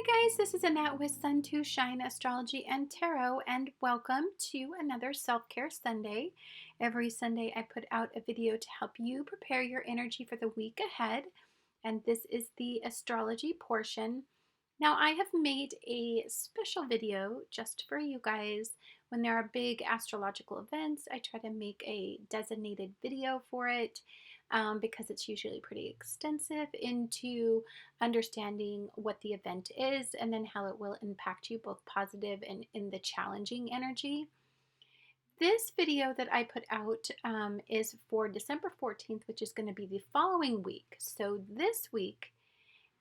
Hi guys, this is Annette with Sun to Shine Astrology and Tarot, and welcome to another Self-Care Sunday. Every Sunday I put out a video to help you prepare your energy for the week ahead, and this is the astrology portion. Now I have made a special video just for you guys. When there are big astrological events, I try to make a designated video for it. Because it's usually pretty extensive into understanding what the event is and then how it will impact you both positive and in the challenging energy. This video that I put out is for December 14th, which is going to be the following week. So this week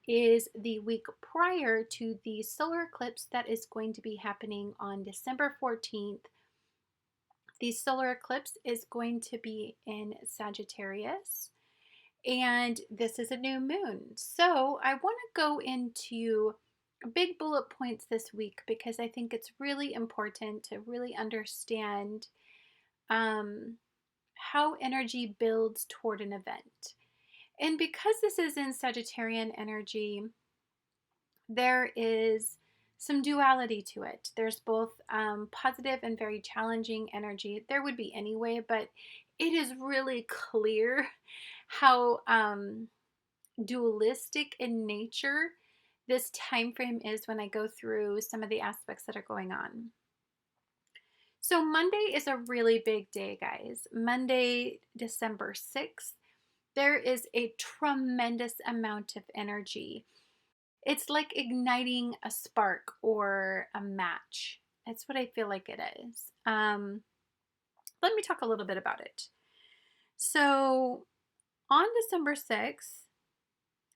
is the week prior to the solar eclipse that is going to be happening on December 14th. The solar eclipse is going to be in Sagittarius, and this is a new moon. So I want to go into big bullet points this week because I think it's really important to really understand how energy builds toward an event. And because this is in Sagittarian energy, there is some duality to it. There's both positive and very challenging energy. There would be anyway, but it is really clear how dualistic in nature this time frame is when I go through some of the aspects that are going on. So Monday is a really big day, guys. Monday, December 6th, there is a tremendous amount of energy. It's like igniting a spark or a match. That's what I feel like it is. Let me talk a little bit about it. So on December 6th,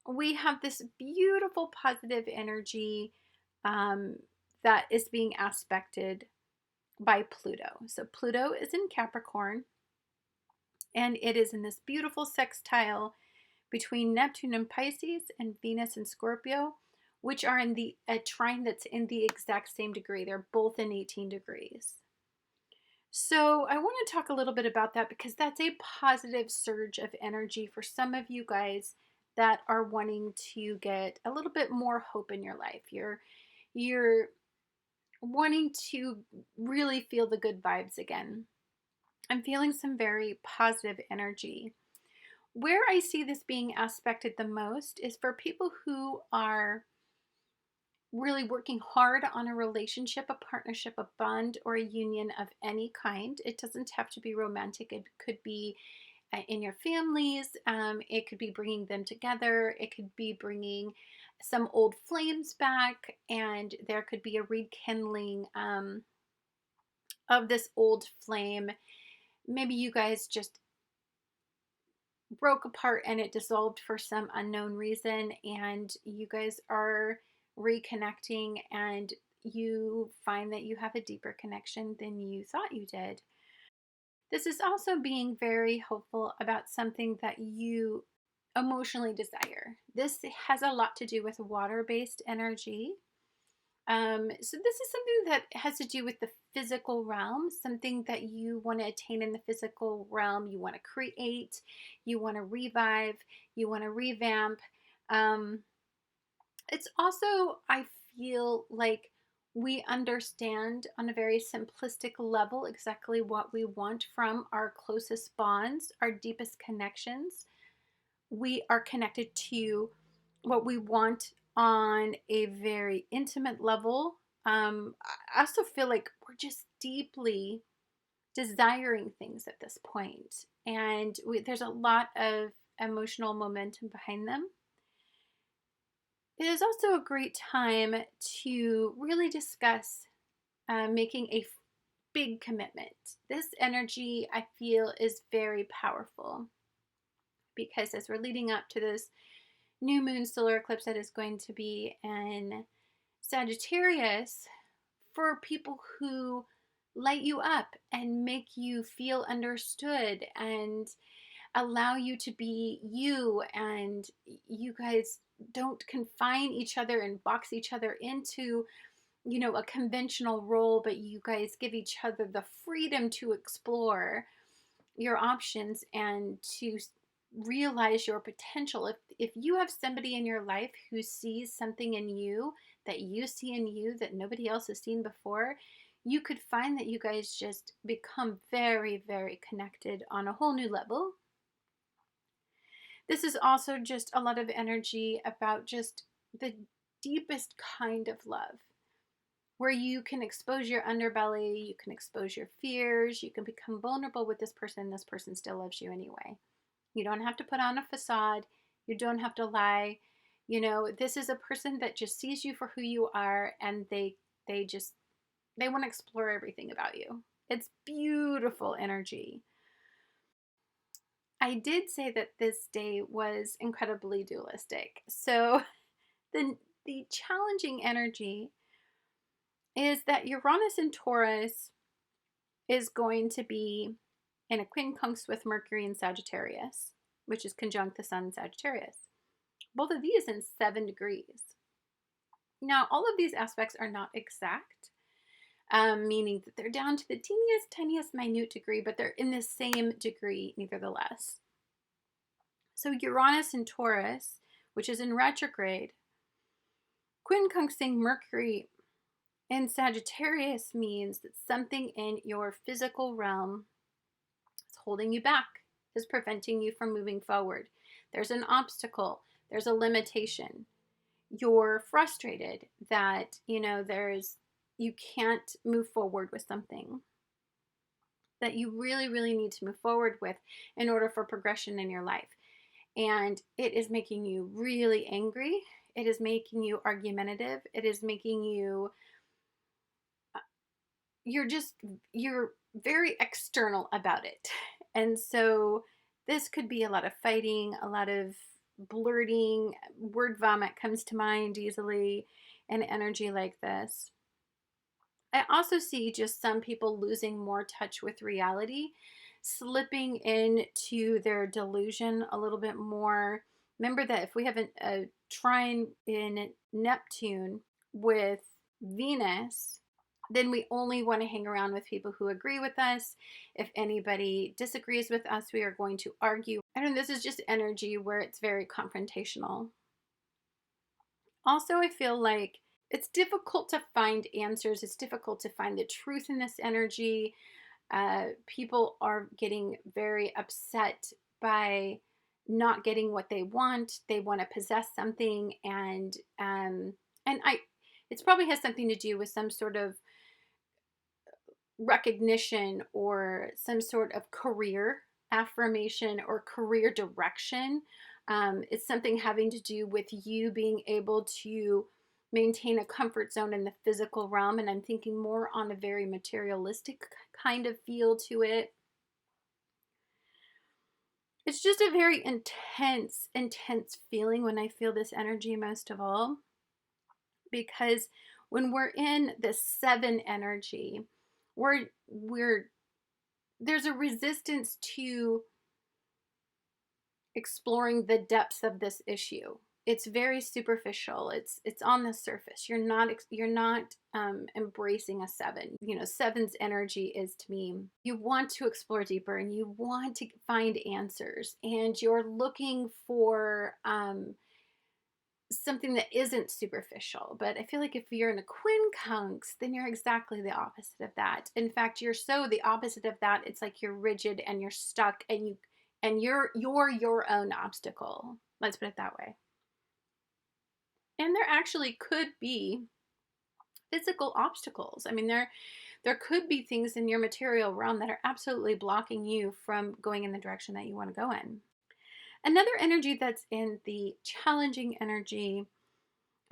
we have this beautiful positive energy that is being aspected by Pluto. So Pluto is in Capricorn, and it is in this beautiful sextile between Neptune and Pisces and Venus and Scorpio, which are in a trine that's in the exact same degree. They're both in 18 degrees. So I want to talk a little bit about that because that's a positive surge of energy for some of you guys that are wanting to get a little bit more hope in your life. You're wanting to really feel the good vibes again. I'm feeling some very positive energy. Where I see this being aspected the most is for people who are really working hard on a relationship, a partnership, a bond, or a union of any kind. It doesn't have to be romantic. It could be in your families. It could be bringing them together. It could be bringing some old flames back, and there could be a rekindling of this old flame. Maybe you guys just broke apart and it dissolved for some unknown reason, and you guys are reconnecting and you find that you have a deeper connection than you thought you did. This is also being very hopeful about something that you emotionally desire. This has a lot to do with water-based energy. So this is something that has to do with the physical realm, something that you want to attain in the physical realm. You want to create, you want to revive, you want to revamp. It's also, I feel like we understand on a very simplistic level exactly what we want from our closest bonds, our deepest connections. We are connected to what we want on a very intimate level. I also feel like we're just deeply desiring things at this point, and there's a lot of emotional momentum behind them. It is also a great time to really discuss making a big commitment. This energy, I feel, is very powerful because as we're leading up to this new moon solar eclipse that is going to be in Sagittarius, for people who light you up and make you feel understood and allow you to be you, and you guys don't confine each other and box each other into, you know, a conventional role, but you guys give each other the freedom to explore your options and to realize your potential. If you have somebody in your life who sees something in you that you see in you that nobody else has seen before, you could find that you guys just become very, very connected on a whole new level. This is also just a lot of energy about just the deepest kind of love, where you can expose your underbelly, you can expose your fears, you can become vulnerable with this person, and this person still loves you anyway. You don't have to put on a facade. You don't have to lie. You know, this is a person that just sees you for who you are, and they want to explore everything about you. It's beautiful energy. I did say that this day was incredibly dualistic. So the challenging energy is that Uranus and Taurus is going to be in a quincunx with Mercury in Sagittarius, which is conjunct the Sun in Sagittarius. Both of these in 7 degrees. Now, all of these aspects are not exact, meaning that they're down to the teeniest, tiniest, minute degree, but they're in the same degree, nevertheless. So Uranus in Taurus, which is in retrograde, quincunxing Mercury in Sagittarius means that something in your physical realm is holding you back, is preventing you from moving forward. There's an obstacle, there's a limitation. You're frustrated that, you can't move forward with something that you really, really need to move forward with in order for progression in your life. And it is making you really angry. It is making you argumentative. It is making you, you're very external about it. And so this could be a lot of fighting, a lot of blurting. Word vomit comes to mind easily in energy like this. I also see just some people losing more touch with reality, slipping into their delusion a little bit more. Remember that if we have a trine in Neptune with Venus, then we only want to hang around with people who agree with us. If anybody disagrees with us, we are going to argue. And this is just energy where it's very confrontational. Also, I feel like it's difficult to find answers. It's difficult to find the truth in this energy. People are getting very upset by not getting what they want. They want to possess something, and it probably has something to do with some sort of recognition or some sort of career affirmation or career direction. It's something having to do with you being able to maintain a comfort zone in the physical realm, and I'm thinking more on a very materialistic kind of feel to it. It's just a very intense feeling when I feel this energy most of all, because when we're in the 7 energy, there's a resistance to exploring the depths of this issue. It's very superficial. It's on the surface. You're not embracing a 7. 7's energy is, to me, you want to explore deeper and you want to find answers, and you're looking for something that isn't superficial. But I feel like if you're in a quincunx, then you're exactly the opposite of that. In fact, you're so the opposite of that. It's like you're rigid and you're stuck, and you're your own obstacle. Let's put it that way. And there actually could be physical obstacles. I mean, there could be things in your material realm that are absolutely blocking you from going in the direction that you want to go in. Another energy that's in the challenging energy,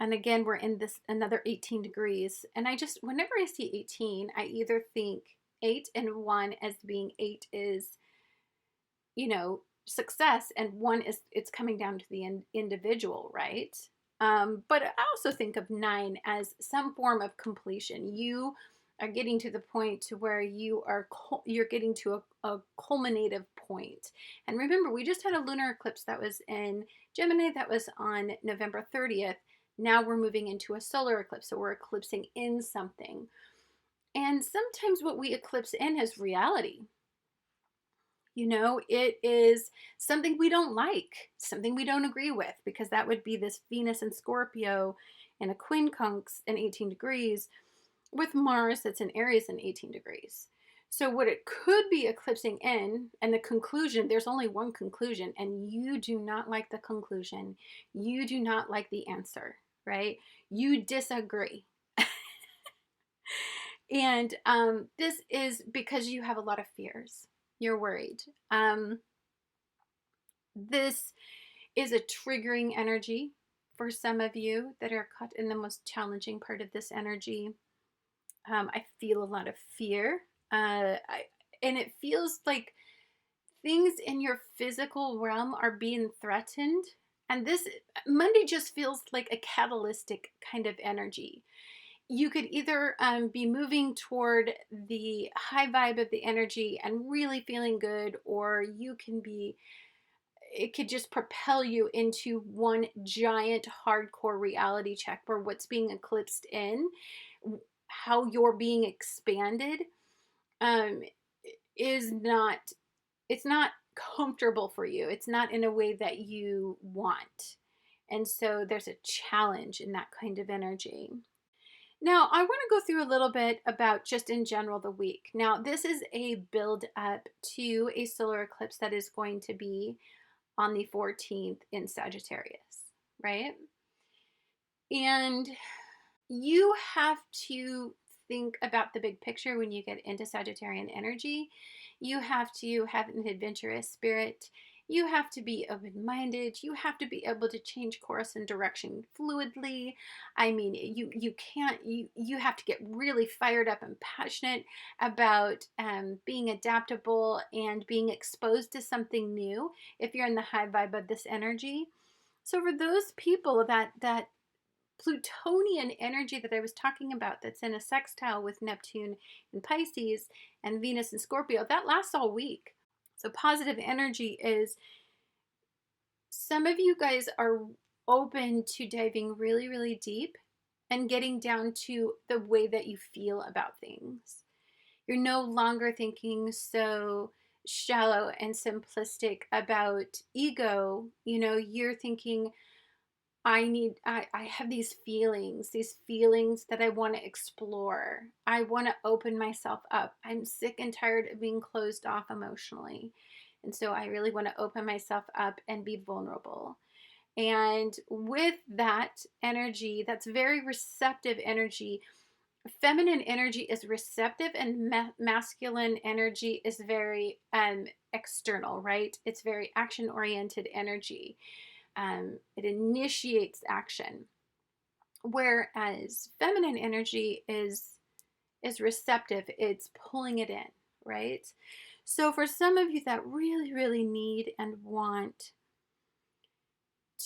and again, we're in this another 18 degrees. And whenever I see 18, I either think 8 and 1 as being 8 is, success, and 1 is it's coming down to the individual, right? But I also think of 9 as some form of completion. You are getting to the point to where you're getting to a culminative point. And remember, we just had a lunar eclipse that was in Gemini that was on November 30th. Now we're moving into a solar eclipse, so we're eclipsing in something. And sometimes what we eclipse in is reality. You know, it is something we don't like, something we don't agree with, because that would be this Venus and Scorpio and a quincunx in 18 degrees with Mars that's in Aries in 18 degrees. So what it could be eclipsing in, and the conclusion, there's only one conclusion, and you do not like the conclusion. You do not like the answer, right? You disagree. And this is because you have a lot of fears. You're worried. This is a triggering energy for some of you that are caught in the most challenging part of this energy. I feel a lot of fear. And it feels like things in your physical realm are being threatened. And this Monday just feels like a catalytic kind of energy. You could either be moving toward the high vibe of the energy and really feeling good, or it could just propel you into one giant hardcore reality check where what's being eclipsed in, how you're being expanded, um, is not, it's not comfortable for you. It's not in a way that you want. And so there's a challenge in that kind of energy. Now, I want to go through a little bit about just in general the week. Now, this is a build up to a solar eclipse that is going to be on the 14th in Sagittarius, right? And you have to think about the big picture when you get into Sagittarian energy. You have to have an adventurous spirit. You have to be open-minded. You have to be able to change course and direction fluidly. I mean, you have to get really fired up and passionate about being adaptable and being exposed to something new if you're in the high vibe of this energy. So for those people that Plutonian energy that I was talking about that's in a sextile with Neptune in Pisces and Venus in Scorpio, that lasts all week. So positive energy is, some of you guys are open to diving really, really deep and getting down to the way that you feel about things. You're no longer thinking so shallow and simplistic about ego. You know, you're thinking, I have these feelings that I want to explore. I want to open myself up. I'm sick and tired of being closed off emotionally. And so I really want to open myself up and be vulnerable. And with that energy, that's very receptive energy. Feminine energy is receptive, and masculine energy is very external, right? It's very action oriented energy. It initiates action, whereas feminine energy is receptive. It's pulling it in, right? So for some of you that really, really need and want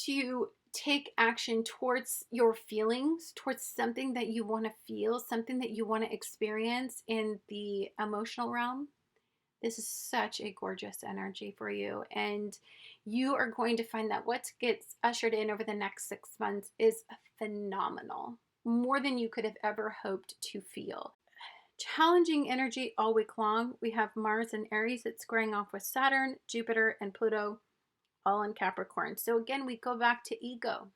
to take action towards your feelings, towards something that you want to feel, something that you want to experience in the emotional realm, this is such a gorgeous energy for you. And you are going to find that what gets ushered in over the next 6 months is phenomenal, more than you could have ever hoped to feel. Challenging energy all week long. We have Mars in Aries. It's squaring off with Saturn, Jupiter, and Pluto, all in Capricorn. So again, we go back to ego.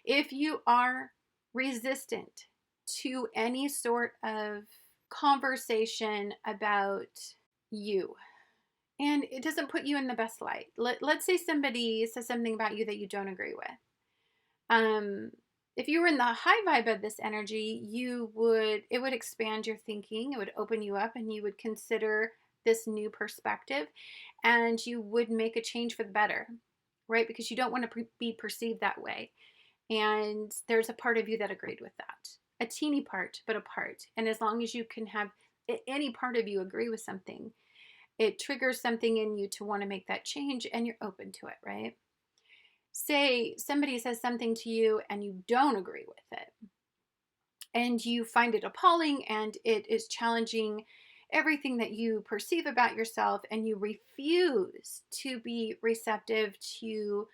If you are resistant to any sort of conversation about you, and it doesn't put you in the best light. Let's say somebody says something about you that you don't agree with. If you were in the high vibe of this energy, it would expand your thinking. It would open you up, and you would consider this new perspective, and you would make a change for the better, right? Because you don't want to be perceived that way. And there's a part of you that agreed with that. A teeny part, but a part. And as long as you can have any part of you agree with something, it triggers something in you to want to make that change, and you're open to it, right? Say somebody says something to you and you don't agree with it, and you find it appalling, and it is challenging everything that you perceive about yourself, and you refuse to be receptive to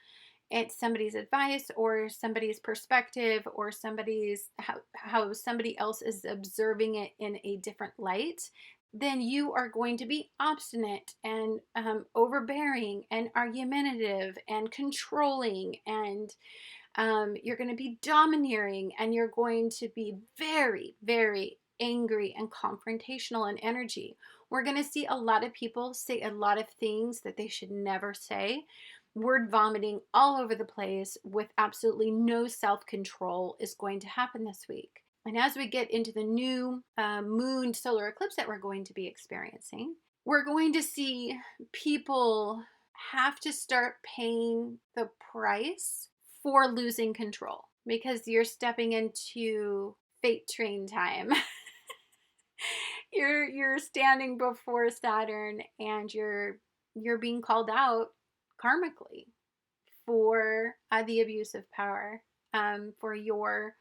somebody's advice or somebody's perspective or somebody's how somebody else is observing it in a different light. then you are going to be obstinate and overbearing and argumentative and controlling, and you're going to be domineering, and you're going to be very, very angry and confrontational in energy. We're going to see a lot of people say a lot of things that they should never say. Word vomiting all over the place with absolutely no self-control is going to happen this week. And as we get into the new moon solar eclipse that we're going to be experiencing, we're going to see people have to start paying the price for losing control, because you're stepping into fate train time. You're standing before Saturn, and you're being called out karmically for the abuse of power, for your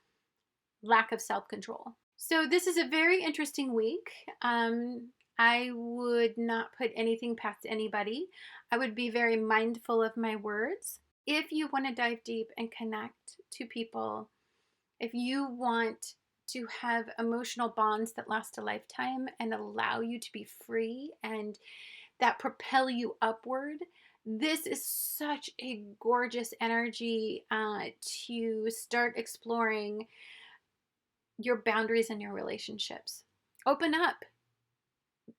lack of self-control. So this is a very interesting week. I would not put anything past anybody. I would be very mindful of my words. If you want to dive deep and connect to people, if you want to have emotional bonds that last a lifetime and allow you to be free and that propel you upward, this is such a gorgeous energy to start exploring your boundaries and your relationships. Open up.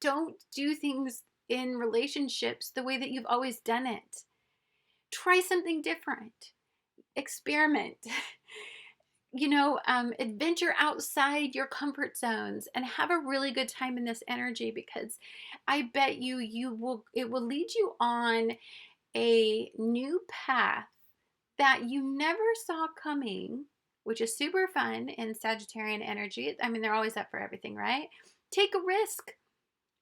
Don't do things in relationships the way that you've always done it. Try something different. Experiment. Adventure outside your comfort zones and have a really good time in this energy, because I bet it will lead you on a new path that you never saw coming, which is super fun in Sagittarian energy. I mean, they're always up for everything, right? Take a risk.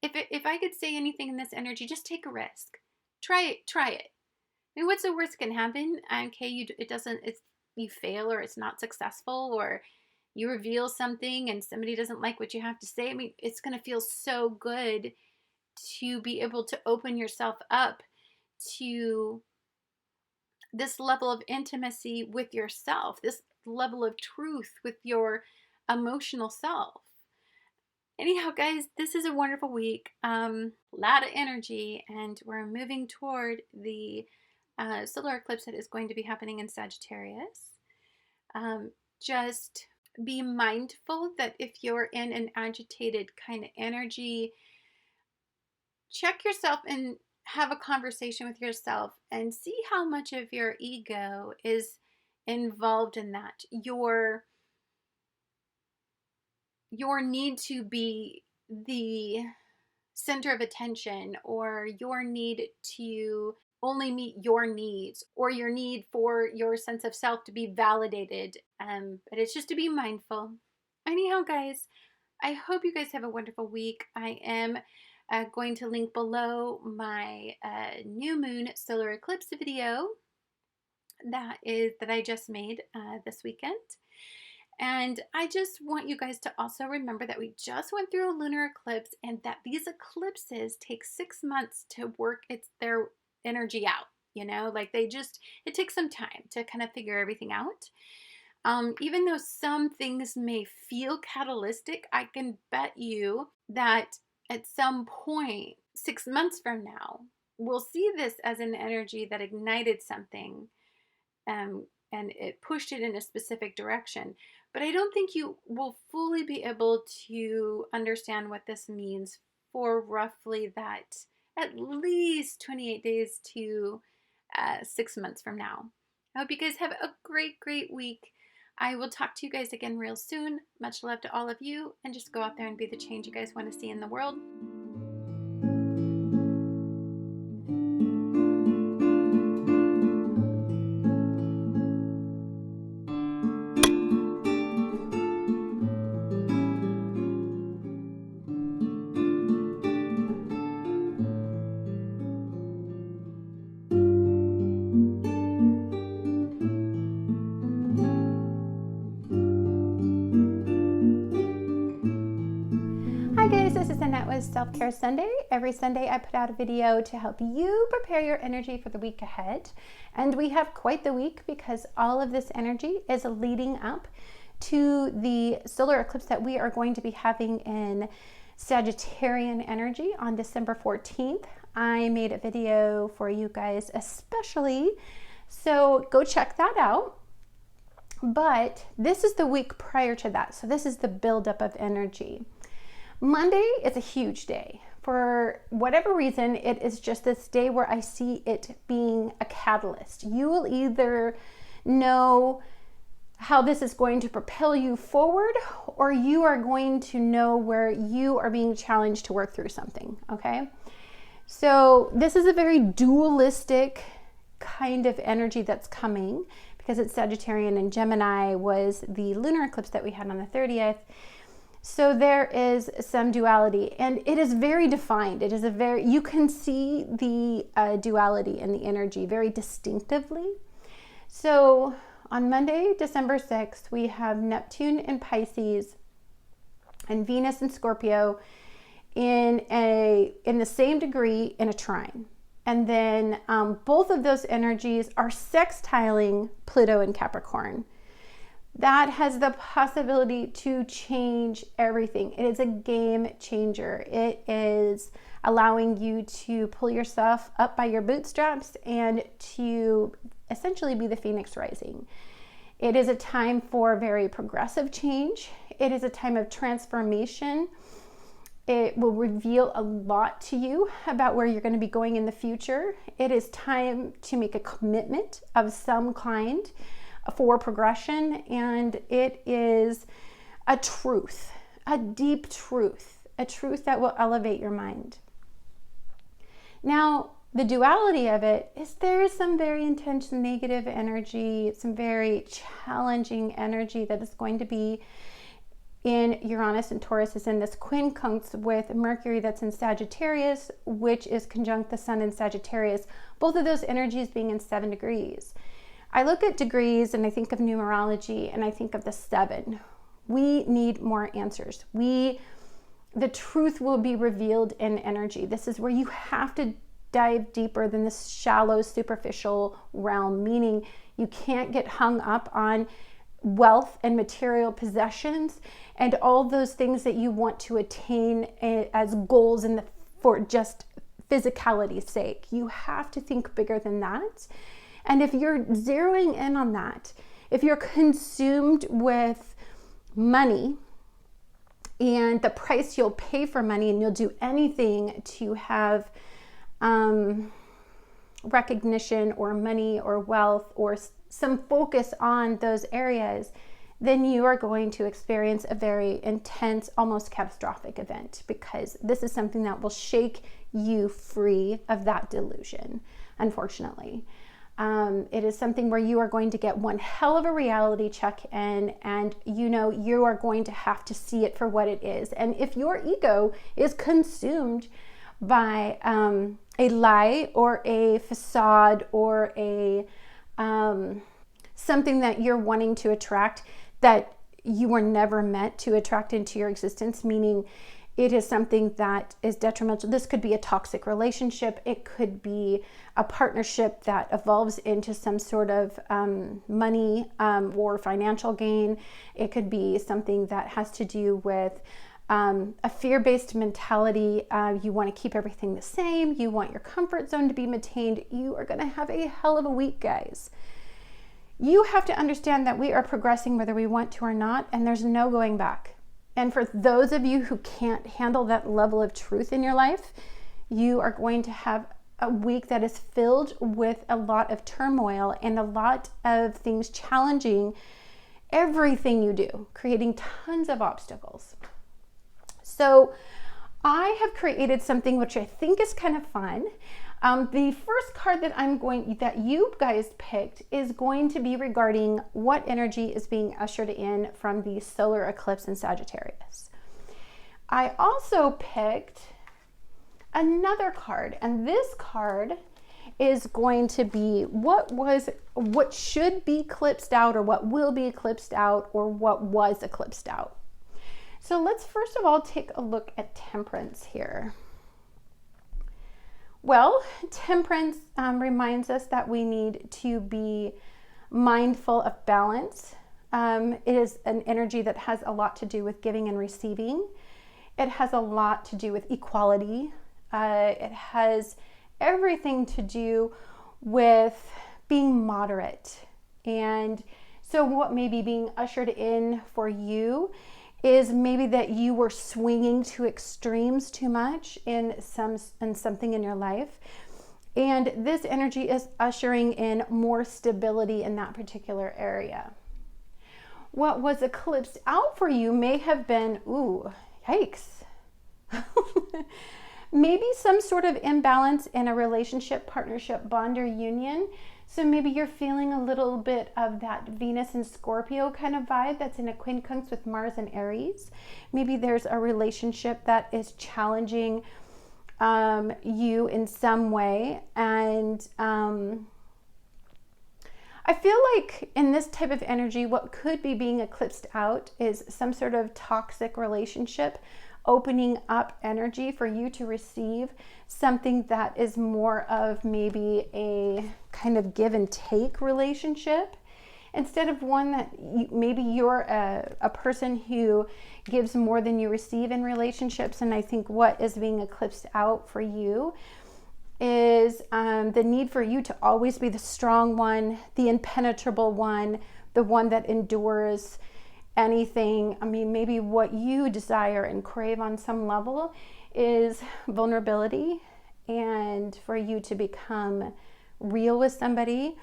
If I could say anything in this energy, just take a risk. Try it. I mean, what's the worst that can happen? Okay, you fail, or it's not successful, or you reveal something and somebody doesn't like what you have to say. I mean, it's going to feel so good to be able to open yourself up to this level of intimacy with yourself, this level of truth with your emotional self. Anyhow, guys, this is a wonderful week. Lot of energy, and we're moving toward the solar eclipse that is going to be happening in Sagittarius. Just be mindful that if you're in an agitated kind of energy, check yourself and have a conversation with yourself and see how much of your ego is involved in that. Your need to be the center of attention, or your need to only meet your needs, or your need for your sense of self to be validated. But it's just to be mindful. Anyhow, guys, I hope you guys have a wonderful week. I am going to link below my new moon solar eclipse video that I just made this weekend. And I just want you guys to also remember that we just went through a lunar eclipse, and that these eclipses take 6 months to work their energy out. It takes some time to kind of figure everything out. Even though some things may feel catalytic, I can bet you that at some point, 6 months from now, we'll see this as an energy that ignited something, and it pushed it in a specific direction. But I don't think you will fully be able to understand what this means for roughly that at least 28 days to 6 months from now. I hope you guys have a great, great week. I will talk to you guys again real soon. Much love to all of you, and just go out there and be the change you guys want to see in the world. Hi guys, this is Annette with Self-Care Sunday. Every Sunday I put out a video to help you prepare your energy for the week ahead. And we have quite the week, because all of this energy is leading up to the solar eclipse that we are going to be having in Sagittarian energy on December 14th. I made a video for you guys especially, so go check that out. But this is the week prior to that, so this is the buildup of energy. Monday is a huge day. For whatever reason, it is just this day where I see it being a catalyst. You will either know how this is going to propel you forward, or you are going to know where you are being challenged to work through something, okay? So this is a very dualistic kind of energy that's coming because it's Sagittarian, and Gemini was the lunar eclipse that we had on the 30th. So there is some duality, and it is very defined. It is you can see the duality in the energy very distinctively. So on Monday, December 6th, we have Neptune in Pisces and Venus in Scorpio in the same degree in a trine. And then both of those energies are sextiling Pluto in Capricorn. That has the possibility to change everything. It is a game changer. It is allowing you to pull yourself up by your bootstraps and to essentially be the phoenix rising. It is a time for very progressive change. It is a time of transformation. It will reveal a lot to you about where you're going to be going in the future. It is time to make a commitment of some kind for progression, and it is a truth, a deep truth, a truth that will elevate your mind. Now, the duality of it is there is some very intense negative energy, some very challenging energy that is going to be in Uranus, and Taurus is in this quincunx with Mercury that's in Sagittarius, which is conjunct the Sun in Sagittarius, both of those energies being in 7 degrees. I look at degrees and I think of numerology and I think of the 7. We need more answers. The truth will be revealed in energy. This is where you have to dive deeper than this shallow, superficial realm, meaning you can't get hung up on wealth and material possessions and all those things that you want to attain as goals for just physicality's sake. You have to think bigger than that. And if you're zeroing in on that, if you're consumed with money and the price you'll pay for money, and you'll do anything to have recognition or money or wealth or some focus on those areas, then you are going to experience a very intense, almost catastrophic event, because this is something that will shake you free of that delusion, unfortunately. It is something where you are going to get one hell of a reality check in, and you are going to have to see it for what it is. And if your ego is consumed by a lie or a facade or a something that you're wanting to attract that you were never meant to attract into your existence, meaning it is something that is detrimental. This could be a toxic relationship. It could be a partnership that evolves into some sort of money or financial gain. It could be something that has to do with a fear-based mentality. You want to keep everything the same. You want your comfort zone to be maintained. You are going to have a hell of a week, guys. You have to understand that we are progressing whether we want to or not, and there's no going back. And for those of you who can't handle that level of truth in your life, you are going to have a week that is filled with a lot of turmoil and a lot of things challenging everything you do, creating tons of obstacles. So I have created something which I think is kind of fun. The first card that you guys picked is going to be regarding what energy is being ushered in from the solar eclipse in Sagittarius. I also picked another card, and this card is going to be what should be eclipsed out, or what will be eclipsed out, or what was eclipsed out. So let's first of all take a look at Temperance here. Well, Temperance reminds us that we need to be mindful of balance. It is an energy that has a lot to do with giving and receiving. It has a lot to do with equality. It has everything to do with being moderate. And so what may be being ushered in for you is maybe that you were swinging to extremes too much in something in your life. And this energy is ushering in more stability in that particular area. What was eclipsed out for you may have been, ooh, yikes. Maybe some sort of imbalance in a relationship, partnership, bond, or union. So maybe you're feeling a little bit of that Venus and Scorpio kind of vibe that's in a quincunx with Mars and Aries. Maybe there's a relationship that is challenging you in some way. And I feel like in this type of energy, what could be being eclipsed out is some sort of toxic relationship, opening up energy for you to receive something that is more of maybe a kind of give and take relationship, instead of one that maybe you're a person who gives more than you receive in relationships. And I think what is being eclipsed out for you is the need for you to always be the strong one, the impenetrable one, the one that endures anything. I mean, maybe what you desire and crave on some level is vulnerability, and for you to become real with somebody,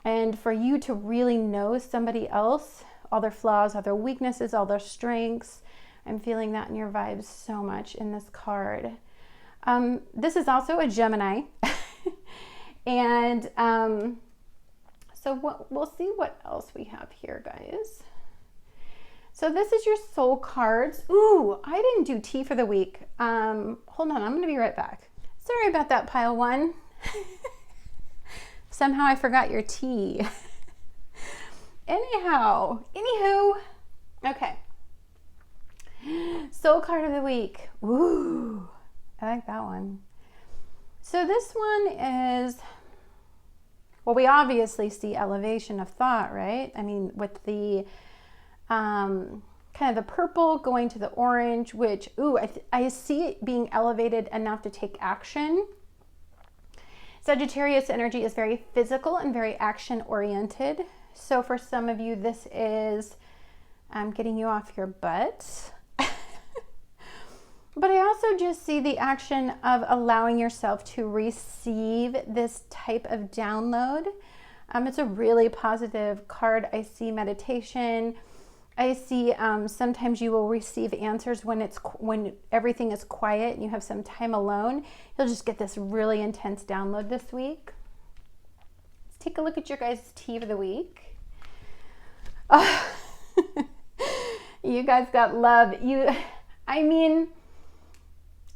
and for you to really know somebody else, all their flaws, all their weaknesses, all their strengths. I'm feeling that in your vibes so much in this card. This is also a Gemini. And so we'll see what else we have here, guys. So this is your soul cards. Ooh, I didn't do tea for the week. Hold on, I'm going to be right back. Sorry about that, pile one. Somehow I forgot your tea. Anywho, okay. Soul card of the week. Ooh, I like that one. So this one is, well, we obviously see elevation of thought, right? I mean, with the kind of the purple going to the orange, which, ooh, I see it being elevated enough to take action. Sagittarius energy is very physical and very action oriented. So for some of you, this is getting you off your butt. But I also just see the action of allowing yourself to receive this type of download. It's a really positive card. I see meditation. I see sometimes you will receive answers when everything is quiet and you have some time alone. You'll just get this really intense download this week. Let's take a look at your guys' tea of the week. Oh, you guys got love.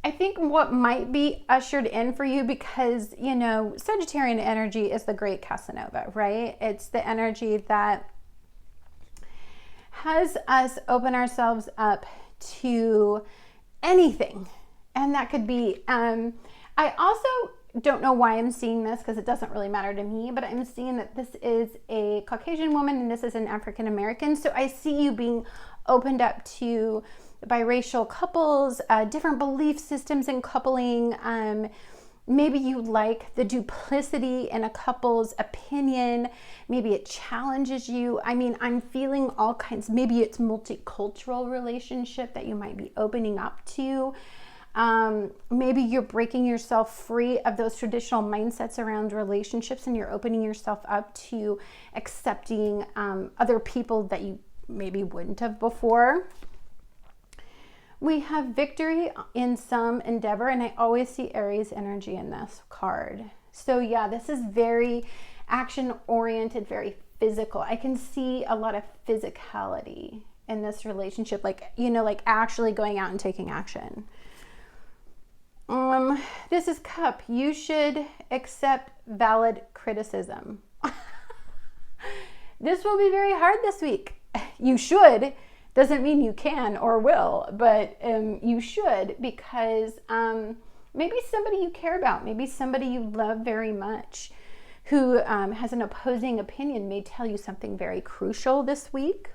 I think what might be ushered in for you, because, you know, Sagittarian energy is the great Casanova, right? It's the energy that has us open ourselves up to anything. And that could be, I also don't know why I'm seeing this, because it doesn't really matter to me, but I'm seeing that this is a Caucasian woman and this is an African American. So I see you being opened up to biracial couples, different belief systems in coupling. Maybe you like the duplicity in a couple's opinion. Maybe it challenges you. I mean, I'm feeling all kinds. Maybe it's multicultural relationship that you might be opening up to. Maybe you're breaking yourself free of those traditional mindsets around relationships and you're opening yourself up to accepting other people that you maybe wouldn't have before. We have victory in some endeavor, and I always see Aries energy in this card. So yeah, this is very action-oriented, very physical. I can see a lot of physicality in this relationship, like, you know, like actually going out and taking action. This is Cup. You should accept valid criticism. This will be very hard this week. You should. Doesn't mean you can or will, but you should, because maybe somebody you care about, maybe somebody you love very much who has an opposing opinion may tell you something very crucial this week.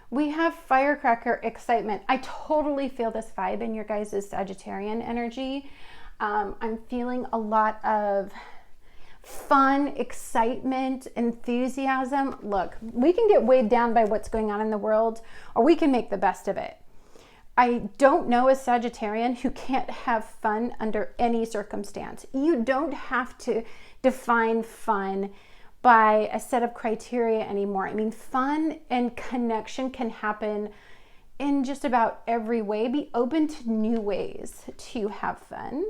We have firecracker excitement. I totally feel this vibe in your guys' Sagittarian energy. I'm feeling a lot of fun, excitement, enthusiasm. Look, we can get weighed down by what's going on in the world, or we can make the best of it. I don't know a Sagittarian who can't have fun under any circumstance. You don't have to define fun by a set of criteria anymore. I mean, fun and connection can happen in just about every way. Be open to new ways to have fun.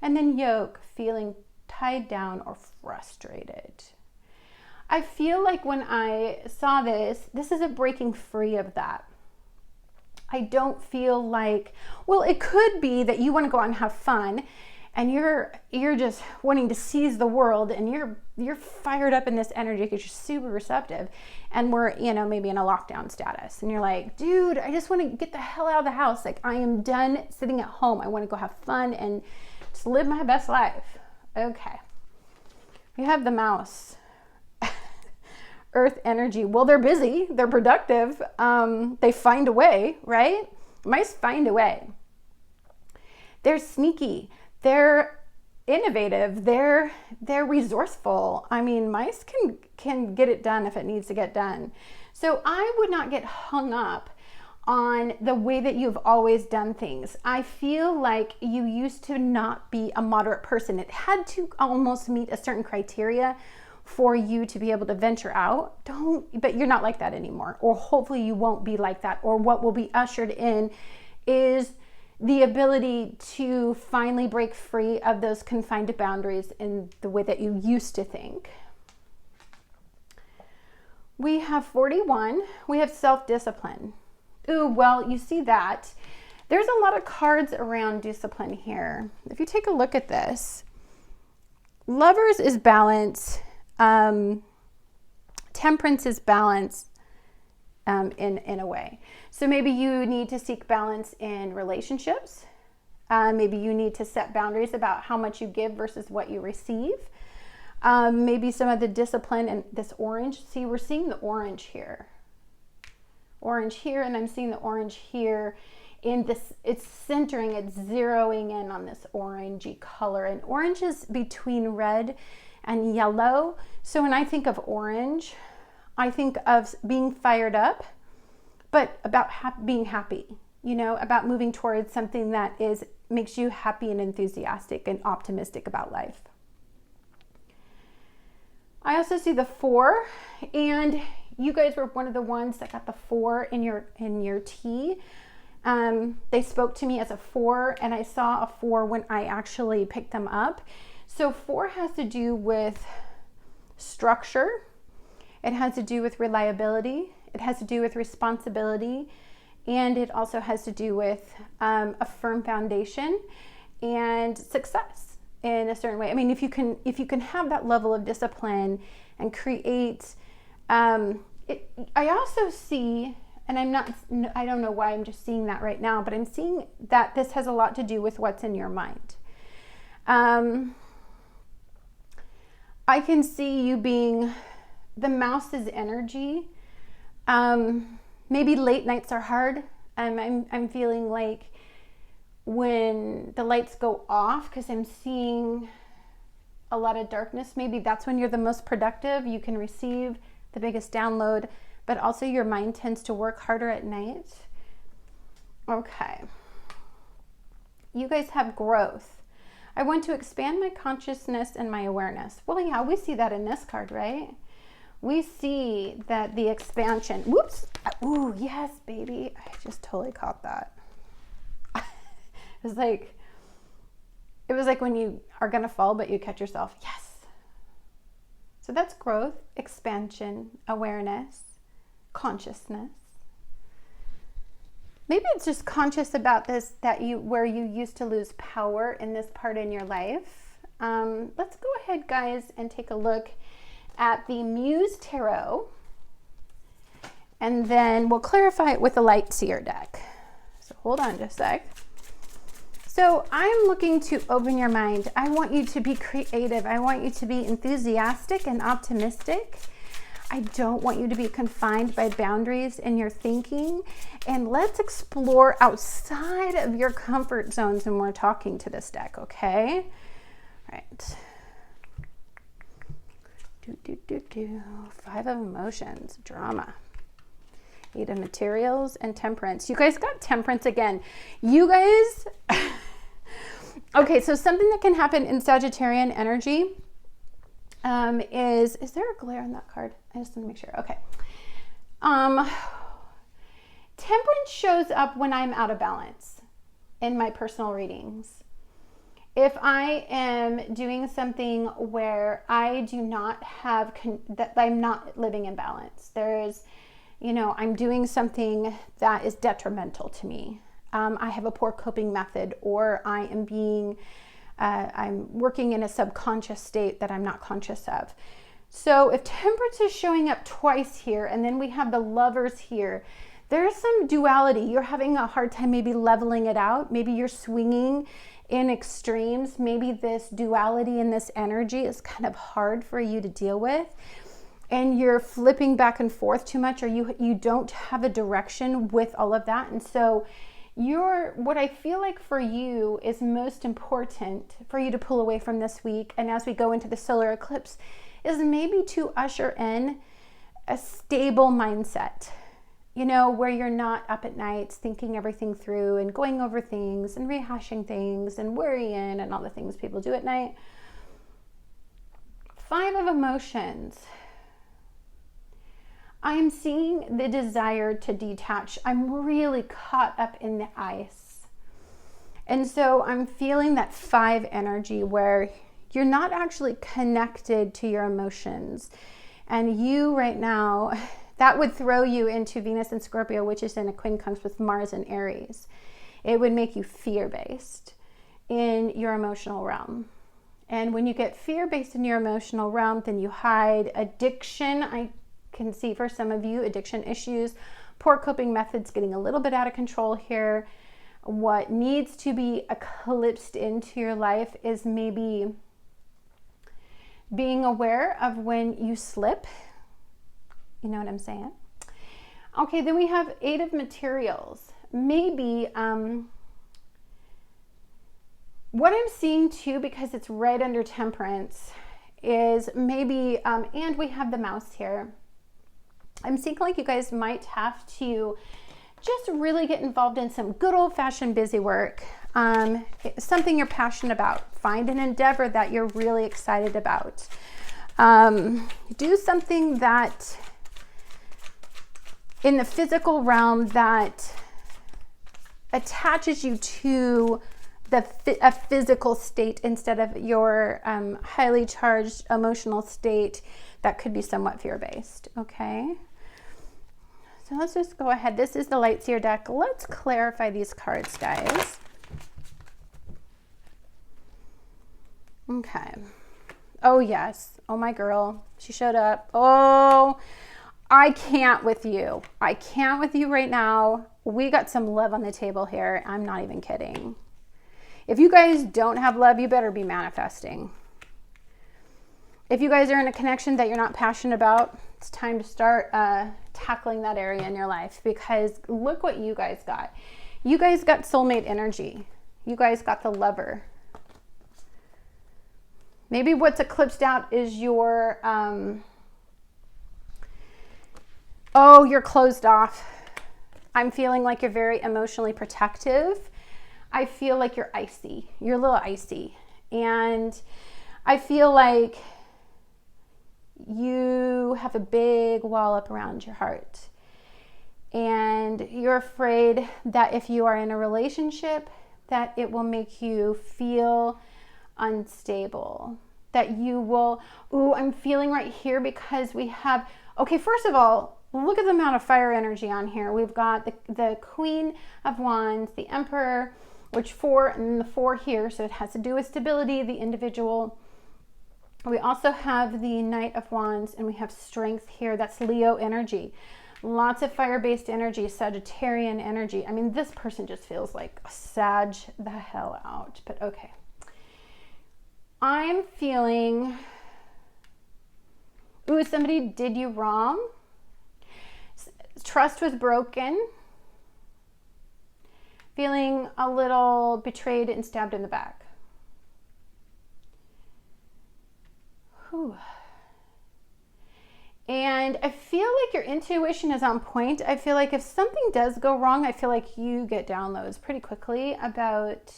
And then yoke, feeling tied down or frustrated. I feel like when I saw this is a breaking free of that. I don't feel like, well, it could be that you want to go out and have fun and you're just wanting to seize the world and you're fired up in this energy because you're super receptive, and we're, maybe in a lockdown status and you're like, dude, I just want to get the hell out of the house. Like, I am done sitting at home. I want to go have fun and just live my best life. Okay. We have the mouse. Earth energy. Well, they're busy. They're productive. They find a way, right? Mice find a way. They're sneaky. They're innovative. They're resourceful. I mean, mice can get it done if it needs to get done. So I would not get hung up on the way that you've always done things. I feel like you used to not be a moderate person. It had to almost meet a certain criteria for you to be able to venture out. But you're not like that anymore, or hopefully you won't be like that. Or what will be ushered in is the ability to finally break free of those confined boundaries in the way that you used to think. We have 41. We have self-discipline. Ooh, well, you see that. There's a lot of cards around discipline here. If you take a look at this, Lovers is balance. Temperance is balance in a way. So maybe you need to seek balance in relationships. Maybe you need to set boundaries about how much you give versus what you receive. Maybe some of the discipline and this orange. See, we're seeing the orange here. Orange here, and I'm seeing the orange here in this. It's centering, it's zeroing in on this orangey color. And orange is between red and yellow. So when I think of orange, I think of being fired up, but about being happy, about moving towards something that makes you happy and enthusiastic and optimistic about life. I also see the 4, and you guys were one of the ones that got the 4 in your T. They spoke to me as a 4, and I saw a 4 when I actually picked them up. So 4 has to do with structure. It has to do with reliability. It has to do with responsibility. And it also has to do with a firm foundation and success in a certain way. I mean, if you can have that level of discipline and create, I also see, and I don't know why I'm just seeing that right now, but I'm seeing that this has a lot to do with what's in your mind. I can see you being the mouse's energy. Maybe late nights are hard. I'm feeling like when the lights go off, because I'm seeing a lot of darkness, maybe that's when you're the most productive. You can receive the biggest download, but also your mind tends to work harder at night. Okay. You guys have growth. I want to expand my consciousness and my awareness. Well, yeah, we see that in this card, right? We see that the expansion. Whoops. Ooh, yes, baby. I just totally caught that. It was like when you are going to fall, but you catch yourself. Yes. So that's growth, expansion, awareness, consciousness. Maybe it's just conscious about this, where you used to lose power in this part in your life. Let's go ahead, guys, and take a look at the Muse Tarot. And then we'll clarify it with the Light Seer deck. So hold on just a sec. So I'm looking to open your mind. I want you to be creative. I want you to be enthusiastic and optimistic. I don't want you to be confined by boundaries in your thinking. And let's explore outside of your comfort zones when we're talking to this deck, okay? All right. Five of Emotions, drama. Eight of Materials and Temperance. You guys got Temperance again. You guys, okay, so something that can happen in Sagittarian energy is there a glare on that card? I just want to make sure. Okay. Temperance shows up when I'm out of balance in my personal readings. If I am doing something where I do not have, that I'm not living in balance, there's, you know, I'm doing something that is detrimental to me. I have a poor coping method, or I am being, I'm working in a subconscious state that I'm not conscious of. So if Temperance is showing up twice here, and then we have the Lovers here, there's some duality. You're having a hard time maybe leveling it out. Maybe you're swinging in extremes. Maybe this duality and this energy is kind of hard for you to deal with, and you're flipping back and forth too much, or you don't have a direction with all of that. And so what I feel like for you is most important for you to pull away from this week, and as we go into the solar eclipse, is maybe to usher in a stable mindset, you know, where you're not up at nights thinking everything through and going over things and rehashing things and worrying and all the things people do at night. Five of Emotions. I'm seeing the desire to detach. I'm really caught up in the ice. And so I'm feeling that five energy where you're not actually connected to your emotions. And you right now, that would throw you into Venus and Scorpio, which is in a quincunx with Mars and Aries. It would make you fear-based in your emotional realm. And when you get fear-based in your emotional realm, then you hide addiction. I can see for some of you addiction issues, poor coping methods, getting a little bit out of control here. What needs to be eclipsed into your life is maybe being aware of when you slip. You know what I'm saying? Okay, then we have Eight of Materials. Maybe what I'm seeing too, because it's right under Temperance, is maybe, and we have the mouse here. I'm seeing like you guys might have to just really get involved in some good old-fashioned busy work, something you're passionate about. Find an endeavor that you're really excited about. Do something that in the physical realm that attaches you to a physical state instead of your highly charged emotional state that could be somewhat fear-based, okay? So let's just go ahead. This is the Lightseer deck. Let's clarify these cards, guys. Okay. Oh, yes. Oh, my girl. She showed up. Oh, I can't with you. I can't with you right now. We got some love on the table here. I'm not even kidding. If you guys don't have love, you better be manifesting. If you guys are in a connection that you're not passionate about, it's time to start tackling that area in your life, because look what you guys got. You guys got soulmate energy. You guys got the Lover. Maybe what's eclipsed out is your, you're closed off. I'm feeling like you're very emotionally protective. I feel like you're icy. You're a little icy. And I feel like you have a big wall up around your heart. And you're afraid that if you are in a relationship, that it will make you feel unstable. That you will, I'm feeling right here because we have, okay, first of all, look at the amount of fire energy on here. We've got the Queen of Wands, the Emperor, which 4, and the 4 here, so it has to do with stability, the individual. We also have the Knight of Wands, and we have strength here. That's Leo energy. Lots of fire-based energy, Sagittarian energy. I mean, this person just feels like Sag the hell out, but okay. I'm feeling Ooh, somebody did you wrong. Trust was broken. Feeling a little betrayed and stabbed in the back. Whew. And I feel like your intuition is on point. I feel like if something does go wrong, I feel like you get downloads pretty quickly about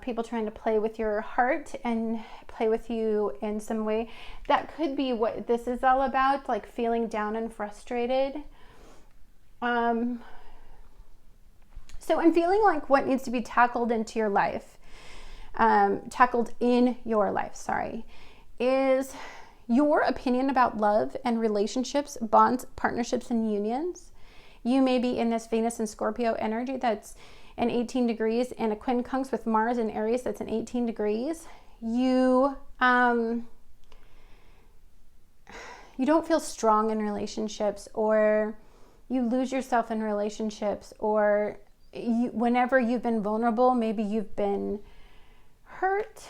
people trying to play with your heart and play with you in some way. That could be what this is all about, like feeling down and frustrated. So I'm feeling like what needs to be tackled into your life, tackled in your life, sorry, is your opinion about love and relationships, bonds, partnerships, and unions. You may be in this Venus and Scorpio energy that's in 18 degrees and a quincunx with Mars and Aries that's in 18 degrees. You don't feel strong in relationships, or you lose yourself in relationships, or whenever you've been vulnerable, maybe you've been hurt.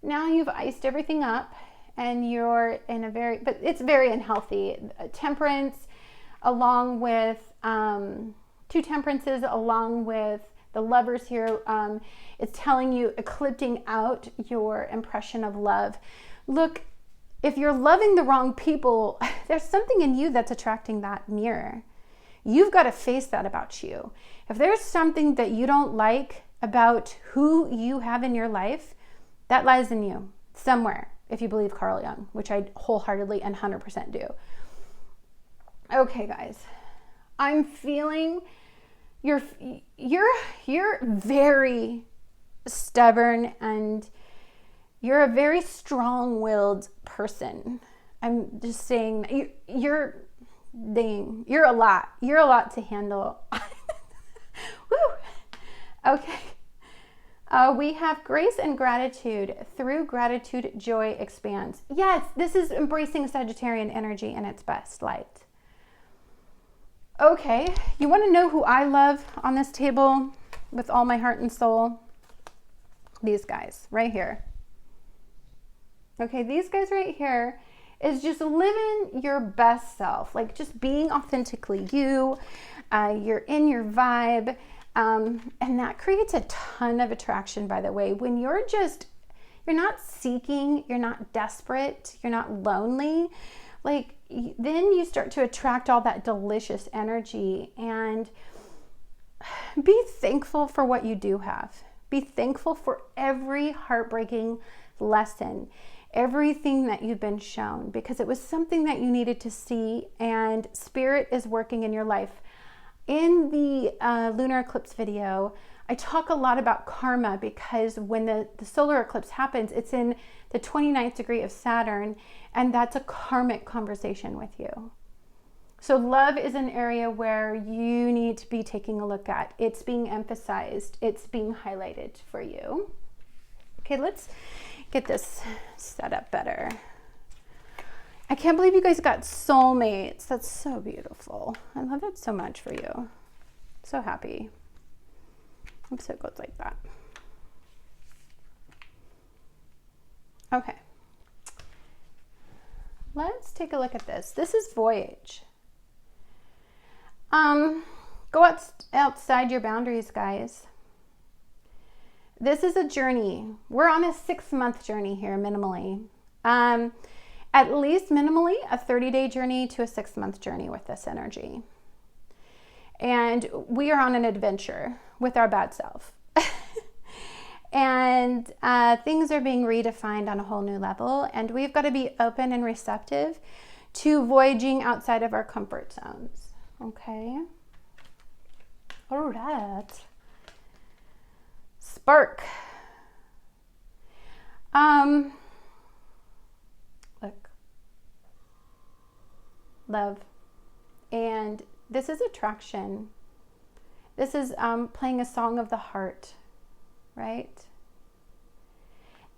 Now you've iced everything up and you're in but it's very unhealthy. Temperance along with, two temperances along with the Lovers here, it's telling you, eclipsing out your impression of love. Look, if you're loving the wrong people, there's something in you that's attracting that mirror. You've got to face that about you. If there's something that you don't like about who you have in your life, that lies in you somewhere, if you believe Carl Jung, which I wholeheartedly and 100% do. Okay, guys, I'm feeling you're very stubborn and you're a very strong-willed person. I'm just saying you're a lot. You're a lot to handle. Woo. Okay. We have grace and gratitude. Through gratitude, joy expands. Yes, this is embracing Sagittarian energy in its best light. Okay, you want to know who I love on this table with all my heart and soul? These guys right here. Okay, these guys right here is just living your best self, like just being authentically you. You're in your vibe, and that creates a ton of attraction, by the way. When you're not seeking, you're not desperate, you're not lonely, like then you start to attract all that delicious energy. And be thankful for what you do have. Be thankful for every heartbreaking lesson, everything that you've been shown, because it was something that you needed to see, and Spirit is working in your life. In the lunar eclipse video, I talk a lot about karma, because when the solar eclipse happens, it's in the 29th degree of Saturn, and that's a karmic conversation with you. So love is an area where you need to be taking a look at. It's being emphasized. It's being highlighted for you. Okay, let's get this set up better. I can't believe you guys got soulmates. That's so beautiful. I love it so much for you. So happy. I'm so good like that. Okay. Let's take a look at this. This is Voyage. Go outside your boundaries, guys. This is a journey. We're on a 6-month journey here, minimally. At least minimally a 30-day journey to a 6-month journey with this energy. And we are on an adventure with our bad self. And things are being redefined on a whole new level. And we've got to be open and receptive to voyaging outside of our comfort zones. Okay? All right. Spark. Look. Love. And this is attraction. This is playing a song of the heart, right?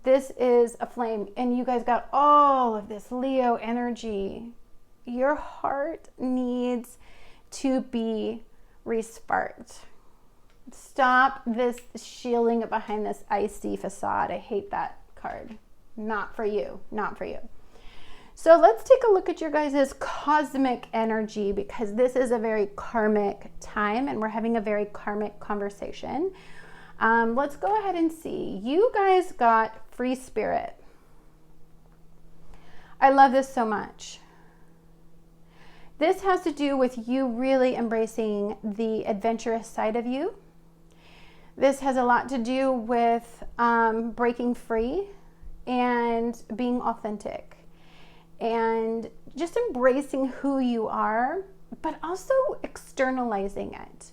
This is a flame, and you guys got all of this Leo energy. Your heart needs to be resparked. Stop this shielding it behind this icy facade. I hate that card. Not for you. Not for you. So let's take a look at your guys' cosmic energy, because this is a very karmic time and we're having a very karmic conversation. Let's go ahead and see. You guys got free spirit. I love this so much. This has to do with you really embracing the adventurous side of you. This has a lot to do with breaking free and being authentic and just embracing who you are, but also externalizing it.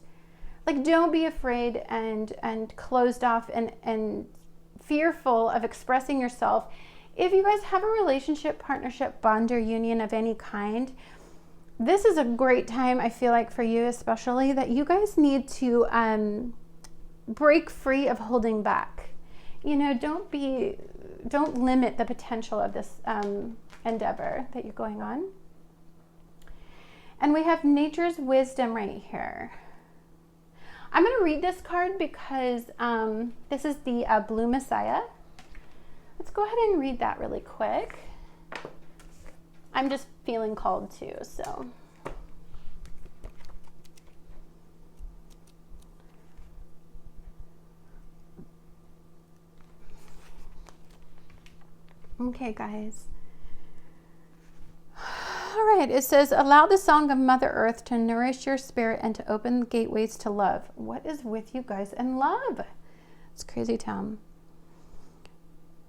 Like, don't be afraid and closed off and fearful of expressing yourself. If you guys have a relationship, partnership, bond, or union of any kind, this is a great time, I feel like, for you especially, that you guys need to break free of holding back. You know, don't limit the potential of this endeavor that you're going on. And we have nature's wisdom right here. I'm going to read this card because this is the Blue Messiah. Let's go ahead and read that really quick. I'm just feeling called to, so. Okay, guys. All right, it says, allow the song of Mother Earth to nourish your spirit and to open gateways to love. What is with you guys and love? It's crazy town.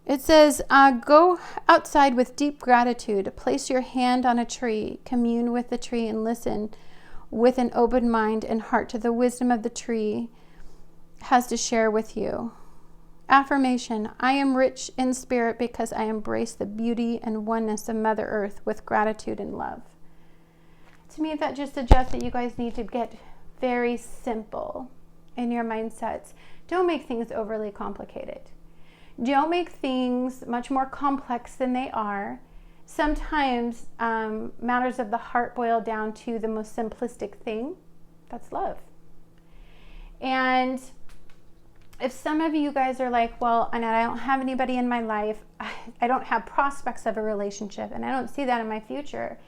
It says, go outside with deep gratitude. Place your hand on a tree. Commune with the tree and listen with an open mind and heart to the wisdom of the tree has to share with you. Affirmation, I am rich in spirit because I embrace the beauty and oneness of Mother Earth with gratitude and love. To me, that just suggests that you guys need to get very simple in your mindsets. Don't make things overly complicated. Don't make things much more complex than they are. Sometimes matters of the heart boil down to the most simplistic thing. That's love. And if some of you guys are like, well, Annette, I don't have anybody in my life, I don't have prospects of a relationship, and I don't see that in my future,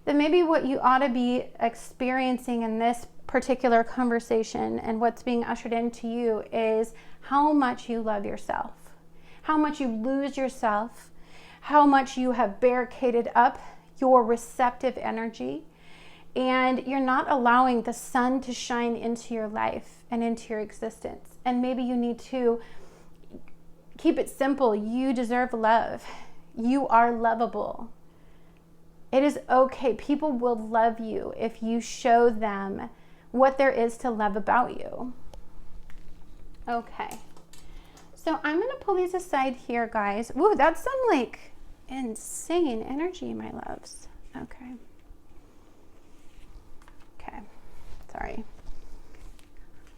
then maybe what you ought to be experiencing in this particular conversation and what's being ushered into you is how much you love yourself, how much you lose yourself, how much you have barricaded up your receptive energy, and you're not allowing the sun to shine into your life and into your existence. And maybe you need to keep it simple. You deserve love. You are lovable. It is okay. People will love you if you show them what there is to love about you. Okay. So I'm going to pull these aside here, guys. Woo, that's some like insane energy, my loves. Okay. Okay. Sorry.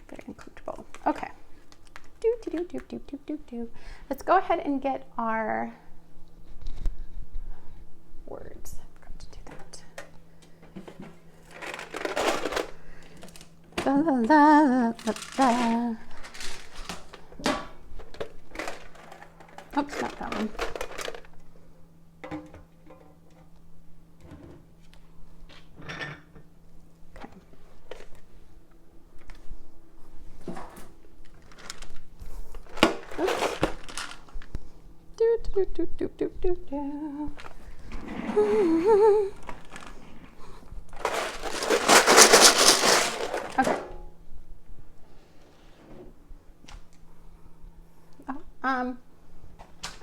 Very uncomfortable. Okay. Let's go ahead and get our words. I forgot to do that. La, la, la, la, la. Oops, not that one. Okay.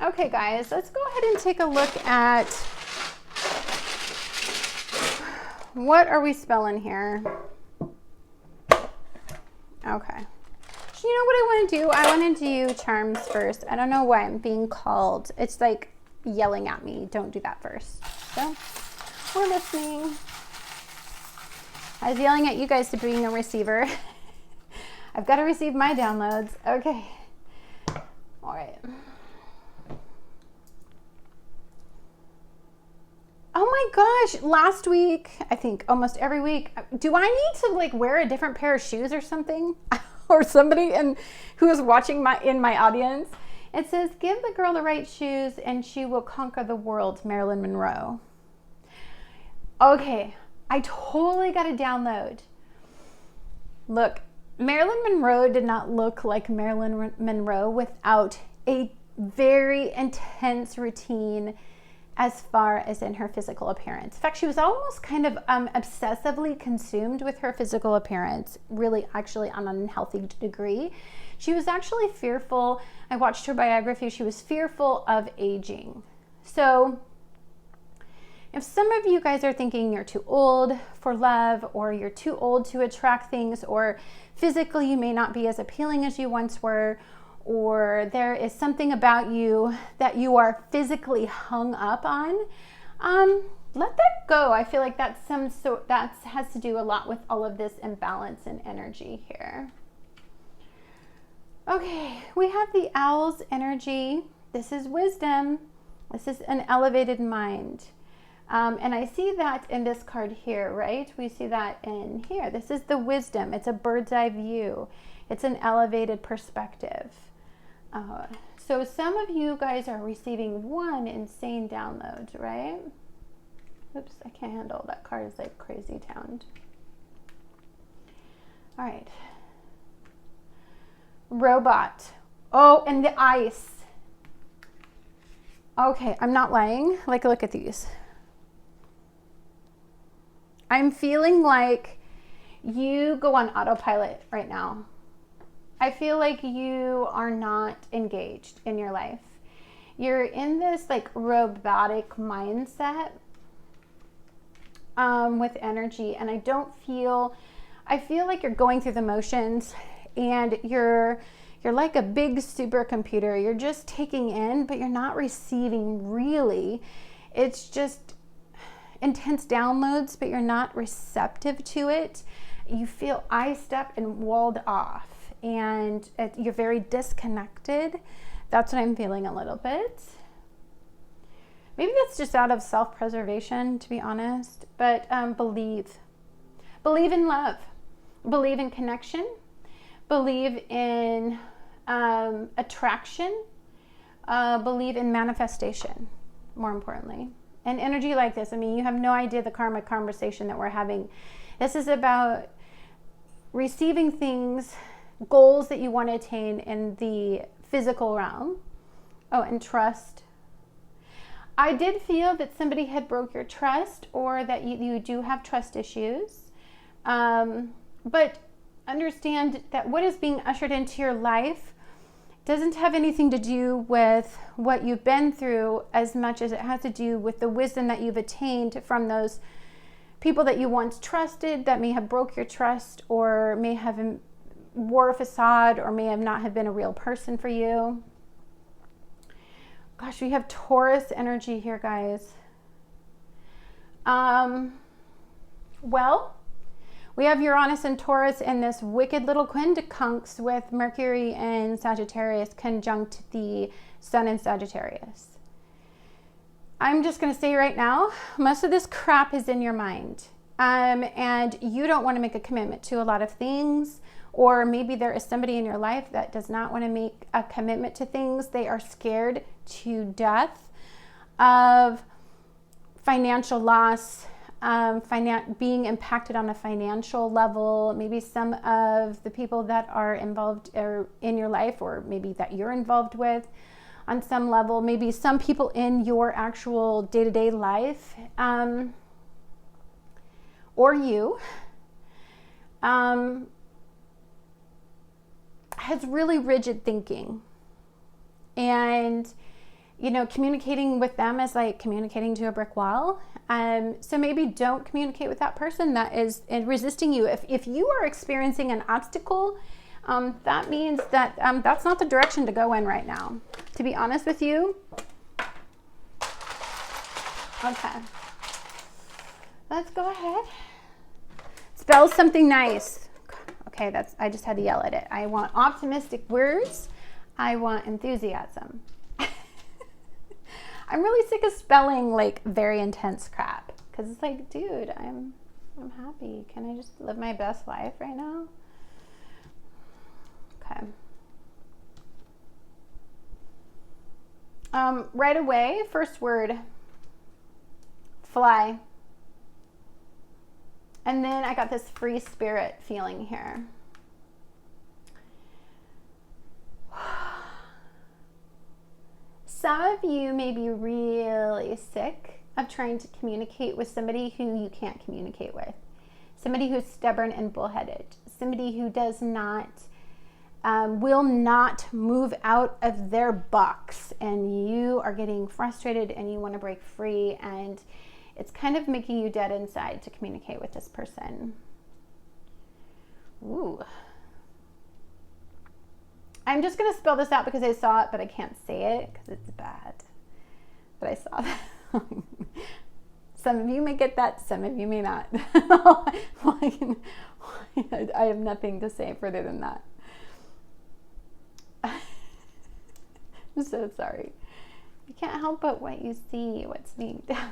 Okay, guys, let's go ahead and take a look at what are we spelling here. Okay. You know what I want to do? I want to do charms first. I don't know why I'm being called. It's like yelling at me. Don't do that first. So we're listening. I was yelling at you guys to being a receiver. I've got to receive my downloads. Okay. All right. Oh my gosh, last week, I think almost every week, do I need to like wear a different pair of shoes or something? Or somebody who is watching in my audience It says, give the girl the right shoes and she will conquer the world, Marilyn Monroe. Okay, I totally got a download. Look, Marilyn Monroe did not look like Marilyn Monroe without a very intense routine as far as in her physical appearance. In fact, she was almost kind of obsessively consumed with her physical appearance, really actually on an unhealthy degree. She was actually fearful. I watched her biography. She was fearful of aging. So if some of you guys are thinking you're too old for love, or you're too old to attract things, or physically you may not be as appealing as you once were, or there is something about you that you are physically hung up on, let that go. I feel like that has to do a lot with all of this imbalance in energy here. Okay, we have the owl's energy. This is wisdom. This is an elevated mind. And I see that in this card here, right? We see that in here. This is the wisdom. It's a bird's eye view. It's an elevated perspective. So some of you guys are receiving one insane download, right? Oops, I can't handle that card. Is like crazy town. All right. Robot. Oh, and the ice. Okay, I'm not lying. Like, look at these. I'm feeling like you go on autopilot right now. I feel like you are not engaged in your life. You're in this like robotic mindset with energy, and I feel like you're going through the motions, and you're like a big supercomputer. You're just taking in, but you're not receiving really. It's just intense downloads, but you're not receptive to it. You feel iced up and walled off, and you're very disconnected. That's what I'm feeling a little bit. Maybe that's just out of self-preservation, to be honest, but believe in love, believe in connection, believe in attraction, believe in manifestation, more importantly. And energy like this, I mean, you have no idea the karmic conversation that we're having. This is about receiving things, goals that you want to attain in the physical realm. Oh, and trust. I did feel that somebody had broke your trust, or that you do have trust issues. But understand that what is being ushered into your life doesn't have anything to do with what you've been through as much as it has to do with the wisdom that you've attained from those people that you once trusted that may have broke your trust, or may have wore a facade, or may have not have been a real person for you. Gosh, we have Taurus energy here, guys. Well, we have Uranus and Taurus in this wicked little quincunx with Mercury and Sagittarius conjunct the Sun in Sagittarius. I'm just going to say right now, most of this crap is in your mind. And you don't want to make a commitment to a lot of things, or maybe there is somebody in your life that does not want to make a commitment to things. They are scared to death of financial loss, being impacted on a financial level. Maybe some of the people that are involved in your life, or maybe that you're involved with on some level, maybe some people in your actual day-to-day life, or you, has really rigid thinking. And, you know, communicating with them is like communicating to a brick wall. So maybe don't communicate with that person that is resisting you. If you are experiencing an obstacle, that means that that's not the direction to go in right now, to be honest with you. Okay. Let's go ahead. Spell something nice. Okay, I just had to yell at it. I want optimistic words. I want enthusiasm. I'm really sick of spelling like very intense crap, because it's like, dude, I'm happy. Can I just live my best life right now? Okay. Right away, first word, fly. And then I got this free spirit feeling here. Some of you may be really sick of trying to communicate with somebody who you can't communicate with. Somebody who's stubborn and bullheaded. Somebody who does not, will not move out of their box. And you are getting frustrated and you want to break free. And it's kind of making you dead inside to communicate with this person. Ooh. I'm just going to spell this out because I saw it, but I can't say it because it's bad. But I saw that. Some of you may get that, some of you may not. I have nothing to say further than that. I'm so sorry. You can't help but what you see, what's being done.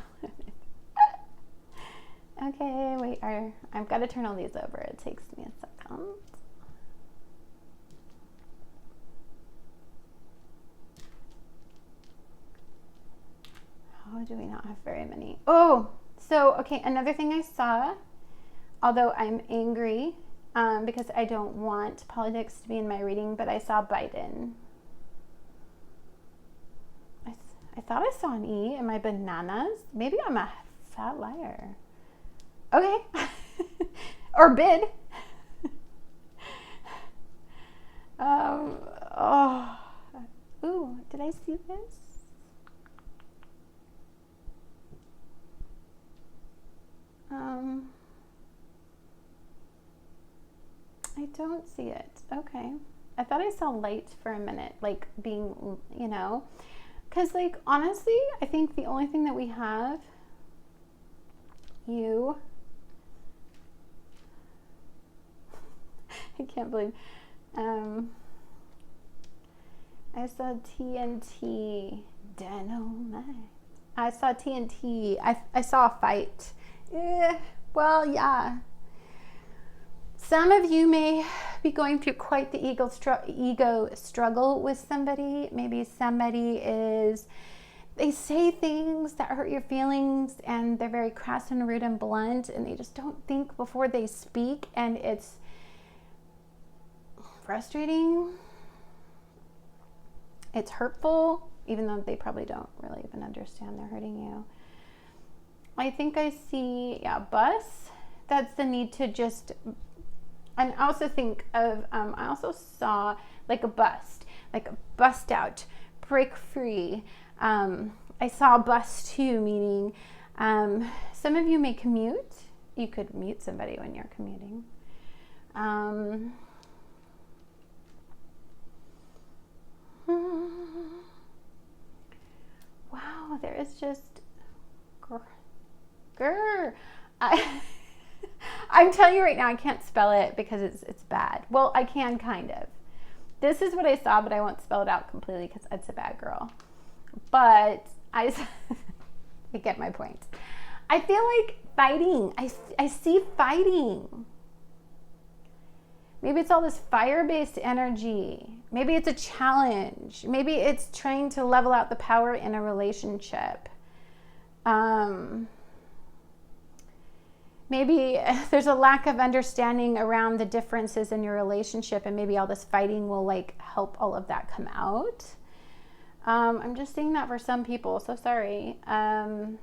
Okay, wait, I've got to turn all these over. It takes me a second. Oh, do we not have very many? Oh, so, okay, another thing I saw, although I'm angry because I don't want politics to be in my reading, but I saw Biden. I thought I saw an E. Am I bananas? Maybe I'm a fat liar. Okay. Or bid. Oh. Ooh, did I see this? I don't see it. Okay. I thought I saw light for a minute, like being, you know, because like honestly, I think the only thing that we have, you, I can't believe, I saw TNT, dynamite. I saw TNT. I saw a fight. Well, yeah. Some of you may be going through quite the ego struggle with somebody. Maybe somebody they say things that hurt your feelings and they're very crass and rude and blunt and they just don't think before they speak, and it's frustrating. It's hurtful, even though they probably don't really even understand they're hurting you. I think I see, bus. That's the need to just, and I also think of, I also saw like a bust out, break free. I saw a bust too, meaning some of you may commute. You could mute somebody when you're commuting. Wow, there is just I'm telling you right now, I can't spell it because it's bad. Well, I can kind of. This is what I saw, but I won't spell it out completely because it's a bad girl. But I get my point. I feel like fighting. I see fighting. Maybe it's all this fire-based energy. Maybe it's a challenge. Maybe it's trying to level out the power in a relationship. Maybe there's a lack of understanding around the differences in your relationship, and maybe all this fighting will like help all of that come out. I'm just seeing that for some people, so sorry. As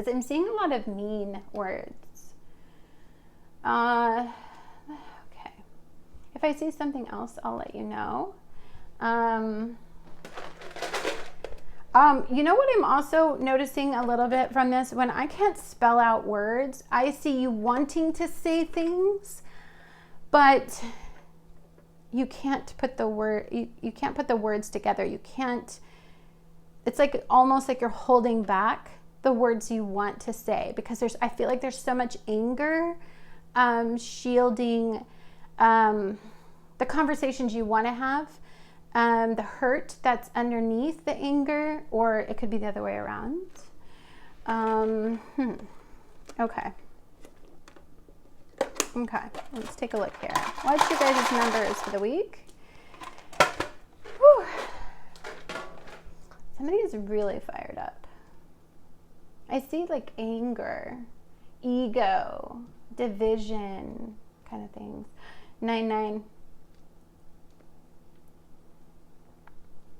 I'm seeing a lot of mean words. Okay. If I see something else, I'll let you know. You know what I'm also noticing a little bit from this? When I can't spell out words, I see you wanting to say things, but you can't put the you can't put the words together. You can't, it's like almost like you're holding back the words you want to say because I feel like there's so much anger, shielding the conversations you want to have. The hurt that's underneath the anger, or it could be the other way around. Okay, let's take a look here. What's your guys' numbers for the week? Whew. Somebody is really fired up. I see like anger, ego, division kind of things. 9-9,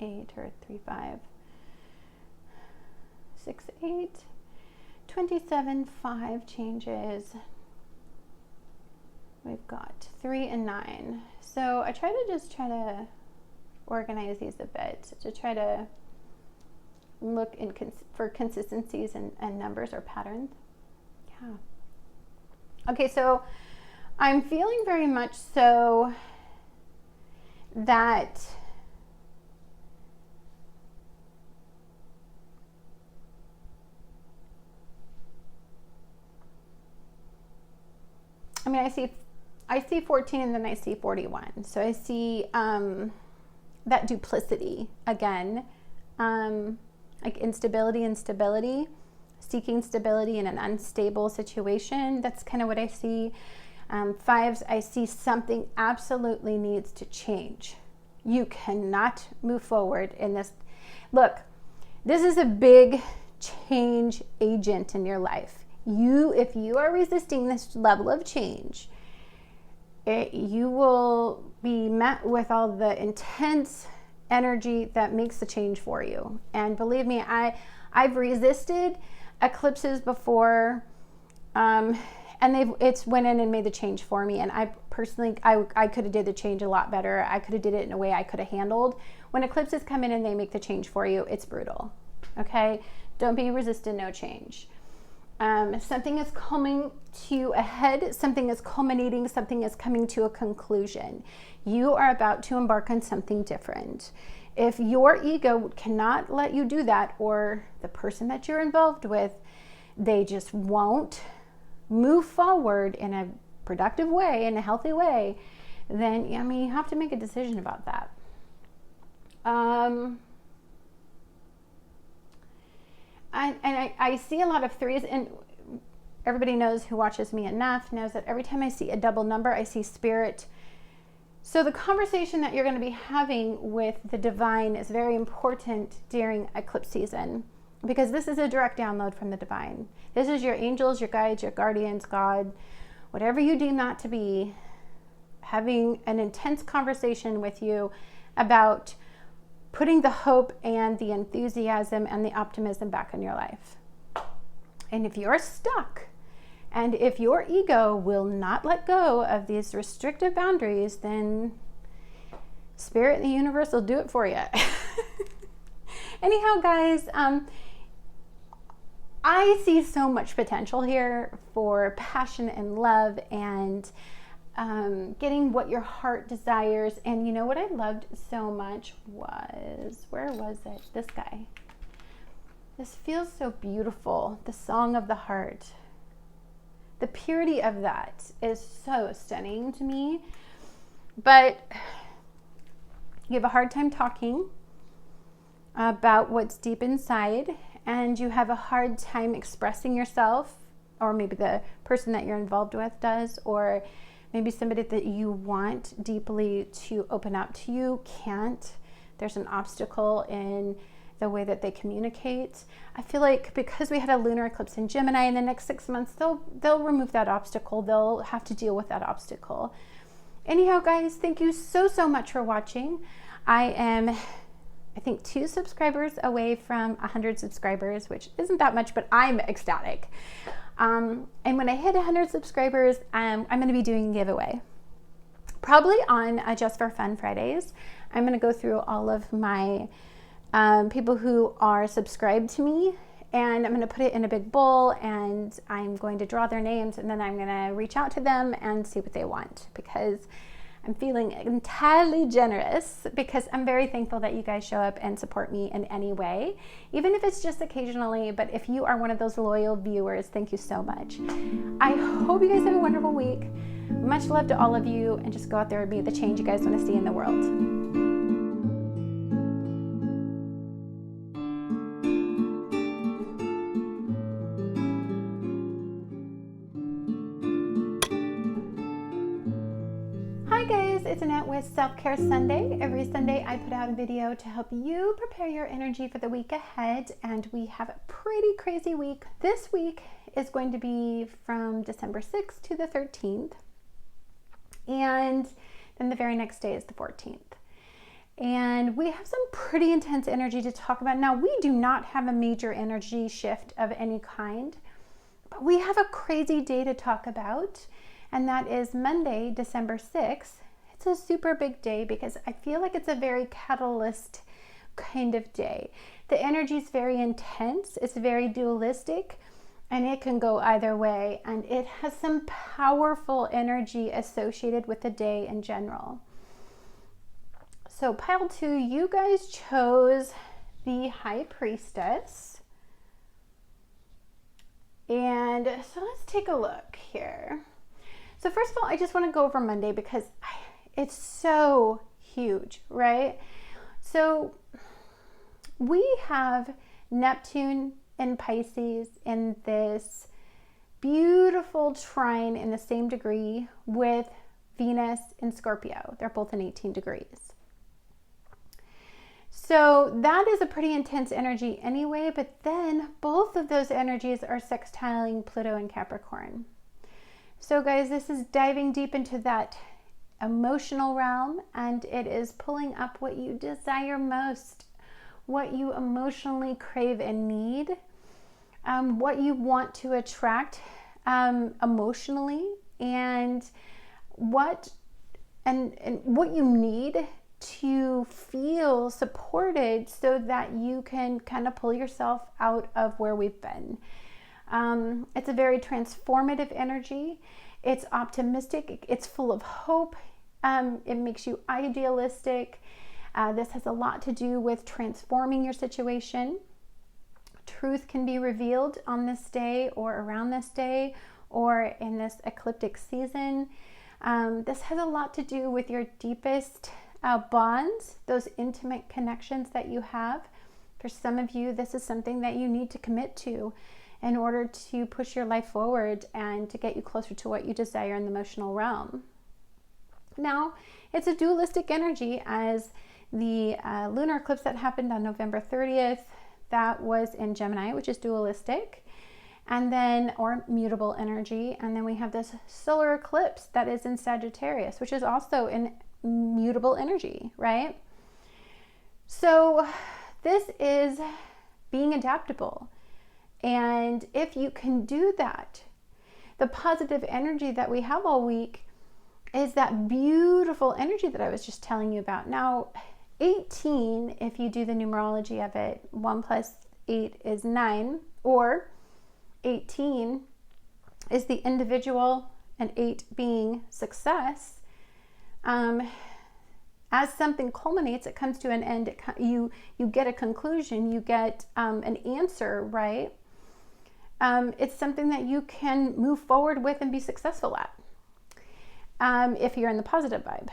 8 or 3-5, 6-8, 27-5 changes. We've got 3 and 9. So I try to organize these a bit to try to look for consistencies and numbers or patterns. Yeah. Okay, so I'm feeling very much so that I see 14 and then I see 41. So I see that duplicity again, like instability and stability, seeking stability in an unstable situation. That's kind of what I see. 5s, I see something absolutely needs to change. You cannot move forward in this. Look, this is a big change agent in your life. If you are resisting this level of change, you will be met with all the intense energy that makes the change for you. And believe me, I've resisted eclipses before, and it's went in and made the change for me. And I personally, I could have did the change a lot better. I could have did it in a way I could have handled. When eclipses come in and they make the change for you, it's brutal. Okay, don't be resistant. No change. Something is coming to a head, something is culminating, something is coming to a conclusion. You are about to embark on something different. If your ego cannot let you do that, or the person that you're involved with, they just won't move forward in a productive way, in a healthy way, then, I mean, you have to make a decision about that. I see a lot of 3s, and everybody knows who watches me enough knows that every time I see a double number, I see spirit. So the conversation that you're going to be having with the divine is very important during eclipse season, because this is a direct download from the divine. This is your angels, your guides, your guardians, God, whatever you deem that to be, having an intense conversation with you about putting the hope and the enthusiasm and the optimism back in your life. And if you're stuck, and if your ego will not let go of these restrictive boundaries, then Spirit and the universe will do it for you. Anyhow, guys, I see so much potential here for passion and love and getting what your heart desires. And you know what I loved so much was, where was it? This guy. This feels so beautiful. The song of the heart. The purity of that is so stunning to me. But you have a hard time talking about what's deep inside, and you have a hard time expressing yourself, or maybe the person that you're involved with does, or maybe somebody that you want deeply to open up to you can't. There's an obstacle in the way that they communicate. I feel like because we had a lunar eclipse in Gemini in the next 6 months, they'll remove that obstacle. They'll have to deal with that obstacle. Anyhow, guys, thank you so much for watching. I am, I think, 2 subscribers away from 100 subscribers, which isn't that much, but I'm ecstatic. And when I hit 100 subscribers, I'm going to be doing a giveaway. Probably on Just for Fun Fridays. I'm going to go through all of my people who are subscribed to me, and I'm going to put it in a big bowl, and I'm going to draw their names, and then I'm going to reach out to them and see what they want, because I'm feeling entirely generous, because I'm very thankful that you guys show up and support me in any way, even if it's just occasionally. But if you are one of those loyal viewers, thank you so much. I hope you guys have a wonderful week. Much love to all of you, and just go out there and be the change you guys want to see in the world. Hi guys, it's Annette with Self-Care Sunday. Every Sunday I put out a video to help you prepare your energy for the week ahead, and we have a pretty crazy week. This week is going to be from December 6th to the 13th, and then the very next day is the 14th. And we have some pretty intense energy to talk about. Now, we do not have a major energy shift of any kind, but we have a crazy day to talk about, and that is Monday, December 6th. It's a super big day because I feel like it's a very catalyst kind of day. The energy is very intense, it's very dualistic, and it can go either way, and it has some powerful energy associated with the day in general. So pile 2, you guys chose the High Priestess. And so let's take a look here. So first of all, I just want to go over Monday because it's so huge, right? So we have Neptune in Pisces in this beautiful trine in the same degree with Venus in Scorpio. They're both in 18 degrees. So that is a pretty intense energy anyway, but then both of those energies are sextiling Pluto and Capricorn. So guys, this is diving deep into that emotional realm, and it is pulling up what you desire most, what you emotionally crave and need, what you want to attract emotionally, and what you need to feel supported so that you can kind of pull yourself out of where we've been. It's a very transformative energy. It's optimistic. It's full of hope. It makes you idealistic. This has a lot to do with transforming your situation. Truth can be revealed on this day or around this day or in this ecliptic season. This has a lot to do with your deepest bonds, those intimate connections that you have. For some of you, this is something that you need to commit to in order to push your life forward and to get you closer to what you desire in the emotional realm. Now, it's a dualistic energy, as the lunar eclipse that happened on November 30th, that was in Gemini, which is dualistic, and then, or mutable energy. And then we have this solar eclipse that is in Sagittarius, which is also in mutable energy, right? So this is being adaptable. And if you can do that, the positive energy that we have all week is that beautiful energy that I was just telling you about. Now, 18, if you do the numerology of it, 1 plus 8 is 9, or 18 is the individual and 8 being success. As something culminates, it comes to an end, you get a conclusion, you get an answer, right? It's something that you can move forward with and be successful at, if you're in the positive vibe.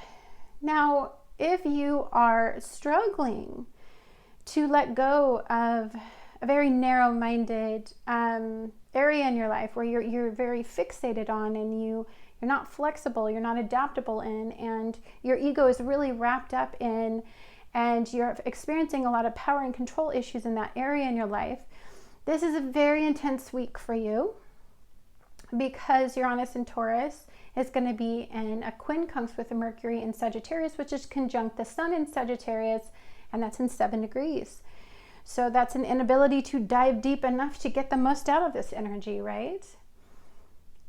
Now, if you are struggling to let go of a very narrow-minded area in your life where you're very fixated on, and you're not flexible, you're not adaptable in, and your ego is really wrapped up in, and you're experiencing a lot of power and control issues in that area in your life, this is a very intense week for you, because Uranus in Taurus is going to be in a quincunx with the Mercury in Sagittarius, which is conjunct the Sun in Sagittarius, and that's in 7 degrees. So that's an inability to dive deep enough to get the most out of this energy, right?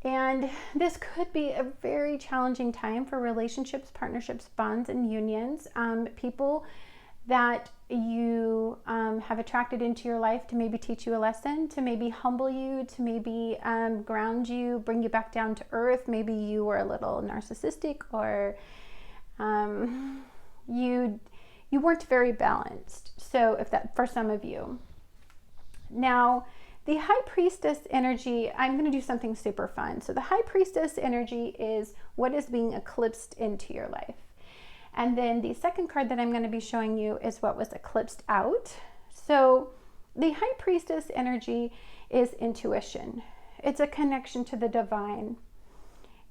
And this could be a very challenging time for relationships, partnerships, bonds, and unions. People that you have attracted into your life to maybe teach you a lesson, to maybe humble you, to maybe ground you, bring you back down to earth. Maybe you were a little narcissistic, or you weren't very balanced. So if that, for some of you. Now, the High Priestess energy, I'm going to do something super fun. So the High Priestess energy is what is being eclipsed into your life. And then the second card that I'm going to be showing you is what was eclipsed out. So the High Priestess energy is intuition. It's a connection to the divine.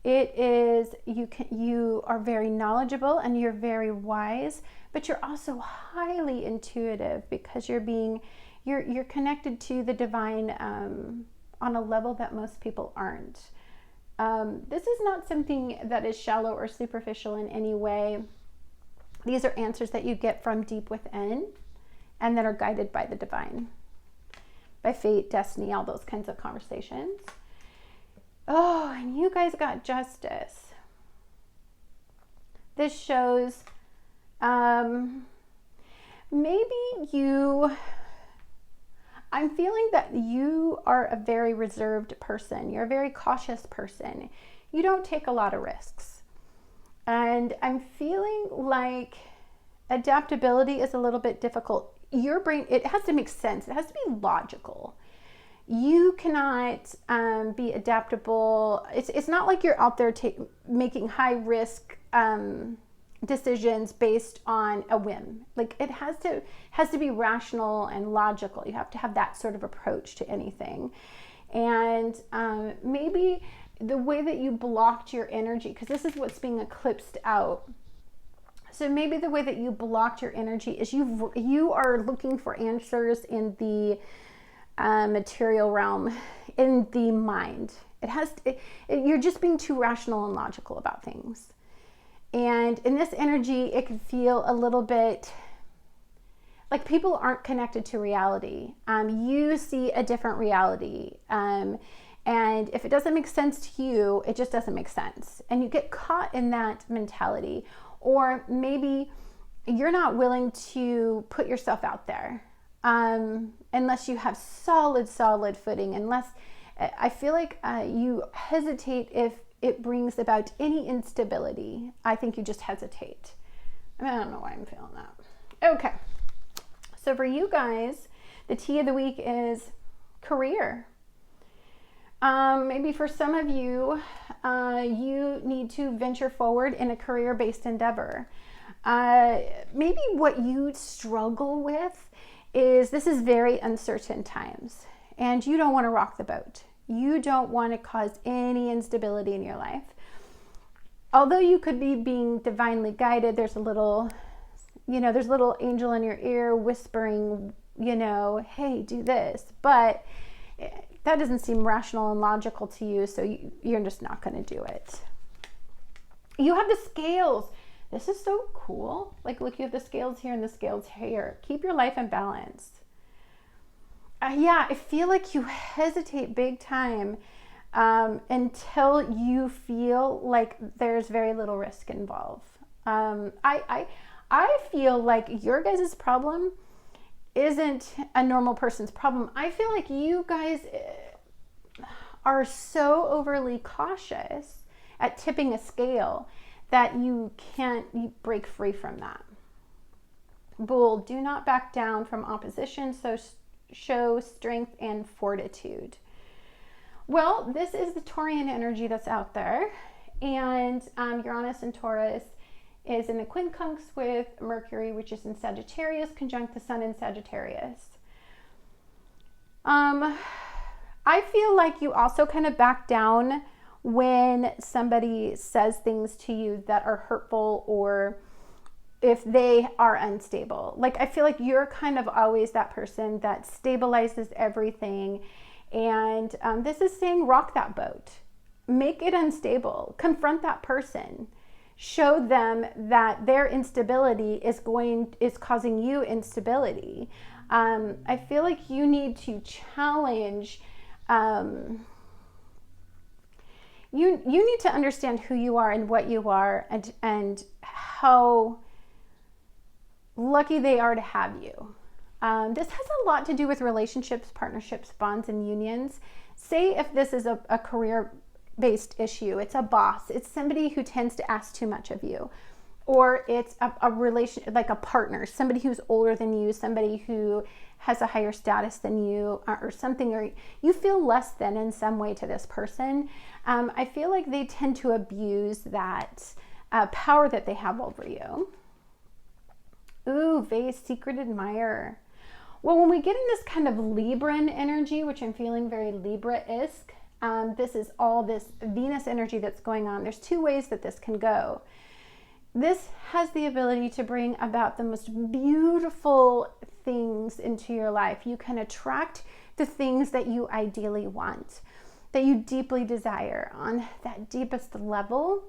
It is, you are very knowledgeable and you're very wise, but you're also highly intuitive because you're connected to the divine on a level that most people aren't. This is not something that is shallow or superficial in any way. These are answers that you get from deep within and that are guided by the divine, by fate, destiny, all those kinds of conversations. Oh, and you guys got Justice. This shows I'm feeling that you are a very reserved person. You're a very cautious person. You don't take a lot of risks. And I'm feeling like adaptability is a little bit difficult. Your brain, it has to make sense. It has to be logical. You cannot be adaptable. It's not like you're out there making high risk decisions based on a whim. Like it has to be rational and logical. You have to have that sort of approach to anything. And maybe the way that you blocked your energy, because this is what's being eclipsed out. So maybe the way that you blocked your energy is you are looking for answers in the material realm, in the mind. You're just being too rational and logical about things. And in this energy, it could feel a little bit like people aren't connected to reality. You see a different reality. And if it doesn't make sense to you, it just doesn't make sense. And you get caught in that mentality. Or maybe you're not willing to put yourself out there unless you have solid footing. Unless I feel like you hesitate if it brings about any instability. I think you just hesitate. I don't know why I'm feeling that. Okay. So for you guys, the tea of the week is career. Maybe for some of you, you need to venture forward in a career-based endeavor. Maybe what you struggle with is this is very uncertain times and you don't want to rock the boat. You don't want to cause any instability in your life. Although you could be being divinely guided, there's a little angel in your ear whispering, hey, do this. But that doesn't seem rational and logical to you, so you're just not going to do it. You have the scales. This is so cool. Like, look, you have the scales here and the scales here. Keep your life in balance. I feel like you hesitate big time until you feel like there's very little risk involved. I feel like your guys' problem isn't a normal person's problem. I feel like you guys are so overly cautious at tipping a scale that you break free from that. Bull, do not back down from opposition, so show strength and fortitude. Well, this is the Taurian energy that's out there, and Uranus and Taurus is in the quincunx with Mercury, which is in Sagittarius, conjunct the Sun in Sagittarius. I feel like you also kind of back down when somebody says things to you that are hurtful or if they are unstable. Like, I feel like you're kind of always that person that stabilizes everything. And this is saying rock that boat. Make it unstable. Confront that person. Show them that their instability is causing you instability. I feel like you need to challenge. You need to understand who you are and what you are, and how lucky they are to have you. This has a lot to do with relationships, partnerships, bonds, and unions. Say if this is a career-based issue, it's a boss, it's somebody who tends to ask too much of you, or it's a relation, like a partner, somebody who's older than you, somebody who has a higher status than you, or something, or you feel less than in some way to this person. I feel like they tend to abuse that power that they have over you. Ooh, vase, secret admirer. Well, when we get in this kind of Libran energy, which I'm feeling very Libra-esque, This is all this Venus energy that's going on. There's two ways that this can go. This has the ability to bring about the most beautiful things into your life. You can attract the things that you ideally want, that you deeply desire on that deepest level.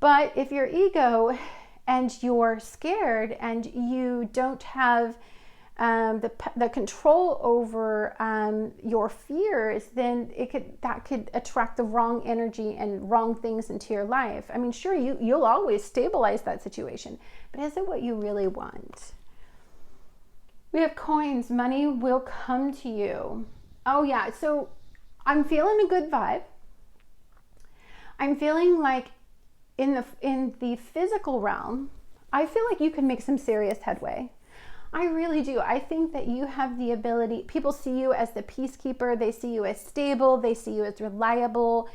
But if your ego and you're scared and you don't have the control over your fears, then that could attract the wrong energy and wrong things into your life. I mean, sure, you'll always stabilize that situation, but is it what you really want? We have coins. Money will come to you. Oh yeah, so I'm feeling a good vibe. I'm feeling like in the physical realm, I feel like you can make some serious headway. I really do. I think that you have the ability. People see you as the peacekeeper. They see you as stable. They see you as reliable.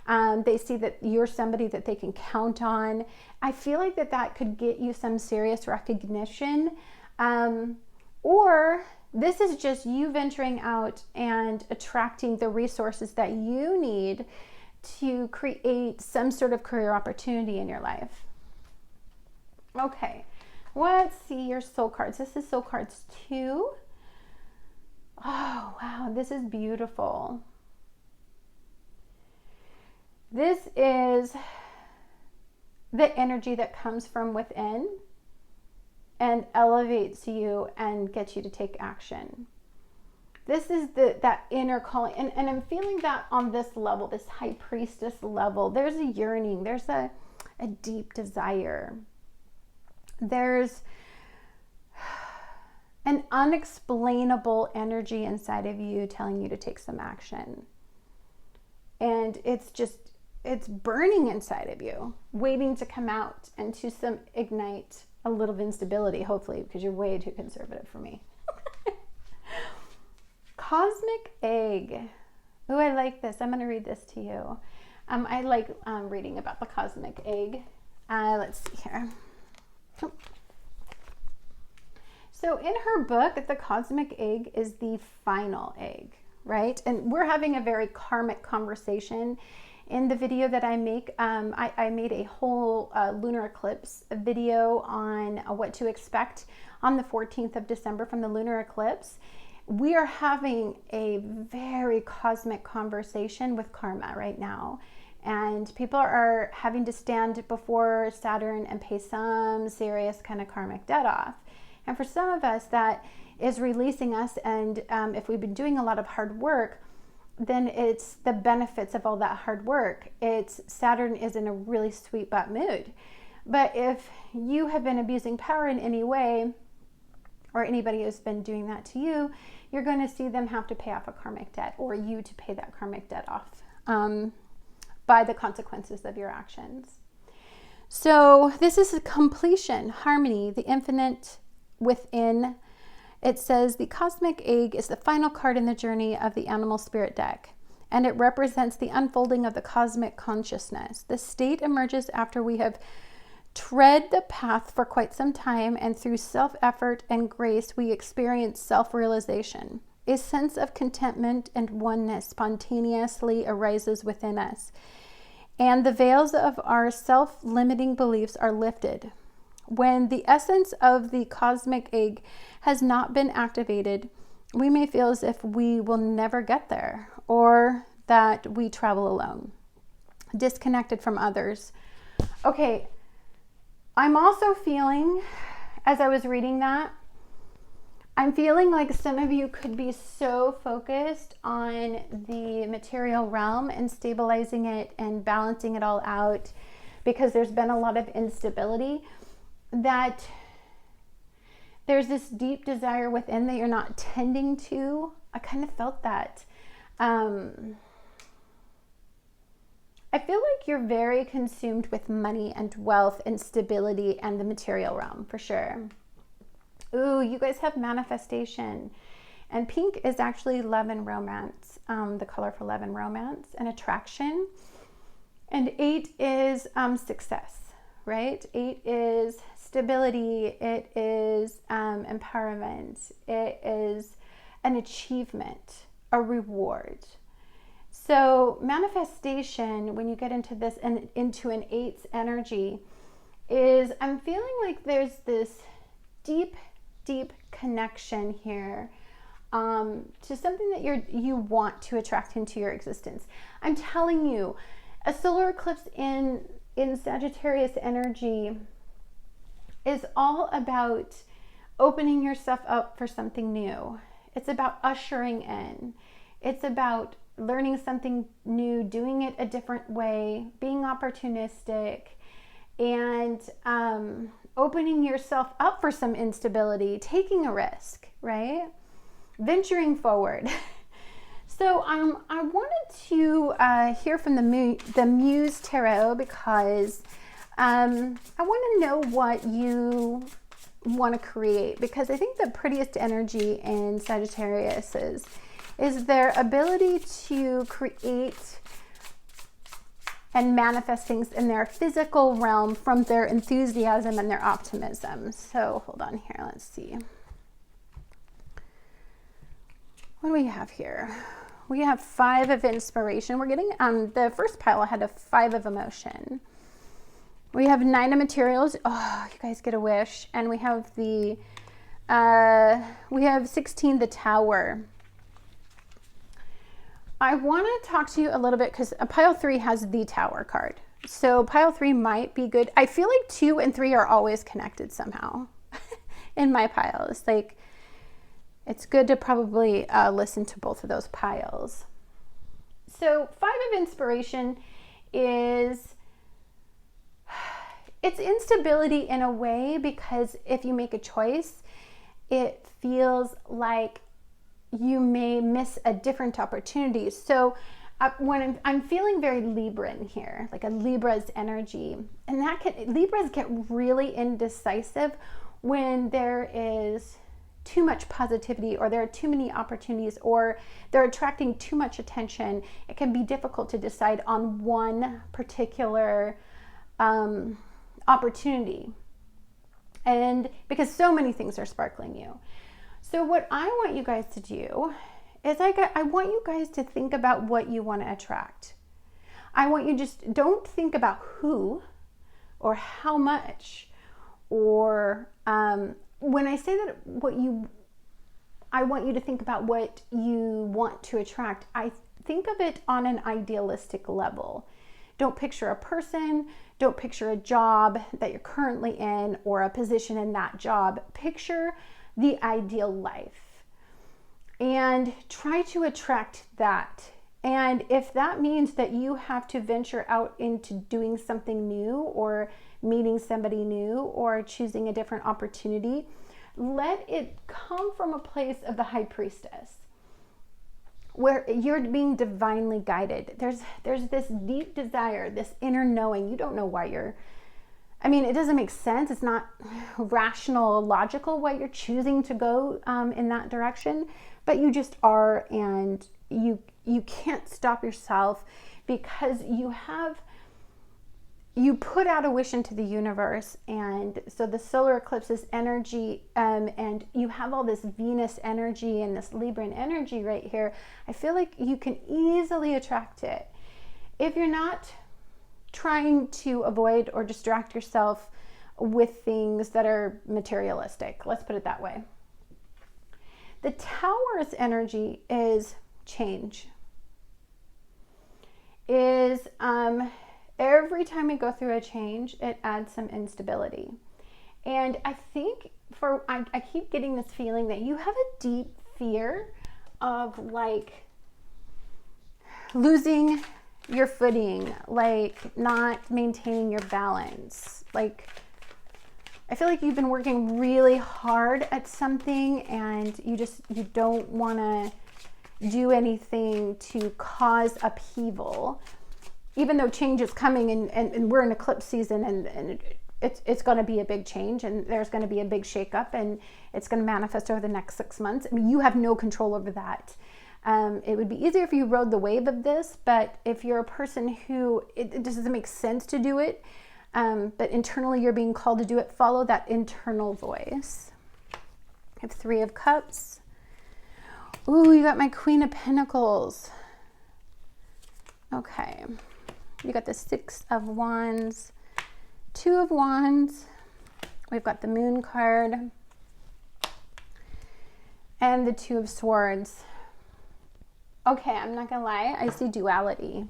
They see that you're somebody that they can count on. I feel like that could get you some serious recognition. Or this is just you venturing out and attracting the resources that you need to create some sort of career opportunity in your life. Okay. Let's see your soul cards. This is soul cards 2. Oh, wow. This is beautiful. This is the energy that comes from within and elevates you and gets you to take action. This is that inner calling. And I'm feeling that on this level, this high priestess level. There's a yearning. There's a deep desire. There's an unexplainable energy inside of you telling you to take some action. And it's burning inside of you, waiting to come out and to ignite a little of instability, hopefully, because you're way too conservative for me. Cosmic egg. Oh, I like this. I'm going to read this to you. I like reading about the cosmic egg. Let's see here. So in her book, the cosmic egg is the final egg, right? And we're having a very karmic conversation. In the video that I make, I made a whole lunar eclipse video on what to expect on the 14th of December from the lunar eclipse. We are having a very cosmic conversation with karma right now. And people are having to stand before Saturn and pay some serious kind of karmic debt off. And for some of us, that is releasing us. And if we've been doing a lot of hard work, then it's the benefits of all that hard work. Saturn is in a really sweet butt mood. But if you have been abusing power in any way, or anybody has been doing that to you, you're going to see them have to pay off a karmic debt, or you to pay that karmic debt off. By the consequences of your actions. So this is a completion, harmony, the infinite within. It says the cosmic egg is the final card in the journey of the animal spirit deck, and it represents the unfolding of the cosmic consciousness. The state emerges after we have tread the path for quite some time, and through self-effort and grace, we experience self-realization. A sense of contentment and oneness spontaneously arises within us, and the veils of our self-limiting beliefs are lifted. When the essence of the cosmic egg has not been activated, we may feel as if we will never get there, or that we travel alone, disconnected from others. Okay, I'm also feeling, as I was reading that, I'm feeling like some of you could be so focused on the material realm and stabilizing it and balancing it all out, because there's been a lot of instability, that there's this deep desire within that you're not tending to. I kind of felt that. I feel like you're very consumed with money and wealth and stability and the material realm, for sure. Ooh, you guys have manifestation. And pink is actually love and romance, the color for love and romance and attraction. And 8 is success, right? 8 is stability. It is empowerment. It is an achievement, a reward. So manifestation, when you get into this and into an 8's energy, is I'm feeling like there's this deep, deep connection here to something that you want to attract into your existence. I'm telling you, a solar eclipse in Sagittarius energy is all about opening yourself up for something new. It's about ushering in. It's about learning something new, doing it a different way, being opportunistic, and opening yourself up for some instability, taking a risk, right? Venturing forward. So I wanted to hear from the Muse Tarot because I want to know what you want to create, because I think the prettiest energy in Sagittarius is their ability to create and manifest things in their physical realm from their enthusiasm and their optimism. So hold on here, let's see. What do we have here? We have 5 of inspiration. We're getting, the first pile I had a 5 of emotion. We have 9 of materials. Oh, you guys get a wish. And we have we have 16, the Tower. I want to talk to you a little bit because pile 3 has the Tower card. So pile 3 might be good. I feel like 2 and 3 are always connected somehow in my piles. Like, it's good to probably listen to both of those piles. So 5 of inspiration is, it's instability in a way, because if you make a choice, it feels like you may miss a different opportunity. So when I'm feeling very Libran here, like a Libra's energy, and Libras get really indecisive when there is too much positivity, or there are too many opportunities, or they're attracting too much attention. It can be difficult to decide on one particular opportunity, and because so many things are sparkling you. So what I want you guys to do is I want you guys to think about what you want to attract. I want you just don't think about who or how much, or when I say that I want you to think about what you want to attract, I think of it on an idealistic level. Don't picture a person, don't picture a job that you're currently in or a position in that job. Picture the ideal life and try to attract that. And if that means that you have to venture out into doing something new, or meeting somebody new, or choosing a different opportunity, let it come from a place of the High Priestess, where you're being divinely guided. There's this deep desire, this inner knowing. You don't know why it doesn't make sense. It's not rational, logical why you're choosing to go in that direction, but you just are, and you can't stop yourself, because you put out a wish into the universe. And so the solar eclipse's energy, and you have all this Venus energy and this Libran energy right here. I feel like you can easily attract it if you're not trying to avoid or distract yourself with things that are materialistic. Let's put it that way. The Tower's energy is change. Every time we go through a change, it adds some instability. And I think I keep getting this feeling that you have a deep fear of like losing your footing, like not maintaining your balance. Like, I feel like you've been working really hard at something, and you don't want to do anything to cause upheaval, even though change is coming, and we're in eclipse season, and it's going to be a big change, and there's going to be a big shakeup, and it's going to manifest over the next 6 months. I mean, you have no control over that. It would be easier if you rode the wave of this, but if you're a person who it just doesn't make sense to do it, but internally you're being called to do it, follow that internal voice. I have 3 of Cups. Ooh, you got my Queen of Pentacles. Okay, you got the Six of Wands, Two of Wands, we've got the Moon card, and the Two of Swords. Okay, I'm not gonna lie, I see duality.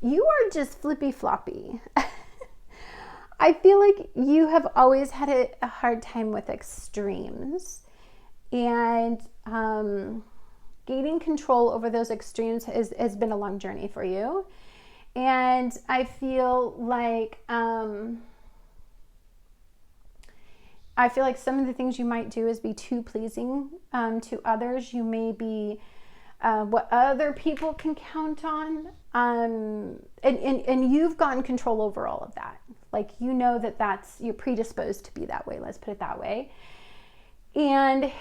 You are just flippy floppy. I feel like you have always had a hard time with extremes, and gaining control over those extremes has been a long journey for you. And I feel like some of the things you might do is be too pleasing to others. You may be what other people can count on, and you've gotten control over all of that. Like, you know that's you're predisposed to be that way. Let's put it that way. And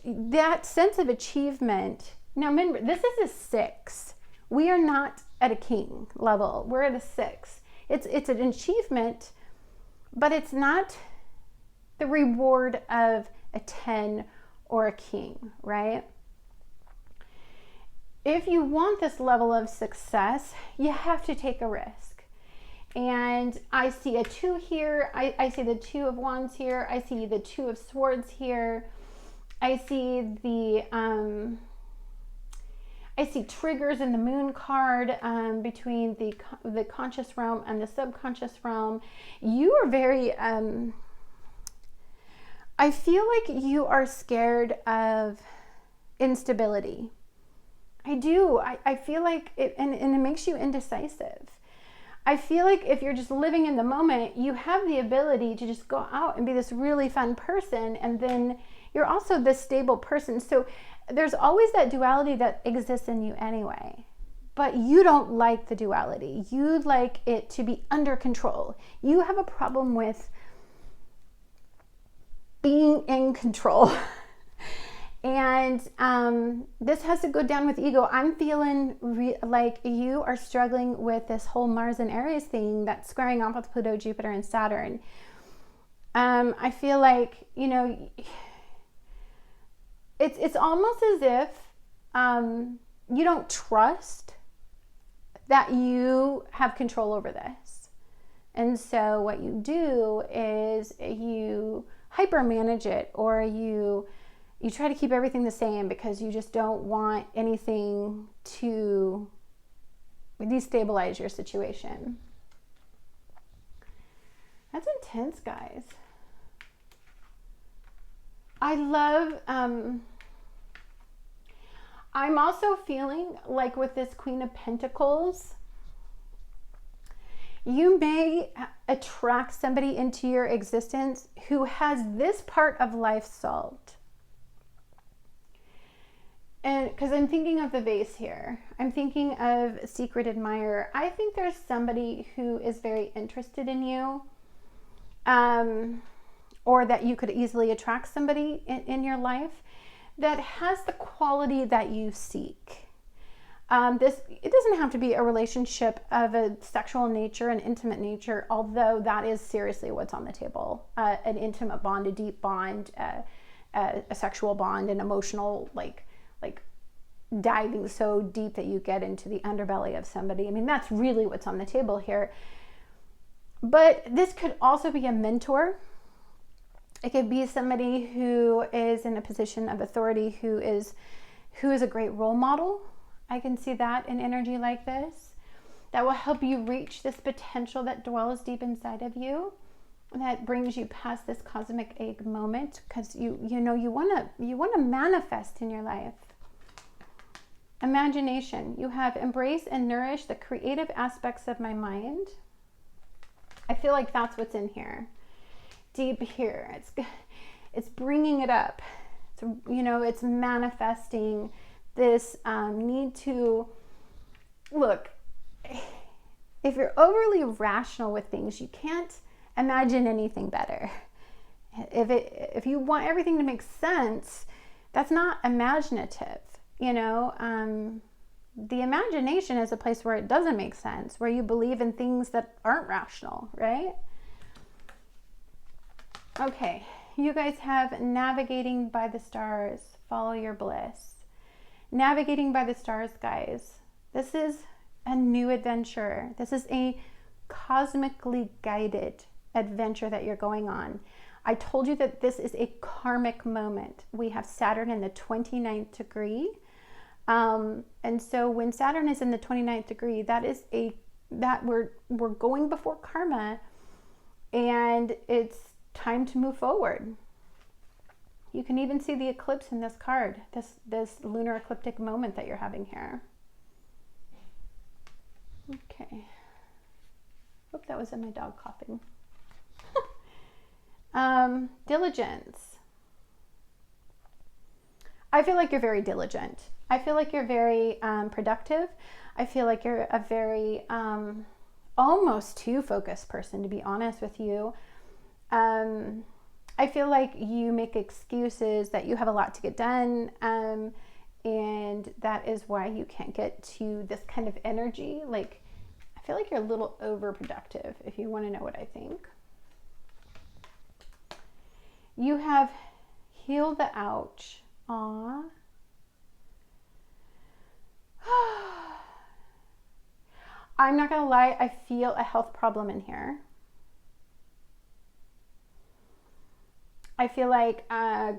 that sense of achievement. Now remember, this is a 6. We are not at a king level. We're at a 6. It's an achievement, but it's not the reward of a 10 or a king, right? If you want this level of success, you have to take a risk. And I see a 2 here. I see the Two of Wands here. I see the Two of Swords here. I see I see triggers in the Moon card between the conscious realm and the subconscious realm. You are very, I feel like you are scared of instability. I do. I feel like it, and it makes you indecisive. I feel like if you're just living in the moment, you have the ability to just go out and be this really fun person, and then you're also this stable person. So there's always that duality that exists in you anyway. But you don't like the duality. You like it to be under control. You have a problem with being in control. And this has to go down with ego. I'm feeling like you are struggling with this whole Mars and Aries thing that's squaring off with Pluto, Jupiter, and Saturn. I feel like, you know, it's almost as if you don't trust that you have control over this. And so what you do is you hyper manage it, or you try to keep everything the same because you just don't want anything to destabilize your situation. That's intense, guys. I love, I'm also feeling like with this Queen of Pentacles, you may attract somebody into your existence who has this part of life solved. And because I'm thinking of the vase here, I'm thinking of secret admirer. I think there's somebody who is very interested in you, or that you could easily attract somebody in your life that has the quality that you seek. It doesn't have to be a relationship of a sexual nature, an intimate nature, although that is seriously what's on the table. An intimate bond, a deep bond, a sexual bond, an emotional, like diving so deep that you get into the underbelly of somebody. I mean, that's really what's on the table here. But this could also be a mentor. It could be somebody who is in a position of authority, who is a great role model. I can see that in energy like this. That will help you reach this potential that dwells deep inside of you, that brings you past this cosmic egg moment, because you want to manifest in your life. Imagination. You have embrace and nourish the creative aspects of my mind. I feel like that's what's in here. Deep here. It's bringing it up. It's manifesting this need to look. If you're overly rational with things, you can't imagine anything better. If you want everything to make sense, that's not imaginative. The imagination is a place where it doesn't make sense, where you believe in things that aren't rational, right? Okay, you guys have navigating by the stars, follow your bliss. Navigating by the stars, guys. This is a new adventure. This is a cosmically guided adventure that you're going on. I told you that this is a karmic moment. We have Saturn in the 29th degree. And so when Saturn is in the 29th degree, that we're going before karma, and it's time to move forward. You can even see the eclipse in this card, this lunar ecliptic moment that you're having here. Okay. Hope that wasn't my dog coughing. Diligence. I feel like you're very diligent. I feel like you're very productive. I feel like you're a very almost too focused person, to be honest with you. I feel like you make excuses that you have a lot to get done, and that is why you can't get to this kind of energy. Like, I feel like you're a little overproductive, if you want to know what I think. You have healed the ouch. Aww. I'm not gonna lie, I feel a health problem in here. I feel like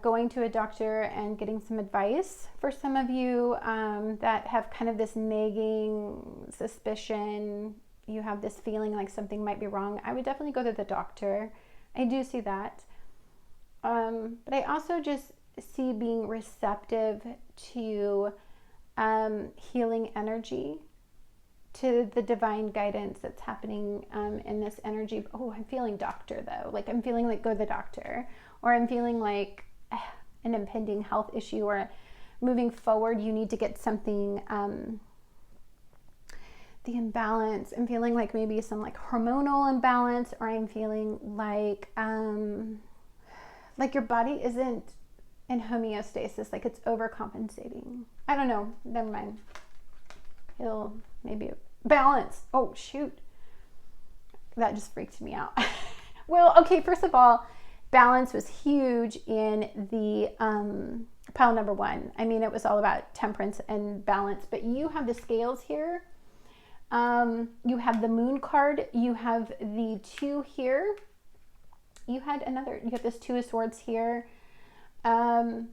going to a doctor and getting some advice for some of you that have kind of this nagging suspicion. You have this feeling like something might be wrong. I would definitely go to the doctor. I do see that. But I also just see being receptive to healing energy, to the divine guidance that's happening in this energy. Oh, I'm feeling doctor though. Like, I'm feeling like go to the doctor, or I'm feeling like an impending health issue, or moving forward you need to get something, the imbalance. I'm feeling like maybe some like hormonal imbalance, or I'm feeling like your body isn't in homeostasis, like it's overcompensating. I don't know, never mind. It'll maybe balance. Oh shoot, that just freaked me out. Well, okay, first of all, balance was huge in the pile number 1. I mean, it was all about temperance and balance, but you have the scales here. You have the moon card. You have the 2 here. You have this 2 of swords here. And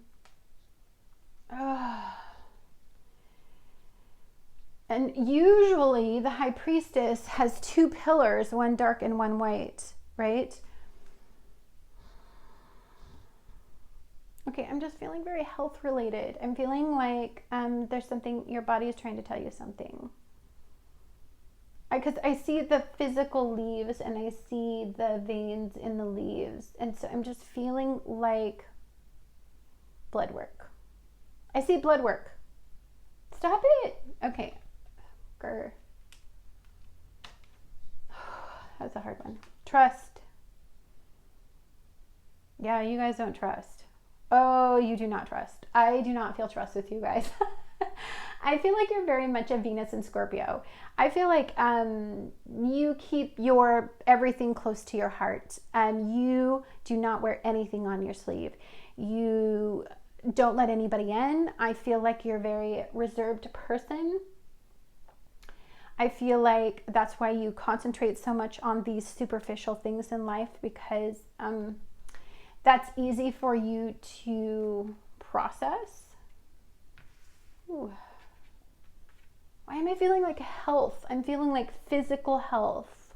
usually the high priestess has 2 pillars, one dark and one white, right? Okay, I'm just feeling very health related. I'm feeling like there's something, your body is trying to tell you something. Because I see the physical leaves and I see the veins in the leaves. And so I'm just feeling like blood work. I see blood work. Stop it. Okay. Grr. That's a hard one. Trust. Yeah, you guys don't trust. Oh, you do not trust. I do not feel trust with you guys. I feel like you're very much a Venus in Scorpio. I feel like you keep your everything close to your heart. You do not wear anything on your sleeve. You don't let anybody in. I feel like you're a very reserved person. I feel like that's why you concentrate so much on these superficial things in life, because that's easy for you to process. Ooh. Why am I feeling like health? I'm feeling like physical health.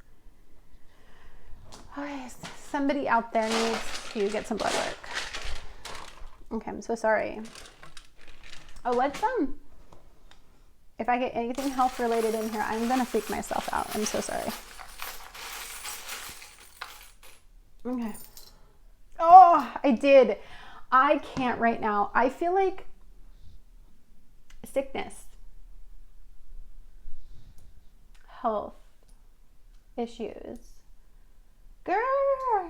Okay, somebody out there needs to get some blood work. Okay, I'm so sorry. Oh, let's if I get anything health related in here, I'm gonna freak myself out. I'm so sorry. Okay. Oh, I did. I can't right now. I feel like sickness, health issues. Grr.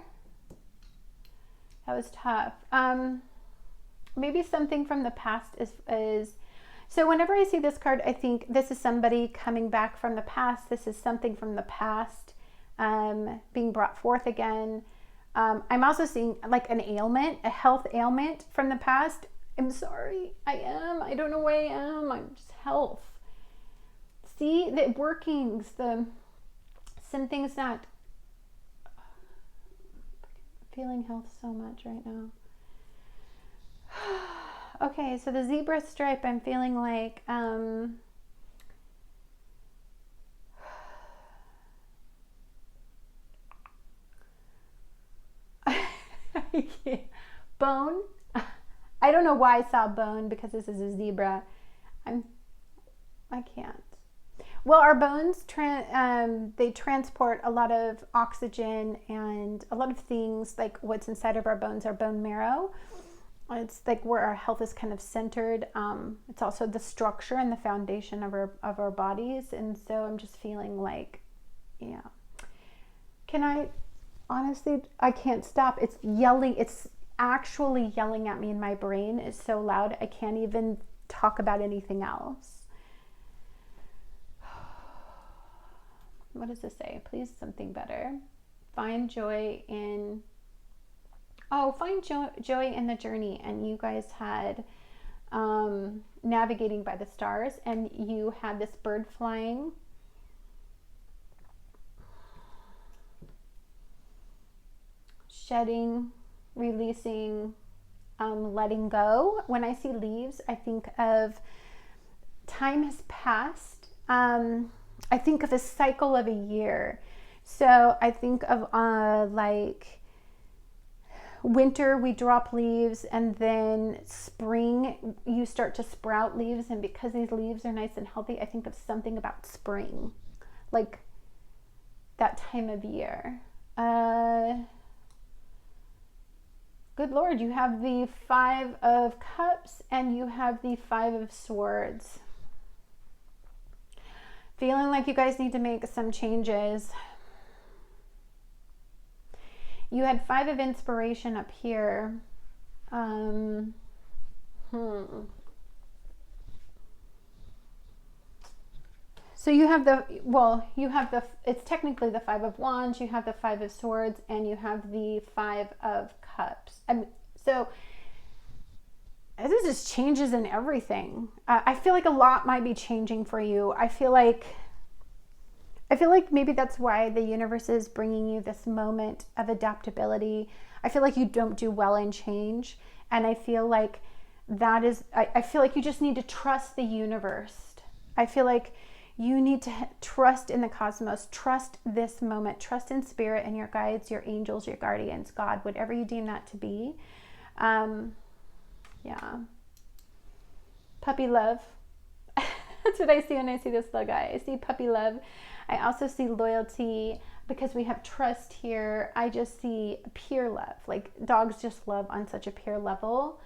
That was tough. Maybe something from the past is so whenever I see this card, I think this is somebody coming back from the past. This is something from the past being brought forth again. I'm also seeing like an ailment, a health ailment from the past. I'm sorry, I don't know where I am. I'm just health. see the workings, some things that, feeling health so much right now. Okay, so the zebra stripe, I'm feeling like, bone. I don't know why I saw bone because this is a zebra. I can't. Well, our bones, they transport a lot of oxygen and a lot of things, like what's inside of our bones, our bone marrow. It's like where our health is kind of centered. It's also the structure and the foundation of our bodies. And so I'm just feeling like, yeah. Can I, honestly, I can't stop. It's yelling. It's actually yelling at me in my brain. It's so loud. I can't even talk about anything else. What does this say? Please, something better. Find joy in, find joy in the journey. And you guys had navigating by the stars, and you had this bird flying. Shedding, releasing, letting go. When I see leaves, I think of time has passed. I think of a cycle of a year. So I think of like winter, we drop leaves, and then spring, you start to sprout leaves. And because these leaves are nice and healthy, I think of something about spring, like that time of year. Good Lord, you have the 5 of Cups and you have the 5 of Swords. Feeling like you guys need to make some changes. You had 5 of Inspiration up here. So you have it's technically the 5 of Wands, you have the 5 of Swords, and you have the 5 of Cups. So this just changes in everything. I feel like a lot might be changing for you. I feel like maybe that's why the universe is bringing you this moment of adaptability. I feel like you don't do well in change. And I feel like I feel like you just need to trust the universe. I feel like you need to trust in the cosmos, trust this moment, trust in spirit and your guides, your angels, your guardians, God, whatever you deem that to be. Yeah. Puppy love. That's what I see when I see this little guy. I see puppy love. I also see loyalty because we have trust here. I just see pure love. Like dogs just love on such a pure level.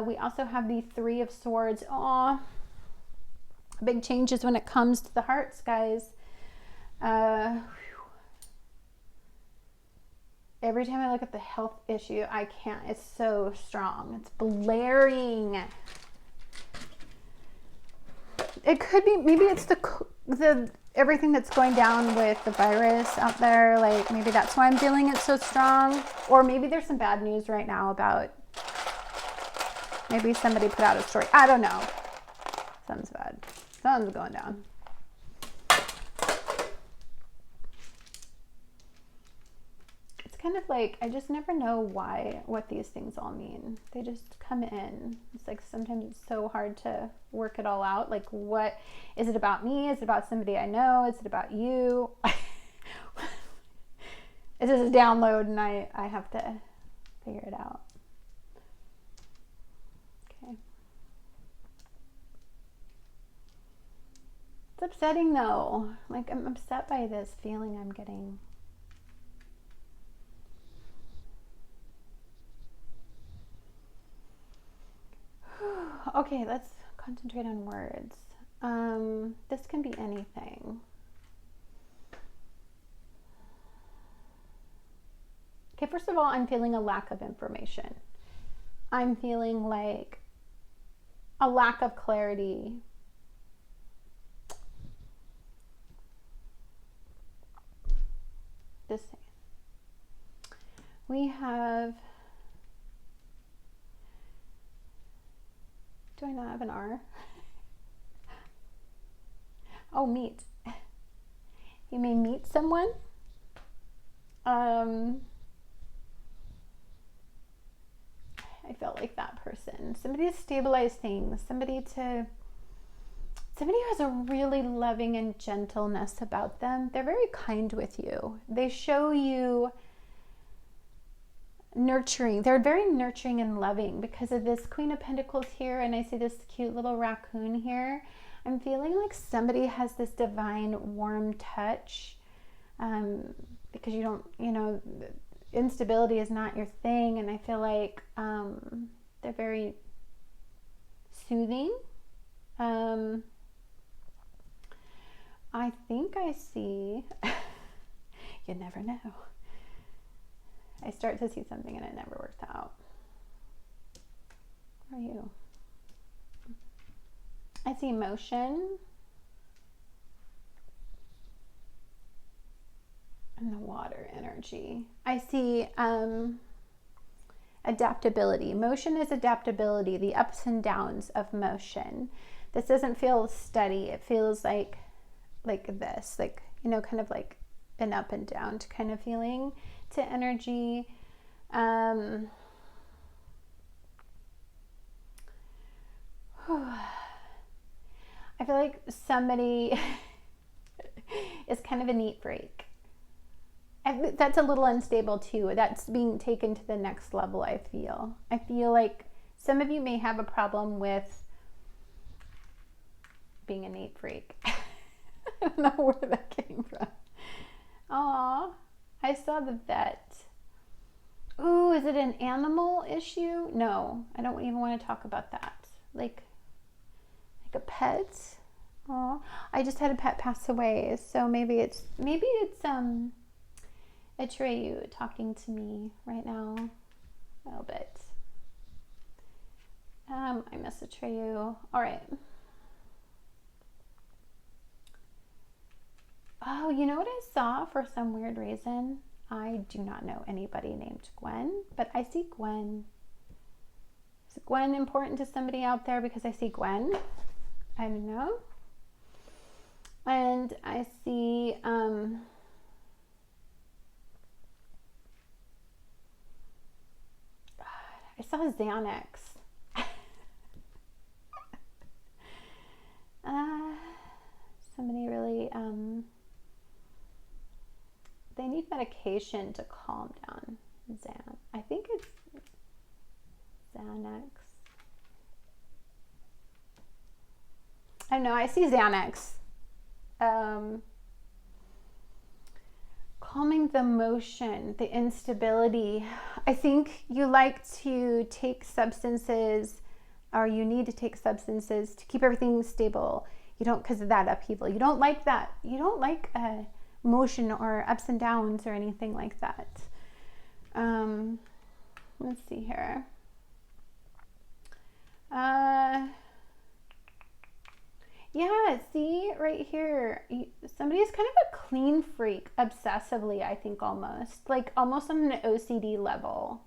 We also have the 3 of Swords. Aw. Big changes when it comes to the hearts, guys. Every time I look at the health issue, I can't. It's so strong. It's blaring. It could be, maybe it's the everything that's going down with the virus out there. Like maybe that's why I'm feeling it so strong. Or maybe there's some bad news right now about, maybe somebody put out a story. I don't know. Something's bad. Something's going down. It's kind of like, I just never know what these things all mean. They just come in. It's like sometimes it's so hard to work it all out. Like, what is it about me? Is it about somebody I know? Is it about you? It's just a download and I have to figure it out. Okay. It's upsetting though. Like, I'm upset by this feeling I'm getting. Okay, let's concentrate on words. This can be anything. Okay, first of all, I'm feeling a lack of information. I'm feeling like a lack of clarity. This thing. We have, do I not have an R? Oh, meet. You may meet someone. I felt like that person. Somebody to stabilize things. Somebody who has a really loving and gentleness about them. They're very kind with you. They show you nurturing. They're very nurturing and loving because of this Queen of Pentacles here, and I see this cute little raccoon here. I'm feeling like somebody has this divine warm touch, because you don't, instability is not your thing, and I feel like they're very soothing. I think I see, you never know. I start to see something and it never works out. How are you? I see motion and the water energy. I see adaptability. Motion is adaptability, the ups and downs of motion. This doesn't feel steady. It feels like this, kind of like an up and down kind of feeling to energy. I feel like somebody is kind of a neat freak. That's a little unstable too. That's being taken to the next level, I feel. I feel like some of you may have a problem with being a neat freak. I don't know where that came from. Aw, I saw the vet. Ooh, is it an animal issue? No, I don't even want to talk about that. Like a pet? Aw, I just had a pet pass away, so maybe it's Atreyu talking to me right now a little bit. I miss Atreyu. All right. Oh, you know what I saw for some weird reason? I do not know anybody named Gwen, but I see Gwen. Is Gwen important to somebody out there because I see Gwen? I don't know. And I see, I saw Xanax. Somebody really, they need medication to calm down. I think it's Xanax. I don't know, I see Xanax. Calming the motion, the instability. I think you like to take substances, or you need to take substances to keep everything stable. You don't, because of that upheaval. You don't like that. You don't like motion or ups and downs or anything like that. Let's see here. Yeah, see right here. Somebody's kind of a clean freak, obsessively, I think almost. Like almost on an OCD level.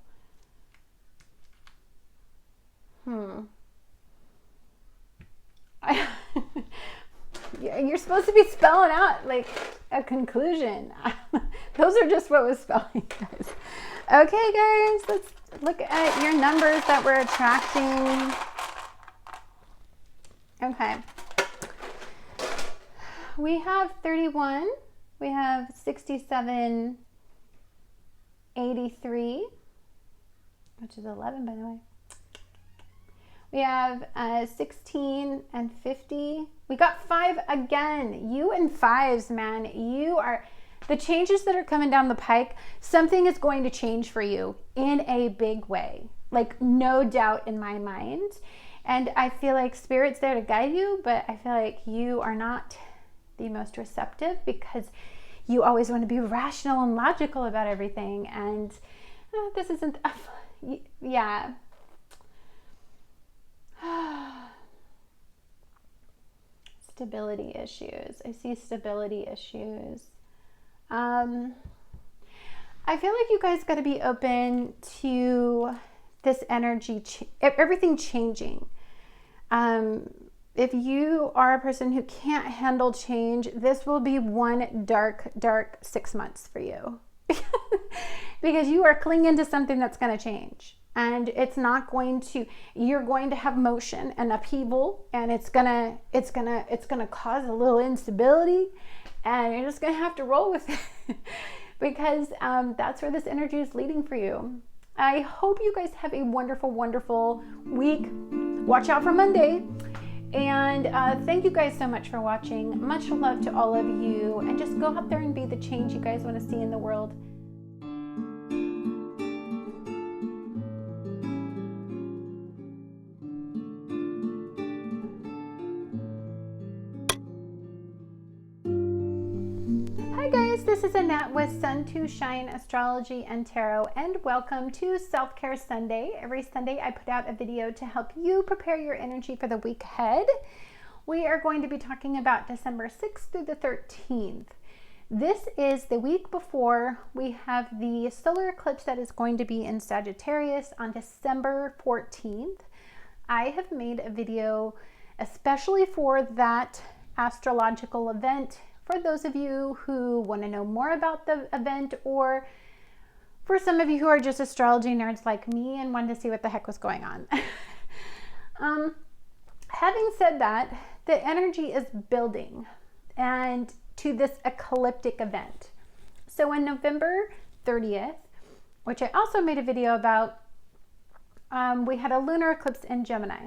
You're supposed to be spelling out like a conclusion. Those are just what was spelling, guys. Okay, guys, let's look at your numbers that we're attracting. Okay. We have 31. We have 67, 83, which is 11, by the way. We have 16 and 50. We got 5 again. You and 5s, man. You are, the changes that are coming down the pike, something is going to change for you in a big way. Like, no doubt in my mind. And I feel like Spirit's there to guide you, but I feel like you are not the most receptive because you always want to be rational and logical about everything. And this isn't, yeah. Stability issues. I see stability issues. I feel like you guys got to be open to this energy, everything changing. if you are a person who can't handle change, this will be one dark, dark 6 months for you. Because you are clinging to something that's going to change. And it's not going to, you're going to have motion and upheaval, and it's gonna cause a little instability, and you're just gonna have to roll with it. Because that's where this energy is leading for you. I hope you guys have a wonderful, wonderful week. Watch out for Monday. And thank you guys so much for watching. Much love to all of you. And just go out there and be the change you guys want to see in the world. Hi guys, this is Annette with Sun to Shine Astrology and Tarot, and welcome to Self-Care Sunday. Every Sunday I put out a video to help you prepare your energy for the week ahead. We are going to be talking about December 6th through the 13th. This is the week before we have the solar eclipse that is going to be in Sagittarius on December 14th. I have made a video especially for that astrological event. For those of you who want to know more about the event, or for some of you who are just astrology nerds like me and wanted to see what the heck was going on. Having said that, the energy is building and to this ecliptic event. So on November 30th, which I also made a video about, we had a lunar eclipse in Gemini.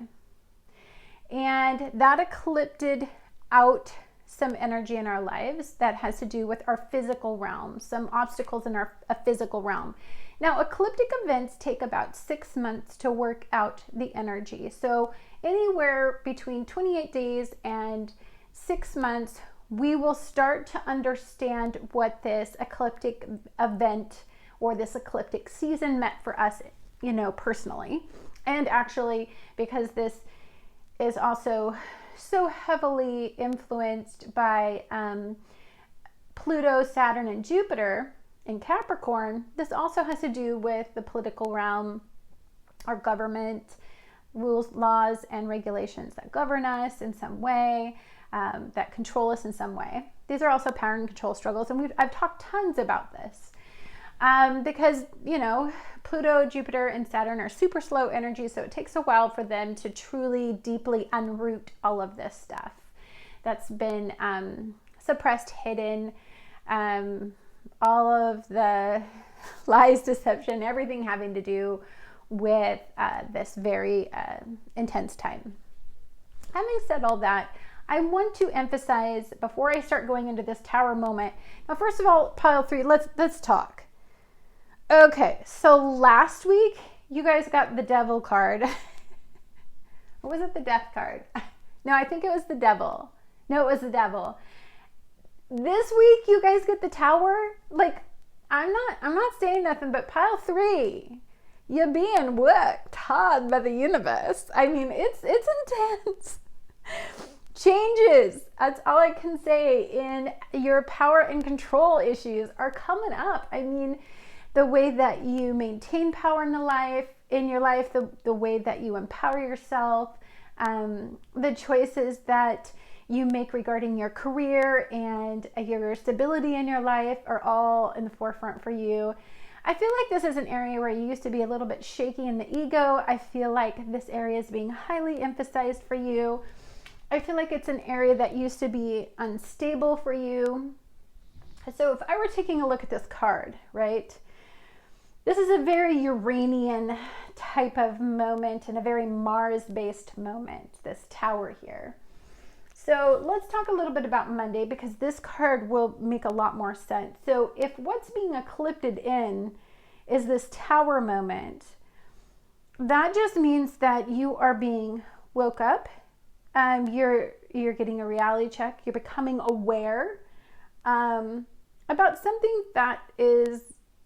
And that eclipsed out some energy in our lives that has to do with our physical realm, some obstacles in our physical realm. Now, ecliptic events take about 6 months to work out the energy. So anywhere between 28 days and 6 months, we will start to understand what this ecliptic event or this ecliptic season meant for us, you know, personally. And actually, because this is also so heavily influenced by Pluto, Saturn, and Jupiter in Capricorn, this also has to do with the political realm, our government, rules, laws, and regulations that govern us in some way, that control us in some way. These are also power and control struggles, and I've talked tons about this. Because, you know, Pluto, Jupiter, and Saturn are super slow energies, so it takes a while for them to truly, deeply unroot all of this stuff that's been suppressed, hidden, all of the lies, deception, everything having to do with this very intense time. Having said all that, I want to emphasize, before I start going into this tower moment, now first of all, pile 3, let's talk. Okay, so last week you guys got the devil card. Or was it the death card? No, I think it was the devil. No, it was the devil. This week you guys get the tower. Like, I'm not saying nothing, but pile 3. You're being worked hard by the universe. I mean, it's intense. Changes, that's all I can say, in your power and control issues are coming up. I mean, the way that you maintain power in your life, the way that you empower yourself, the choices that you make regarding your career and your stability in your life are all in the forefront for you. I feel like this is an area where you used to be a little bit shaky in the ego. I feel like this area is being highly emphasized for you. I feel like it's an area that used to be unstable for you. So if I were taking a look at this card, right? This is a very Uranian type of moment and a very Mars-based moment, this tower here. So let's talk a little bit about Monday, because this card will make a lot more sense. So if what's being eclipsed in is this tower moment, that just means that you are being woke up. You're getting a reality check. You're becoming aware about something that is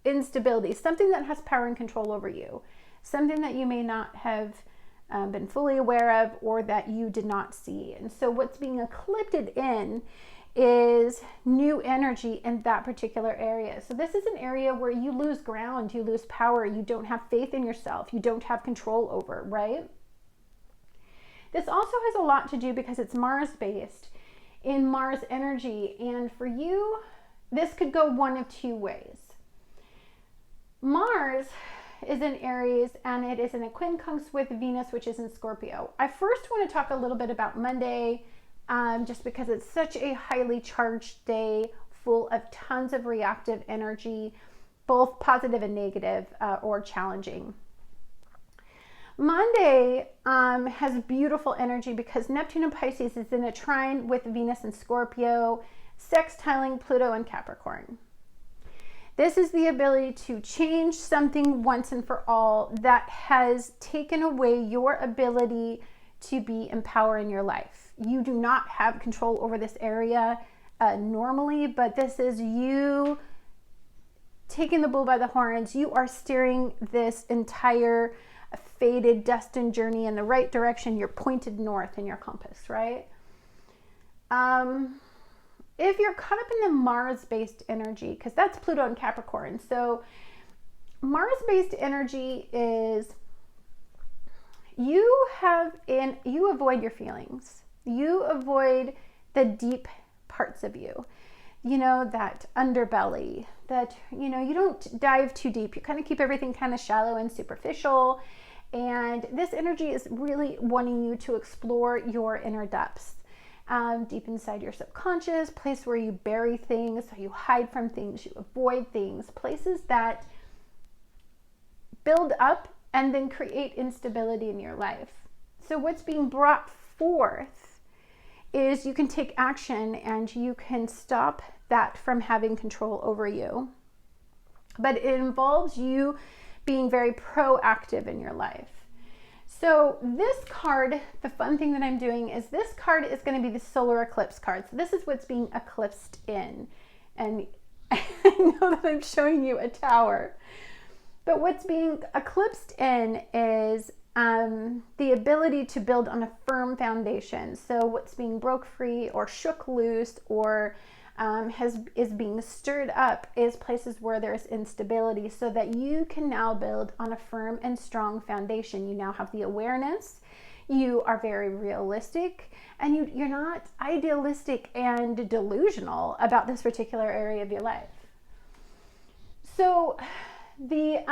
instability, something that has power and control over you, something that you may not have been fully aware of or that you did not see. And so what's being eclipsed in is new energy in that particular area. So this is an area where you lose ground, you lose power, you don't have faith in yourself, you don't have control over, right? This also has a lot to do because it's Mars based in Mars energy. And for you, this could go one of two ways. Mars is in Aries and it is in a quincunx with Venus, which is in Scorpio. I first want to talk a little bit about Monday, just because it's such a highly charged day full of tons of reactive energy, both positive and negative, or challenging. Monday has beautiful energy because Neptune and Pisces is in a trine with Venus and Scorpio, sextiling Pluto and Capricorn. This is the ability to change something once and for all that has taken away your ability to be empowered in your life. You do not have control over this area normally, but this is you taking the bull by the horns. You are steering this entire fated, destined journey in the right direction. You're pointed north in your compass, right? If you're caught up in the Mars-based energy, because that's Pluto and Capricorn. So Mars-based energy is you avoid your feelings. You avoid the deep parts of you. You know, that underbelly, that, you know, you don't dive too deep. You kind of keep everything kind of shallow and superficial. And this energy is really wanting you to explore your inner depths. Deep inside your subconscious, place where you bury things, you hide from things, you avoid things, places that build up and then create instability in your life. So what's being brought forth is you can take action and you can stop that from having control over you. But it involves you being very proactive in your life. So this card, the fun thing that I'm doing is this card is going to be the solar eclipse card. So this is what's being eclipsed in. And I know that I'm showing you a tower. But what's being eclipsed in is the ability to build on a firm foundation. So what's being broke free or shook loose or is being stirred up is places where there's instability, so that you can now build on a firm and strong foundation. You now have the awareness, you are very realistic, and you're not idealistic and delusional about this particular area of your life. So the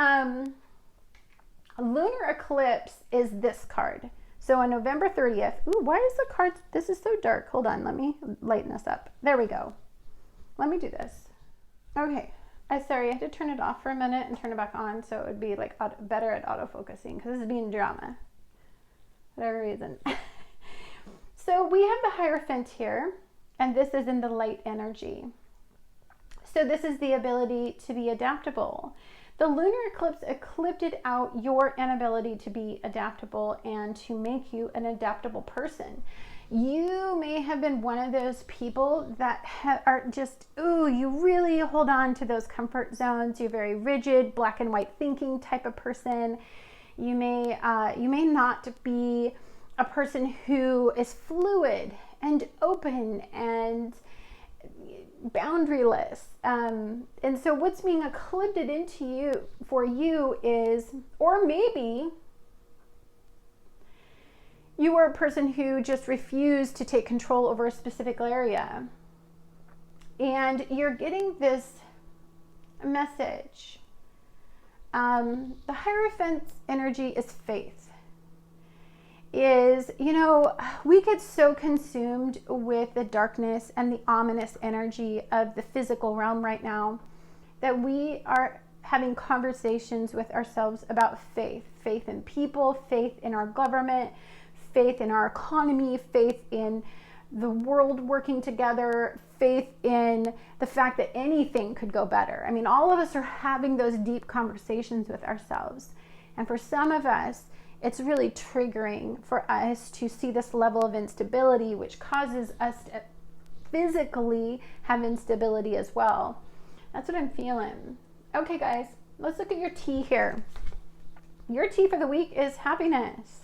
lunar eclipse is this card. So on November 30th, why is the card, this is so dark. Hold on, let me lighten this up. There we go. Let me do this. Okay, sorry, I had to turn it off for a minute and turn it back on so it would be like better at autofocusing, because this is being drama, whatever reason. So we have the Hierophant here, and this is in the light energy. So this is the ability to be adaptable. The lunar eclipse eclipsed out your inability to be adaptable and to make you an adaptable person. You may have been one of those people that are just, you really hold on to those comfort zones. You're very rigid, black and white thinking type of person. You may not be a person who is fluid and open and boundaryless. And so what's being eclipsed into you for you is, or maybe you are a person who just refused to take control over a specific area, and you're getting this message. The Hierophant's energy is faith. We get so consumed with the darkness and the ominous energy of the physical realm right now that we are having conversations with ourselves about faith. Faith in people, faith in our government, faith in our economy, faith in the world working together, faith in the fact that anything could go better. I mean, all of us are having those deep conversations with ourselves. And for some of us, it's really triggering for us to see this level of instability, which causes us to physically have instability as well. That's what I'm feeling. Okay, guys, let's look at your T here. Your T for the week is happiness.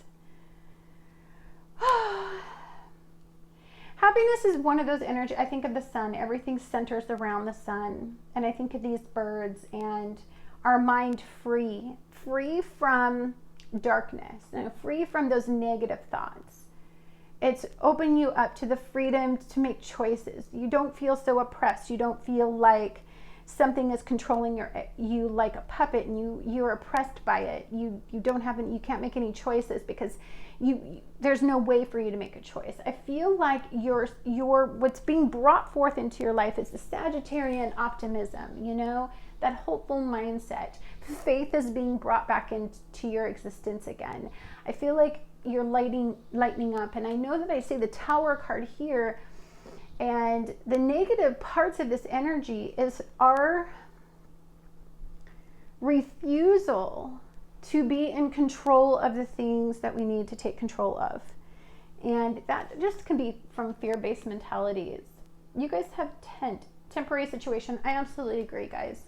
Happiness is one of those energy. I think of the sun. Everything centers around the sun. And I think of these birds and our mind free from darkness, free from those negative thoughts. It's opening you up to the freedom to make choices. You don't feel so oppressed. You don't feel like something is controlling you like a puppet, and you're oppressed by it. You can't make any choices because there's no way for you to make a choice. I feel like your what's being brought forth into your life is the Sagittarian optimism, you know, that hopeful mindset. Faith is being brought back into your existence again. I feel like you're lightening up, and I know that I say the Tower card here, and the negative parts of this energy is our refusal to be in control of the things that we need to take control of. And that just can be from fear-based mentalities. You guys have temporary situation. I absolutely agree, guys.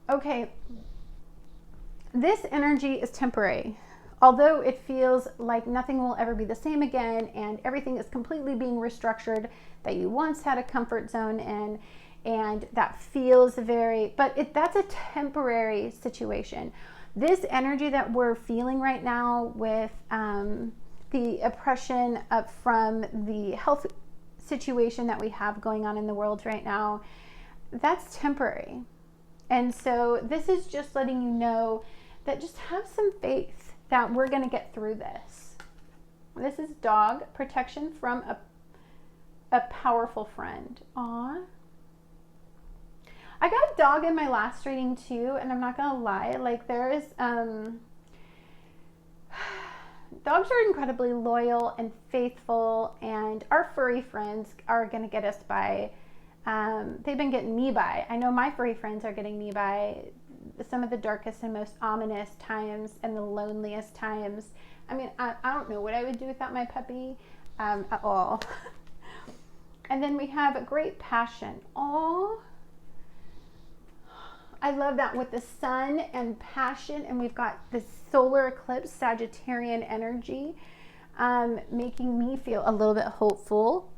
Okay, this energy is temporary. Although it feels like nothing will ever be the same again, and everything is completely being restructured that you once had a comfort zone in, and that feels that's a temporary situation. This energy that we're feeling right now with the oppression from the health situation that we have going on in the world right now, that's temporary. And so this is just letting you know that just have some faith that we're going to get through this. This is dog protection from a powerful friend. Aw. I got a dog in my last reading too, and I'm not going to lie. Like, there is, dogs are incredibly loyal and faithful, and our furry friends are going to get us by. They've been getting me by. I know my furry friends are getting me by some of the darkest and most ominous times and the loneliest times. I mean, I don't know what I would do without my puppy at all. And then we have a great passion. Oh, I love that with the sun and passion. And we've got this solar eclipse Sagittarian energy making me feel a little bit hopeful.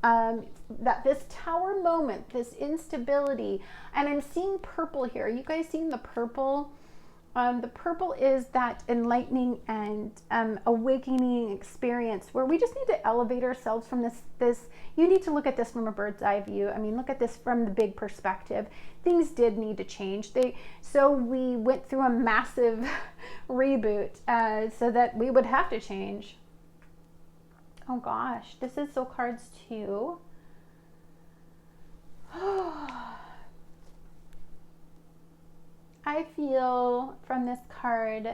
That this Tower moment, this instability, and I'm seeing purple here. Are you guys seeing the purple? The purple is that enlightening and awakening experience where we just need to elevate ourselves from this. You need to look at this from a bird's eye view. I mean, look at this from the big perspective. Things did need to change. So we went through a massive reboot so that we would have to change. Oh gosh, this is Soul Cards 2. I feel from this card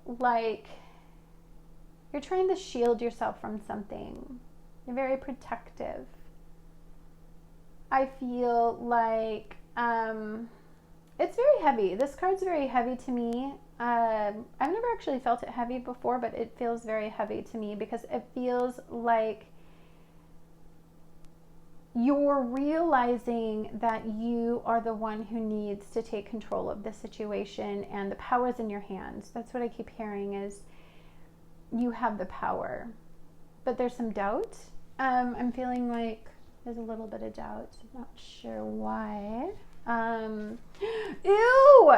like you're trying to shield yourself from something. You're very protective. I feel like it's very heavy. This card's very heavy to me. I've never actually felt it heavy before, but it feels very heavy to me because it feels like you're realizing that you are the one who needs to take control of the situation, and the power is in your hands. That's what I keep hearing, is you have the power. But there's some doubt. I'm feeling like there's a little bit of doubt. I'm not sure why. Ew!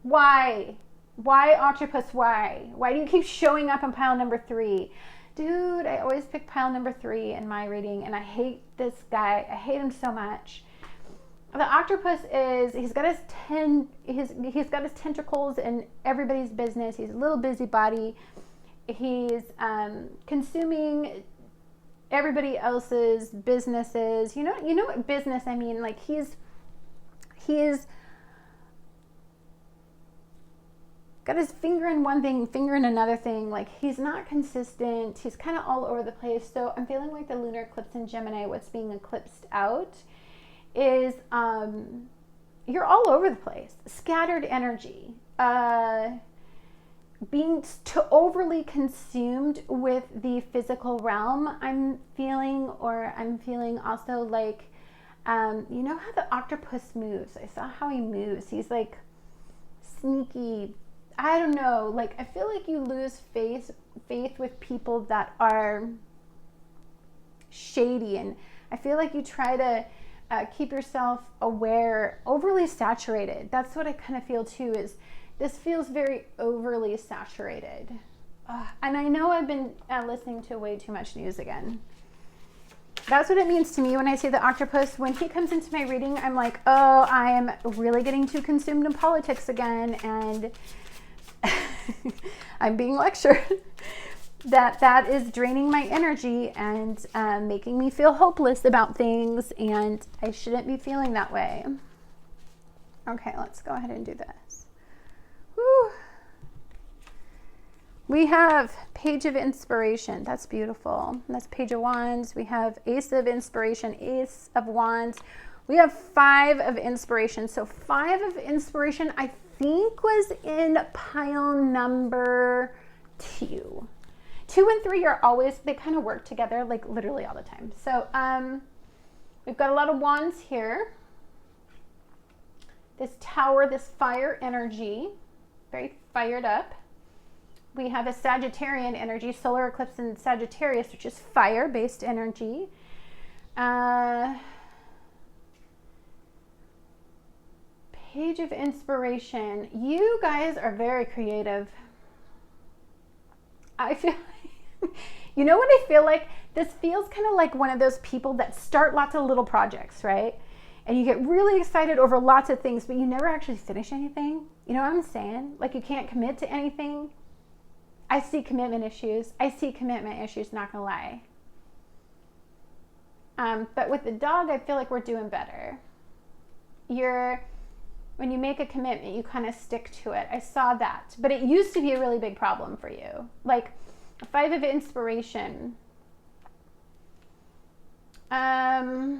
Why? Why, octopus, why? Why do you keep showing up on pile number 3? Dude, I always pick pile number 3 in my reading, and I hate this guy. I hate him so much. The octopus he's got his tentacles in everybody's business. He's a little busybody. He's consuming everybody else's businesses. You know what business I mean? Like he's got his finger in one thing, finger in another thing. Like he's not consistent. He's kind of all over the place. So I'm feeling like the lunar eclipse in Gemini, what's being eclipsed out is you're all over the place. Scattered energy. Being overly consumed with the physical realm, I'm feeling also like, you know how the octopus moves? I saw how he moves. He's like sneaky. I don't know. Like, I feel like you lose faith with people that are shady. And I feel like you try to keep yourself aware, overly saturated. That's what I kind of feel too, is this feels very overly saturated. And I know I've been listening to way too much news again. That's what it means to me when I see the octopus. When he comes into my reading, I'm like, oh, I am really getting too consumed in politics again. And I'm being lectured that is draining my energy and making me feel hopeless about things. And I shouldn't be feeling that way. Okay, let's go ahead and do this. Whew. We have Page of Inspiration. That's beautiful. That's Page of Wands. We have Ace of Inspiration, Ace of Wands. We have Five of Inspiration. So Five of Inspiration, I think, was in pile number 2. 2 and 3 are always, they kind of work together, like literally all the time. So we've got a lot of wands here. This Tower, this fire energy, very fired up. We have a Sagittarian energy, Solar Eclipse in Sagittarius, which is fire-based energy. Page of Inspiration. You guys are very creative. I feel like, you know what I feel like? This feels kind of like one of those people that start lots of little projects, right? And you get really excited over lots of things, but you never actually finish anything. You know what I'm saying? Like you can't commit to anything. I see commitment issues. Not gonna lie. But with the dog, I feel like we're doing better. When you make a commitment, you kind of stick to it. I saw that. But it used to be a really big problem for you. Like a Five of Inspiration. Five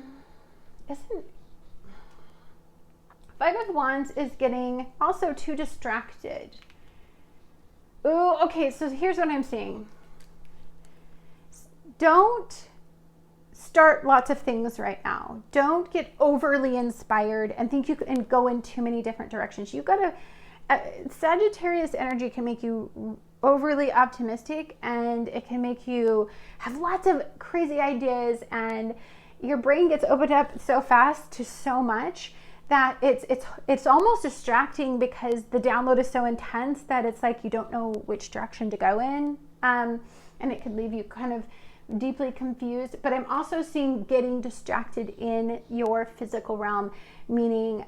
of Wands is getting also too distracted. Ooh, okay, so here's what I'm seeing. Don't start lots of things right now. Don't get overly inspired and think you can go in too many different directions. You gotta, Sagittarius energy can make you overly optimistic, and it can make you have lots of crazy ideas, and your brain gets opened up so fast to so much that it's almost distracting because the download is so intense that it's like you don't know which direction to go in, and it can leave you kind of deeply confused. But I'm also seeing getting distracted in your physical realm, meaning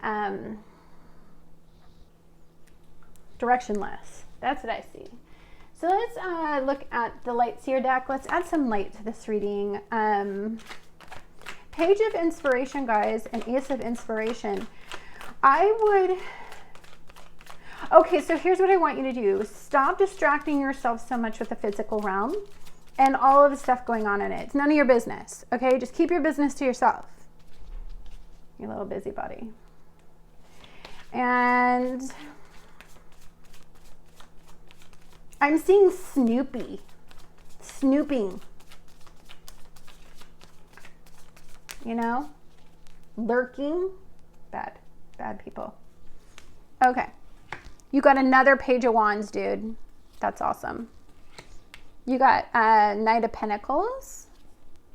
directionless. That's what I see. So let's look at the Light Seer deck. Let's add some light to this reading. Page of Inspiration, guys, and Ace of Inspiration. Okay, so here's what I want you to do. Stop distracting yourself so much with the physical realm and all of the stuff going on in it. It's none of your business, okay? Just keep your business to yourself, you little busybody. And I'm seeing snooping. You know, lurking, bad people. Okay, you got another Page of Wands, dude. That's awesome. You got Knight of Pentacles.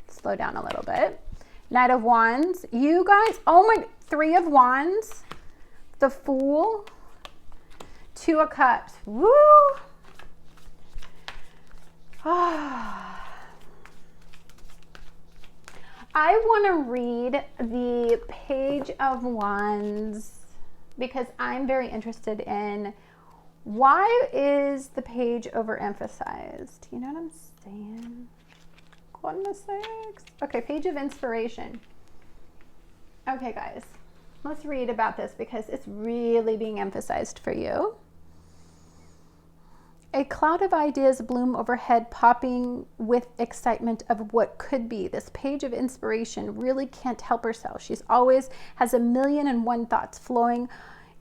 Slow down a little bit. Knight of Wands. You guys, oh my, Three of Wands. The Fool. Two of Cups. Woo! I want to read the Page of Wands because I'm very interested in why is the page overemphasized? You know what I'm saying? Goodness sakes. Okay, Page of Inspiration. Okay, guys, let's read about this because it's really being emphasized for you. A cloud of ideas bloom overhead, popping with excitement of what could be. This Page of Inspiration really can't help herself. She's always has 1,000,001 thoughts flowing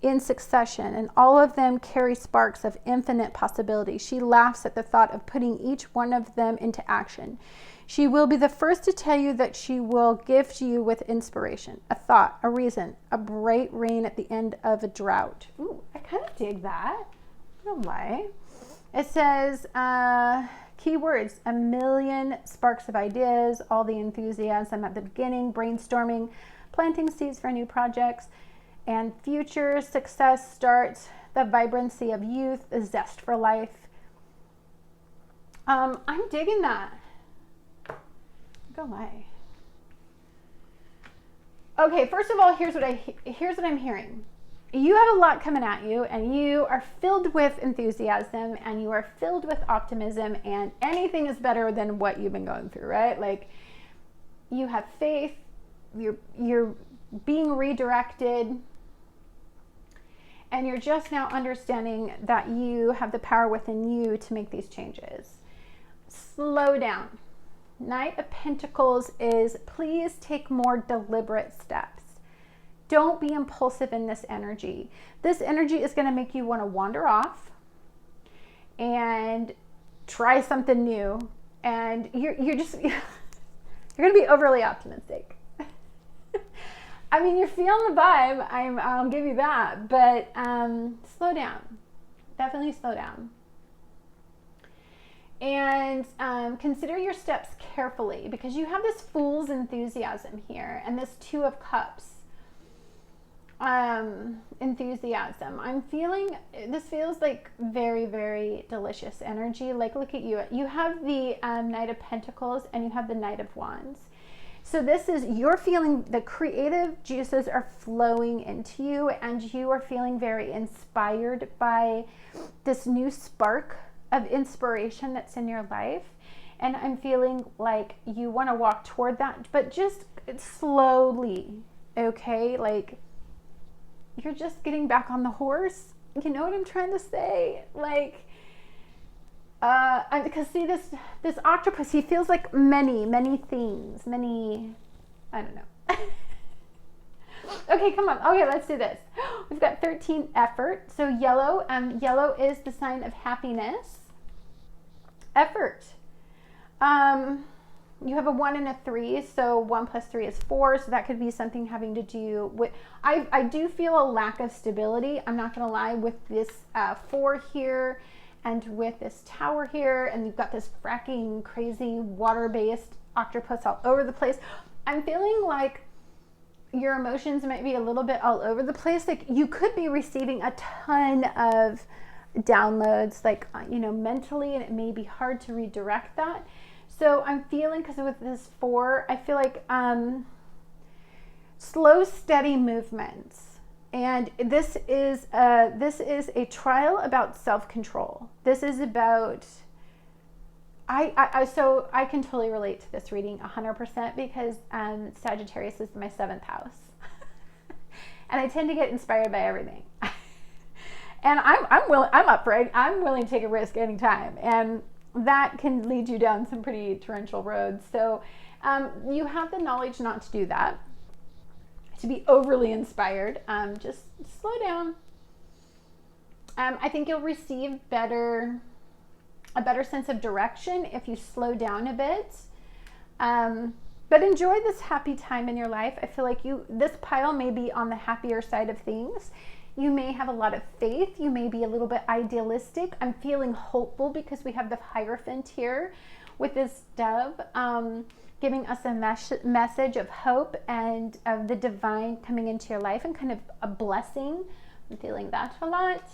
in succession, and all of them carry sparks of infinite possibility. She laughs at the thought of putting each one of them into action. She will be the first to tell you that she will gift you with inspiration, a thought, a reason, a bright rain at the end of a drought. Ooh, I kind of dig that. I don't lie. It says, keywords, 1,000,000 sparks of ideas, all the enthusiasm at the beginning, brainstorming, planting seeds for new projects, and future success starts, the vibrancy of youth, the zest for life. I'm digging that. Go away. Okay, first of all, here's what I'm hearing. You have a lot coming at you, and you are filled with enthusiasm, and you are filled with optimism, and anything is better than what you've been going through, right? Like, you have faith, you're being redirected, and you're just now understanding that you have the power within you to make these changes. Slow down. Knight of Pentacles is please take more deliberate steps. Don't be impulsive in this energy. This energy is going to make you want to wander off and try something new. And you're just, you're going to be overly optimistic. I mean, you're feeling the vibe. I'll give you that. But slow down. Definitely slow down. And consider your steps carefully, because you have this fool's enthusiasm here and this Two of Cups enthusiasm. I'm feeling, this feels like very, very delicious energy. Like, look at you. You have the Knight of Pentacles and you have the Knight of Wands. So this is, you're feeling the creative juices are flowing into you, and you are feeling very inspired by this new spark of inspiration that's in your life. And I'm feeling like you want to walk toward that, but just slowly, okay? Like, you're just getting back on the horse. You know what I'm trying to say? Like, because see, this octopus, he feels like many things, I don't know. Okay, come on. Okay, let's do this. We've got 13 effort. So yellow, yellow is the sign of happiness. Effort. You have a 1 and a 3, so 1 plus 3 is 4, so that could be something having to do with, I do feel a lack of stability, I'm not going to lie, with this 4 here, and with this tower here, and you've got this fracking, crazy, water-based octopus all over the place. I'm feeling like your emotions might be a little bit all over the place. Like, you could be receiving a ton of downloads, like, you know, mentally, and it may be hard to redirect that. So I'm feeling, because with this 4, I feel like slow, steady movements. And this is a trial about self-control. This is about, so I can totally relate to this reading 100%, because Sagittarius is my 7th house. And I tend to get inspired by everything. And I'm up for it. I'm willing to take a risk anytime. And that can lead you down some pretty torrential roads. So you have the knowledge not to do that, to be overly inspired. Just slow down. I think you'll receive a better sense of direction if you slow down a bit. But enjoy this happy time in your life. I feel like this pile may be on the happier side of things. You may have a lot of faith. You may be a little bit idealistic. I'm feeling hopeful because we have the Hierophant here with this dove, giving us a message of hope and of the divine coming into your life and kind of a blessing. I'm feeling that a lot.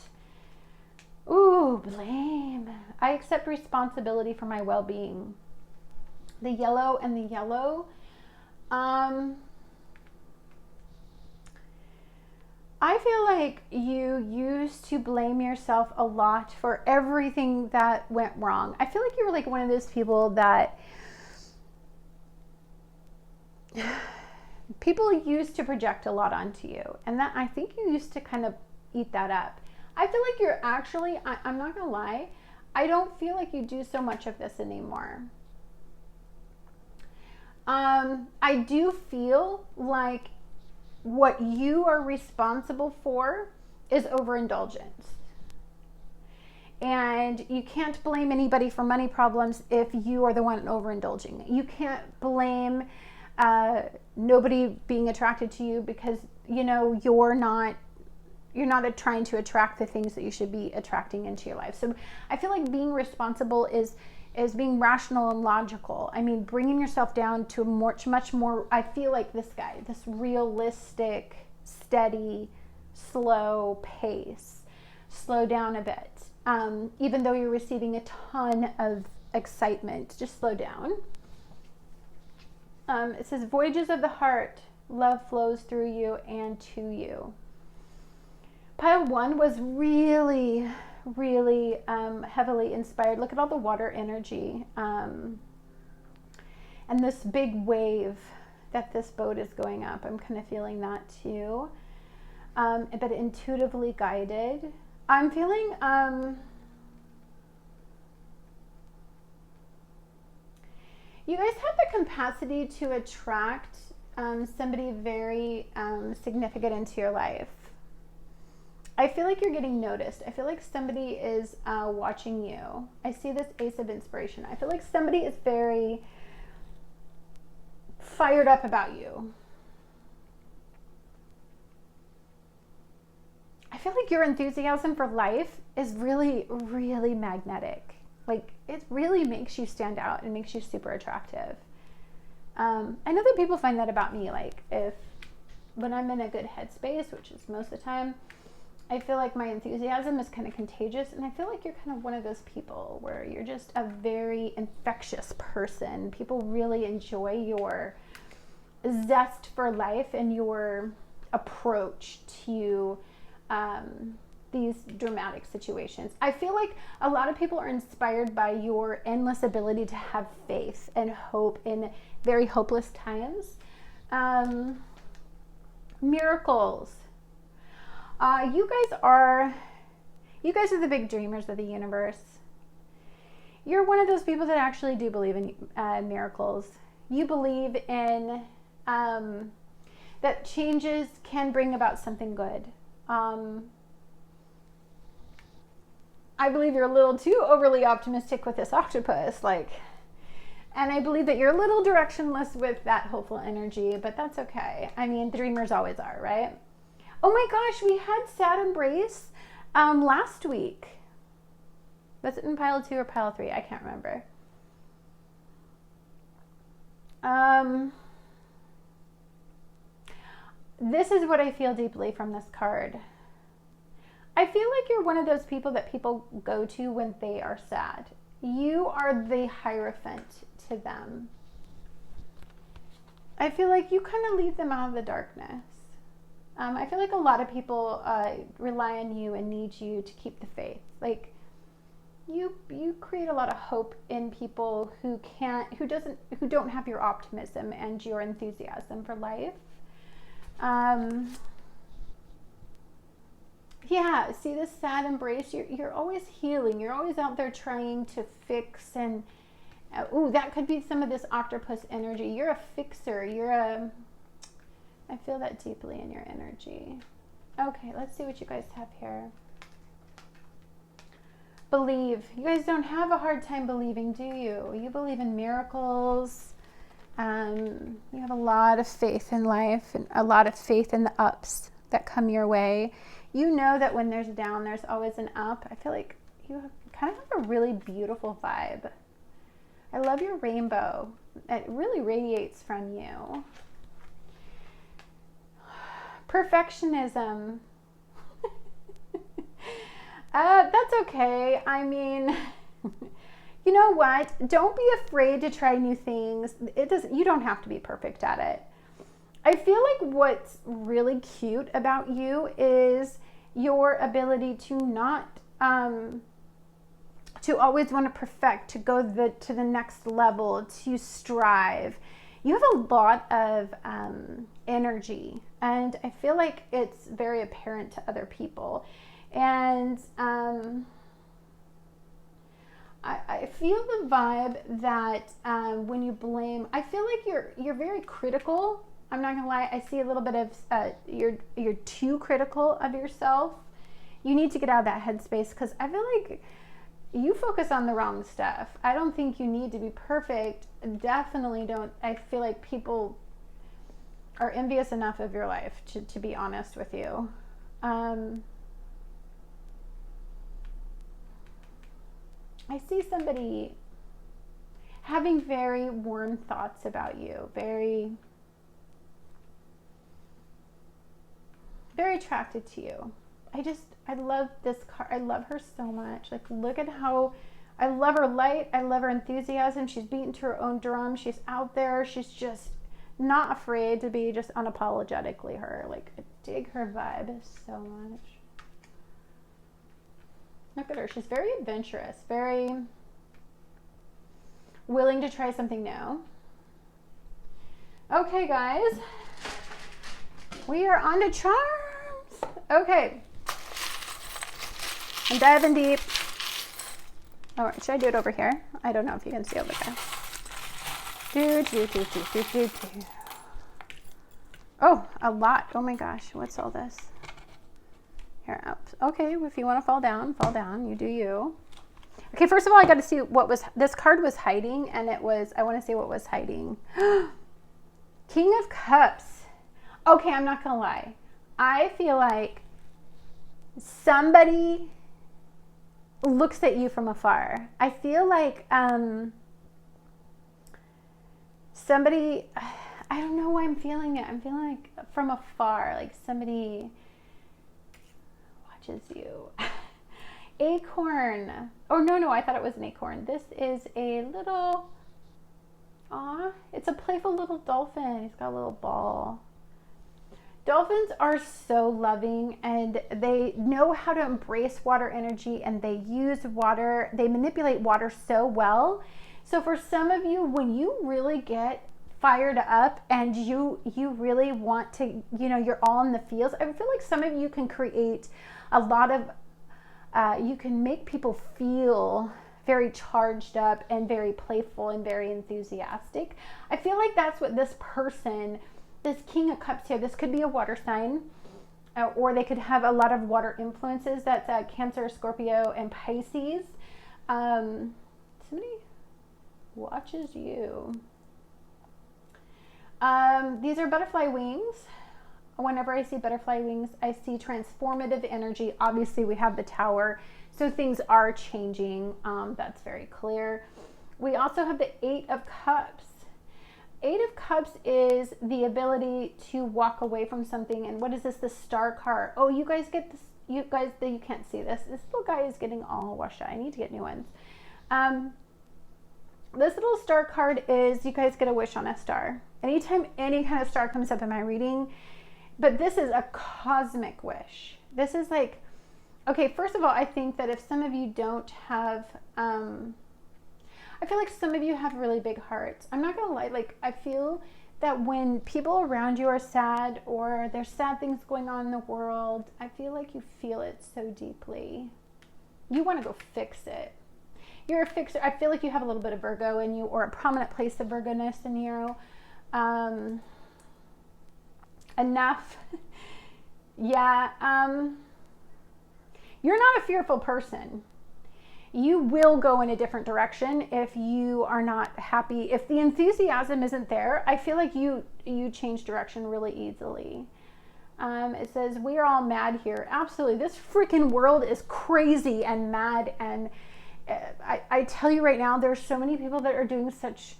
Ooh, blame. I accept responsibility for my well-being. The yellow and the yellow. I feel like you used to blame yourself a lot for everything that went wrong. I feel like you're like one of those people that people used to project a lot onto you. And that, I think you used to kind of eat that up. I feel like you're actually, I'm not going to lie, I don't feel like you do so much of this anymore. I do feel like what you are responsible for is overindulgence. And you can't blame anybody for money problems if you are the one overindulging. You can't blame nobody being attracted to you because, you know, you're not trying to attract the things that you should be attracting into your life. So I feel like being responsible is being rational and logical. I mean, bringing yourself down to a much more, I feel like this guy, this realistic, steady, slow pace. Slow down a bit. Even though you're receiving a ton of excitement. Just slow down. It says, voyages of the heart, love flows through you and to you. Pile 1 was really, really heavily inspired. Look at all the water energy. And this big wave that this boat is going up. I'm kind of feeling that too. But intuitively guided. I'm feeling... you guys have the capacity to attract somebody very significant into your life. I feel like you're getting noticed. I feel like somebody is watching you. I see this Ace of Inspiration. I feel like somebody is very fired up about you. I feel like your enthusiasm for life is really, really magnetic. Like, it really makes you stand out and makes you super attractive. I know that people find that about me. Like, when I'm in a good headspace, which is most of the time, I feel like my enthusiasm is kind of contagious. And I feel like you're kind of one of those people where you're just a very infectious person. People really enjoy your zest for life and your approach to these dramatic situations. I feel like a lot of people are inspired by your endless ability to have faith and hope in very hopeless times. Miracles. You guys are the big dreamers of the universe. You're one of those people that actually do believe in miracles. You believe in that changes can bring about something good. I believe you're a little too overly optimistic with this octopus, and I believe that you're a little directionless with that hopeful energy, but that's okay. I mean, dreamers always are, right? Oh my gosh, we had Sad Embrace last week. Was it in pile 2 or pile 3? I can't remember. This is what I feel deeply from this card. I feel like you're one of those people that people go to when they are sad. You are the Hierophant to them. I feel like you kind of lead them out of the darkness. I feel like a lot of people rely on you and need you to keep the faith. Like, you create a lot of hope in people who don't have your optimism and your enthusiasm for life. Yeah, see this Sad Embrace, you're always healing. You're always out there trying to fix, and that could be some of this octopus energy. You're a fixer. I feel that deeply in your energy. Okay, let's see what you guys have here. Believe. You guys don't have a hard time believing, do you? You believe in miracles. You have a lot of faith in life and a lot of faith in the ups that come your way. You know that when there's a down, there's always an up. I feel like you kind of have a really beautiful vibe. I love your rainbow. It really radiates from you. Perfectionism. That's okay. I mean, you know what? Don't be afraid to try new things. You don't have to be perfect at it. I feel like what's really cute about you is your ability to not, to always want to perfect, to go to the next level, to strive. You have a lot of energy, and I feel like it's very apparent to other people. And I feel the vibe that when you blame, I feel like you're very critical. I'm not gonna lie, I see a little bit of you're too critical of yourself. You need to get out of that headspace, because I feel like you focus on the wrong stuff. I don't think you need to be perfect. Definitely don't. I feel like people are envious enough of your life to be honest with you. I see somebody having very warm thoughts about you, very, very attracted to you. I love this card. I love her so much. Like, look at how I love her light. I love her enthusiasm. She's beating to her own drum. She's out there. She's just not afraid to be just unapologetically her. Like, I dig her vibe so much. Look at her. She's very adventurous, very willing to try something new. Okay, guys. We are on to charms. Okay. I'm diving deep. All right, should I do it over here? I don't know if you can see over there. Oh, a lot. Oh my gosh, what's all this? Here, oops. Okay, if you want to fall down, you do you. Okay, first of all, I got to see what was, this card was hiding, and it was, I want to see what was hiding. King of Cups. Okay, I'm not going to lie. I feel like somebody looks at you from afar. I feel like somebody, I don't know why I'm feeling it. I'm feeling like from afar, like somebody watches you. Acorn. Oh, no, I thought it was an acorn. This is a little, aw, it's a playful little dolphin. He's got a little ball. Dolphins are so loving, and they know how to embrace water energy, and they use water, they manipulate water so well. So for some of you, when you really get fired up and you really want to, you know, you're all in the feels, I feel like some of you can create a lot of, you can make people feel very charged up and very playful and very enthusiastic. I feel like that's what this person, this King of Cups here, this could be a water sign, or they could have a lot of water influences. That's Cancer, Scorpio, and Pisces. Somebody watches you. These are butterfly wings. Whenever I see butterfly wings, I see transformative energy. Obviously, we have the Tower, so things are changing. That's very clear. We also have the Eight of Cups. Eight of Cups is the ability to walk away from something. And what is this? The Star card. Oh, you guys get this. You guys, you can't see this. This little guy is getting all washed out. I need to get new ones. This little Star card is, you guys get a wish on a star. Anytime any kind of star comes up in my reading, but this is a cosmic wish. This is like, okay, first of all, I think that if some of you don't have, I feel like some of you have really big hearts. I'm not gonna lie, like, I feel that when people around you are sad, or there's sad things going on in the world, I feel like you feel it so deeply. You wanna go fix it. You're a fixer. I feel like you have a little bit of Virgo in you, or a prominent place of Virgo-ness in you. Enough. Yeah. You're not a fearful person. You will go in a different direction if you are not happy. If the enthusiasm isn't there, I feel like you change direction really easily. It says, we are all mad here. Absolutely. This freaking world is crazy and mad. And I tell you right now, there's so many people that are doing such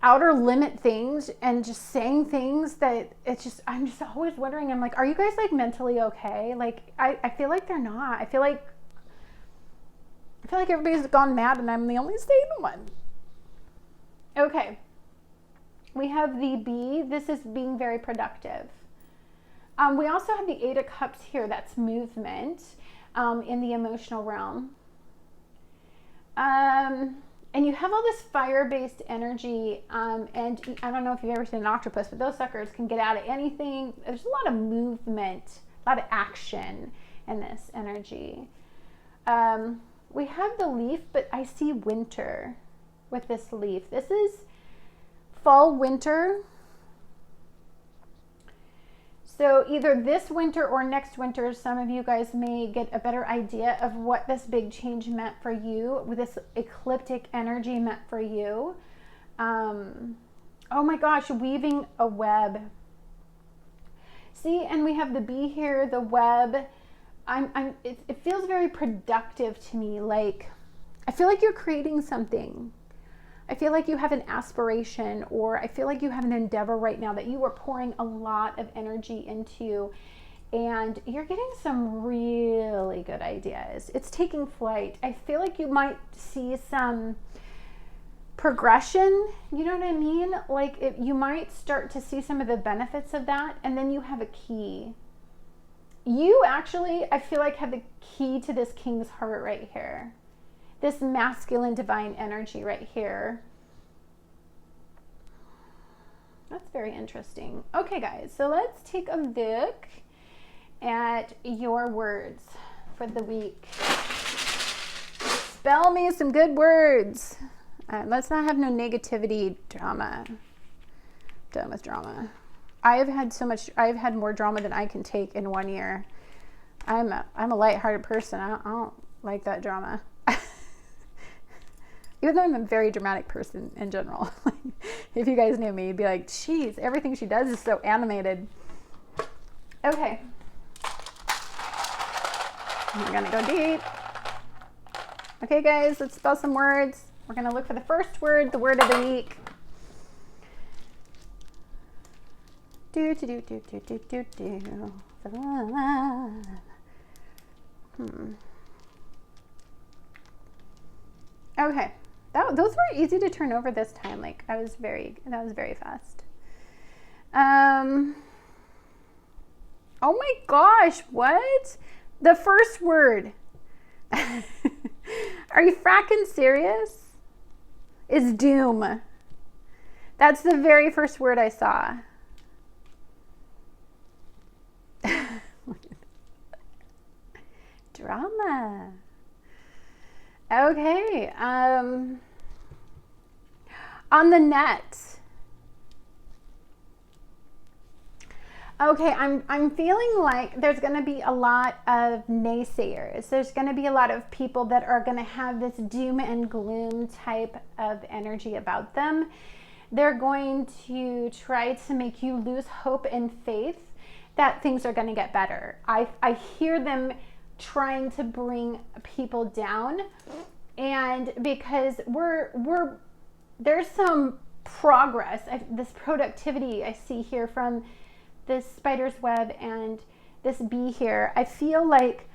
outer limit things and just saying things that it's just, I'm just always wondering, I'm like, are you guys like mentally okay? Like, I feel like they're not. I feel like everybody's gone mad and I'm the only sane one. Okay. We have the B. This is being very productive. We also have the Eight of Cups here. That's movement in the emotional realm. And you have all this fire-based energy, and I don't know if you've ever seen an octopus, but those suckers can get out of anything. There's a lot of movement, a lot of action in this energy. We have the leaf, but I see winter with this leaf. This is fall, winter. So either this winter or next winter, some of you guys may get a better idea of what this big change meant for you, what this ecliptic energy meant for you. Oh my gosh, weaving a web. See, and we have the bee here, the web. It feels very productive to me. Like, I feel like you're creating something. I feel like you have an aspiration, or I feel like you have an endeavor right now that you are pouring a lot of energy into. and you're getting some really good ideas. It's taking flight. I feel like you might see some progression, you know what I mean? Like you might start to see some of the benefits of that, and then you have a key. You actually, I feel like, have the key to this king's heart right here. This masculine divine energy right here. That's very interesting. Okay, guys, so let's take a look at your words for the week. Spell me some good words. Let's not have no negativity drama. Done with drama. I've had more drama than I can take in 1 year. I'm a lighthearted person. I don't like that drama. Even though I'm a very dramatic person in general. If you guys knew me, you'd be like, geez, everything she does is so animated. Okay. We're gonna go deep. Okay, guys, let's spell some words. We're gonna look for the first word, the word of the week. Okay, those were easy to turn over this time. Like that was very fast. Oh my gosh, what? The first word. Are you fracking serious? Is doom. That's the very first word I saw. Drama. Okay. On the net. Okay, I'm feeling like there's going to be a lot of naysayers. There's going to be a lot of people that are going to have this doom and gloom type of energy about them. They're going to try to make you lose hope and faith that things are going to get better. I hear them trying to bring people down, and because there's some progress, this productivity I see here from this spider's web and this bee here. I feel like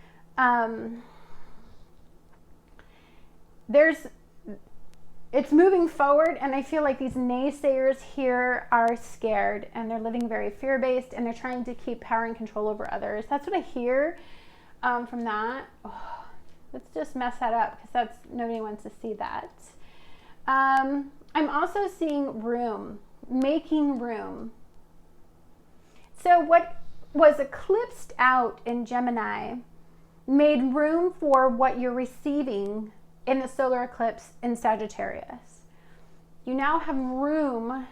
it's moving forward, and I feel like these naysayers here are scared and they're living very fear-based, and they're trying to keep power and control over others. That's what I hear from that. Oh, let's just mess that up, because nobody wants to see that. I'm also seeing room, making room. So what was eclipsed out in Gemini made room for what you're receiving in the solar eclipse in Sagittarius. You now have room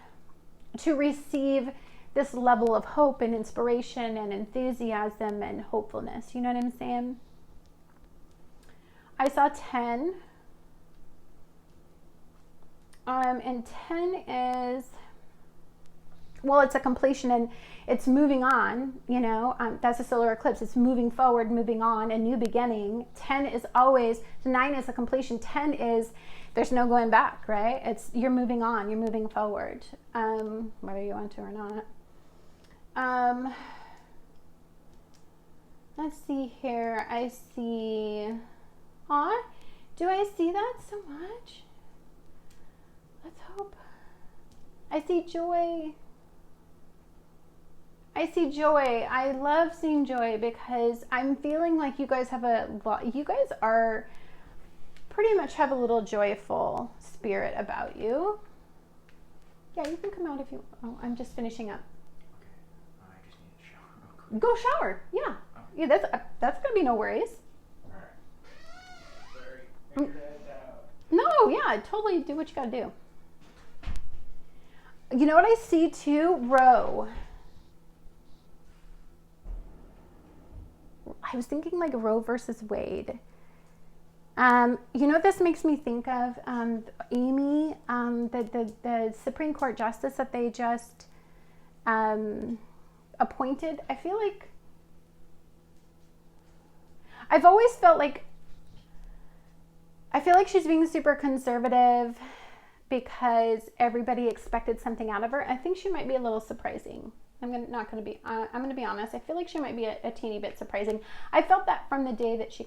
to receive this level of hope and inspiration and enthusiasm and hopefulness. You know what I'm saying? I saw 10. And 10 is, well, it's a completion and it's moving on, you know, that's a solar eclipse. It's moving forward, moving on, a new beginning. 10 is always, 9 is a completion. 10 is, there's no going back, right? It's, you're moving on, you're moving forward, whether you want to or not. Let's see here. I see, do I see that so much? Let's hope. I see joy. I see joy. I love seeing joy, because I'm feeling like you guys have you guys are pretty much have a little joyful spirit about you. Yeah, you can come out if you, I'm just finishing up. Okay. I just need to shower real quick. Go shower. Yeah. Okay. Yeah, that's going to be no worries. All right. Sorry. Figure that out. No, yeah, totally do what you got to do. You know what I see too? Roe. I was thinking like Roe versus Wade. You know what this makes me think of? Amy, the Supreme Court Justice that they just appointed. I feel like I've always felt like she's being super conservative because everybody expected something out of her. I think she might be a little surprising. I'm gonna be honest. I feel like she might be a teeny bit surprising. I felt that from the day that she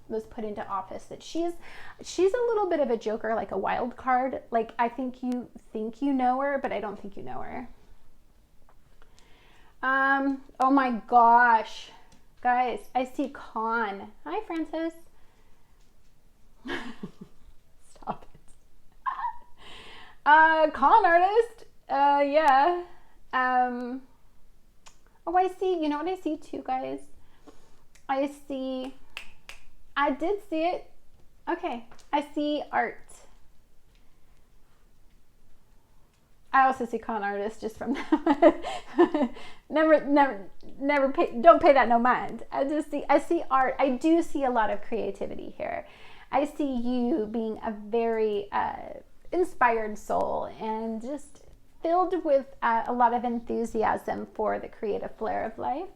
was put into office, that she's a little bit of a joker, like a wild card. Like, I think you know her, but I don't think you know her. Oh my gosh, guys, I see Con. Hi, Francis. Stop it. Con artist. Yeah. Oh, I see. You know what I see too, guys? I did see it. Okay. I see art. I also see con artist just from never pay, don't pay that no mind. I see art. I do see a lot of creativity here. I see you being a very inspired soul and just filled with a lot of enthusiasm for the creative flair of life.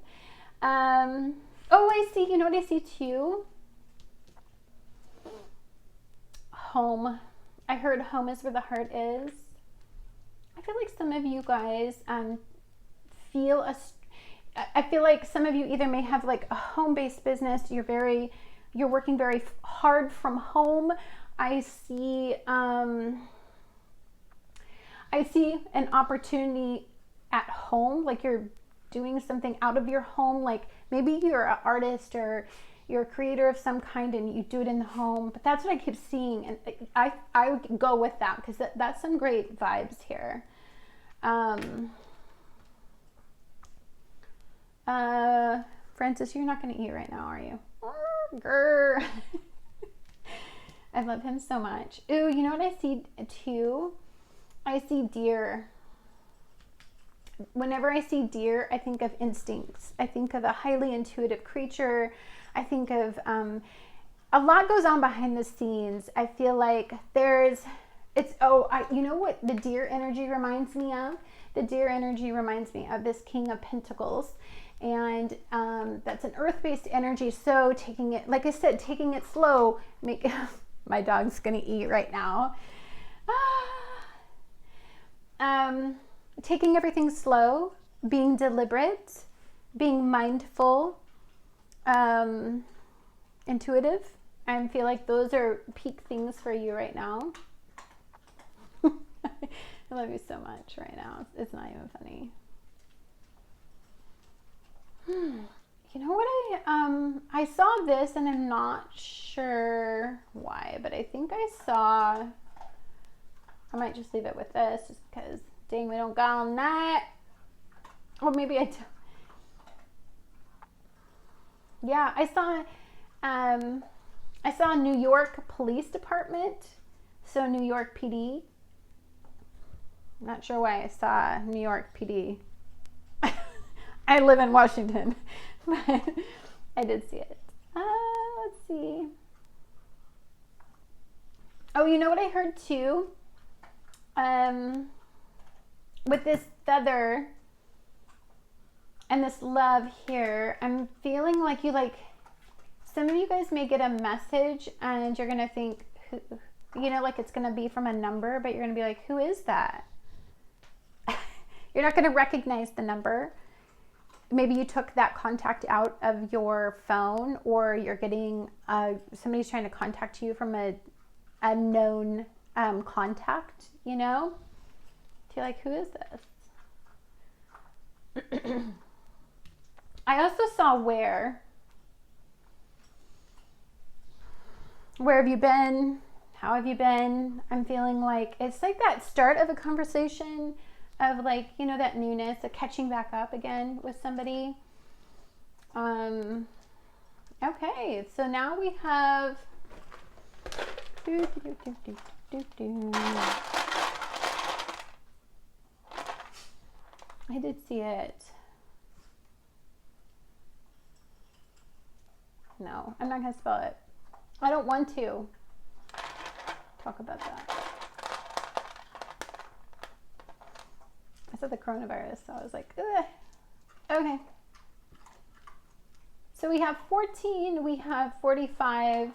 Oh, I see. You know what I see too? Home. I heard home is where the heart is. I feel like some of you guys I feel like some of you either may have like a home-based business. You're working very hard from home. I see an opportunity at home, like you're doing something out of your home, like maybe you're an artist or you're a creator of some kind and you do it in the home. But that's what I keep seeing, and I would go with that because that's some great vibes here. Francis, you're not going to eat right now, are you? Grr. I love him so much. Ooh, you know what I see too? I see deer. Whenever I see deer, I think of instincts. I think of a highly intuitive creature. I think of a lot goes on behind the scenes. I feel like you know what the deer energy reminds me of? The deer energy reminds me of this King of Pentacles. And that's an earth-based energy. So taking it, like I said, taking it slow. My dog's gonna eat right now. Taking everything slow, being deliberate, being mindful, intuitive. I feel like those are peak things for you right now. I love you so much right now. It's not even funny. You know what I saw this and I'm not sure why, but I think I might just leave it with this just because dang, we don't got on that. Or maybe I do. Yeah, I saw New York Police Department. So New York PD. Not sure why I saw New York PD. I live in Washington, but I did see it. Let's see. Oh, you know what I heard too? With this feather and this love here, I'm feeling like some of you guys may get a message and you're going to think, like it's going to be from a number, but you're going to be like, who is that? You're not going to recognize the number. Maybe you took that contact out of your phone, or you're getting somebody's trying to contact you from a known contact, You're like, who is this? I also saw where have you been? How have you been? I'm feeling like it's like that start of a conversation of like, that newness, of catching back up again with somebody. Okay, so now we have I did see it. No, I'm not going to spell it. I don't want to talk about that. I said the coronavirus, so I was like, ugh. Okay. So we have 14, we have 45,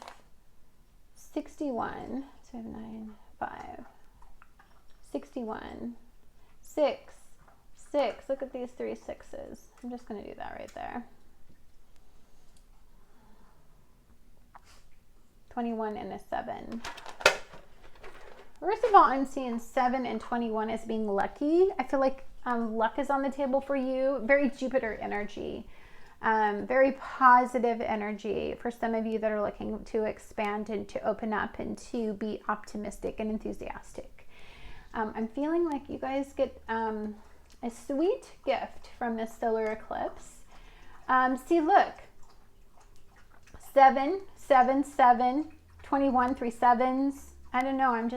61, 7, 9, 5, 61, 6, 6. Look at these 3 6s. I'm just going to do that right there. 21 and a 7. First of all, I'm seeing 7 and 21 as being lucky. I feel like luck is on the table for you. Very Jupiter energy. Very positive energy for some of you that are looking to expand and to open up and to be optimistic and enthusiastic. I'm feeling like you guys get a sweet gift from this solar eclipse. See, look. 7, 7, 7, 21, 3 7s. I don't know. I'm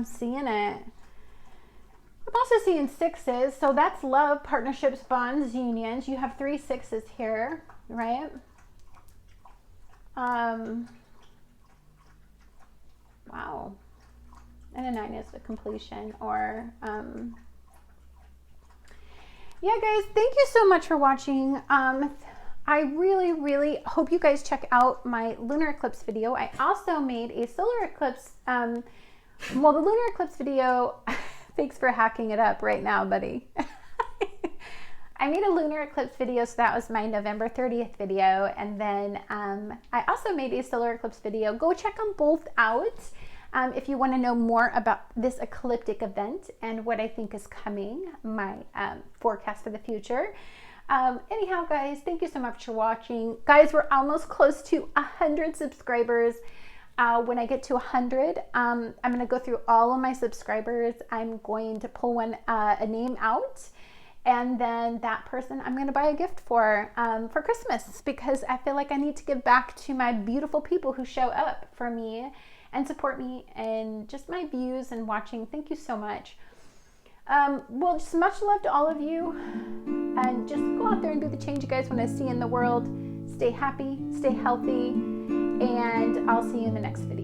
seeing it. I'm also seeing 6s. So that's love, partnerships, bonds, unions. You have 3 6s here, right? Wow. And a 9 is the completion, or yeah, guys, thank you so much for watching. I really hope you guys check out my lunar eclipse video. I also made a solar eclipse, well, the lunar eclipse video, thanks for hacking it up right now, buddy. I made a lunar eclipse video, so that was my November 30th video. And then I also made a solar eclipse video. Go check them both out if you want to know more about this ecliptic event and what I think is coming, my forecast for the future. Anyhow, guys, thank you so much for watching. Guys, we're almost close to 100 subscribers. When I get to 100, I'm going to go through all of my subscribers. I'm going to pull a name out, and then that person I'm going to buy a gift for Christmas, because I feel like I need to give back to my beautiful people who show up for me and support me and just my views and watching. Thank you so much. Well, just much love to all of you, and just go out there and do the change you guys want to see in the world. Stay happy, stay healthy, and I'll see you in the next video.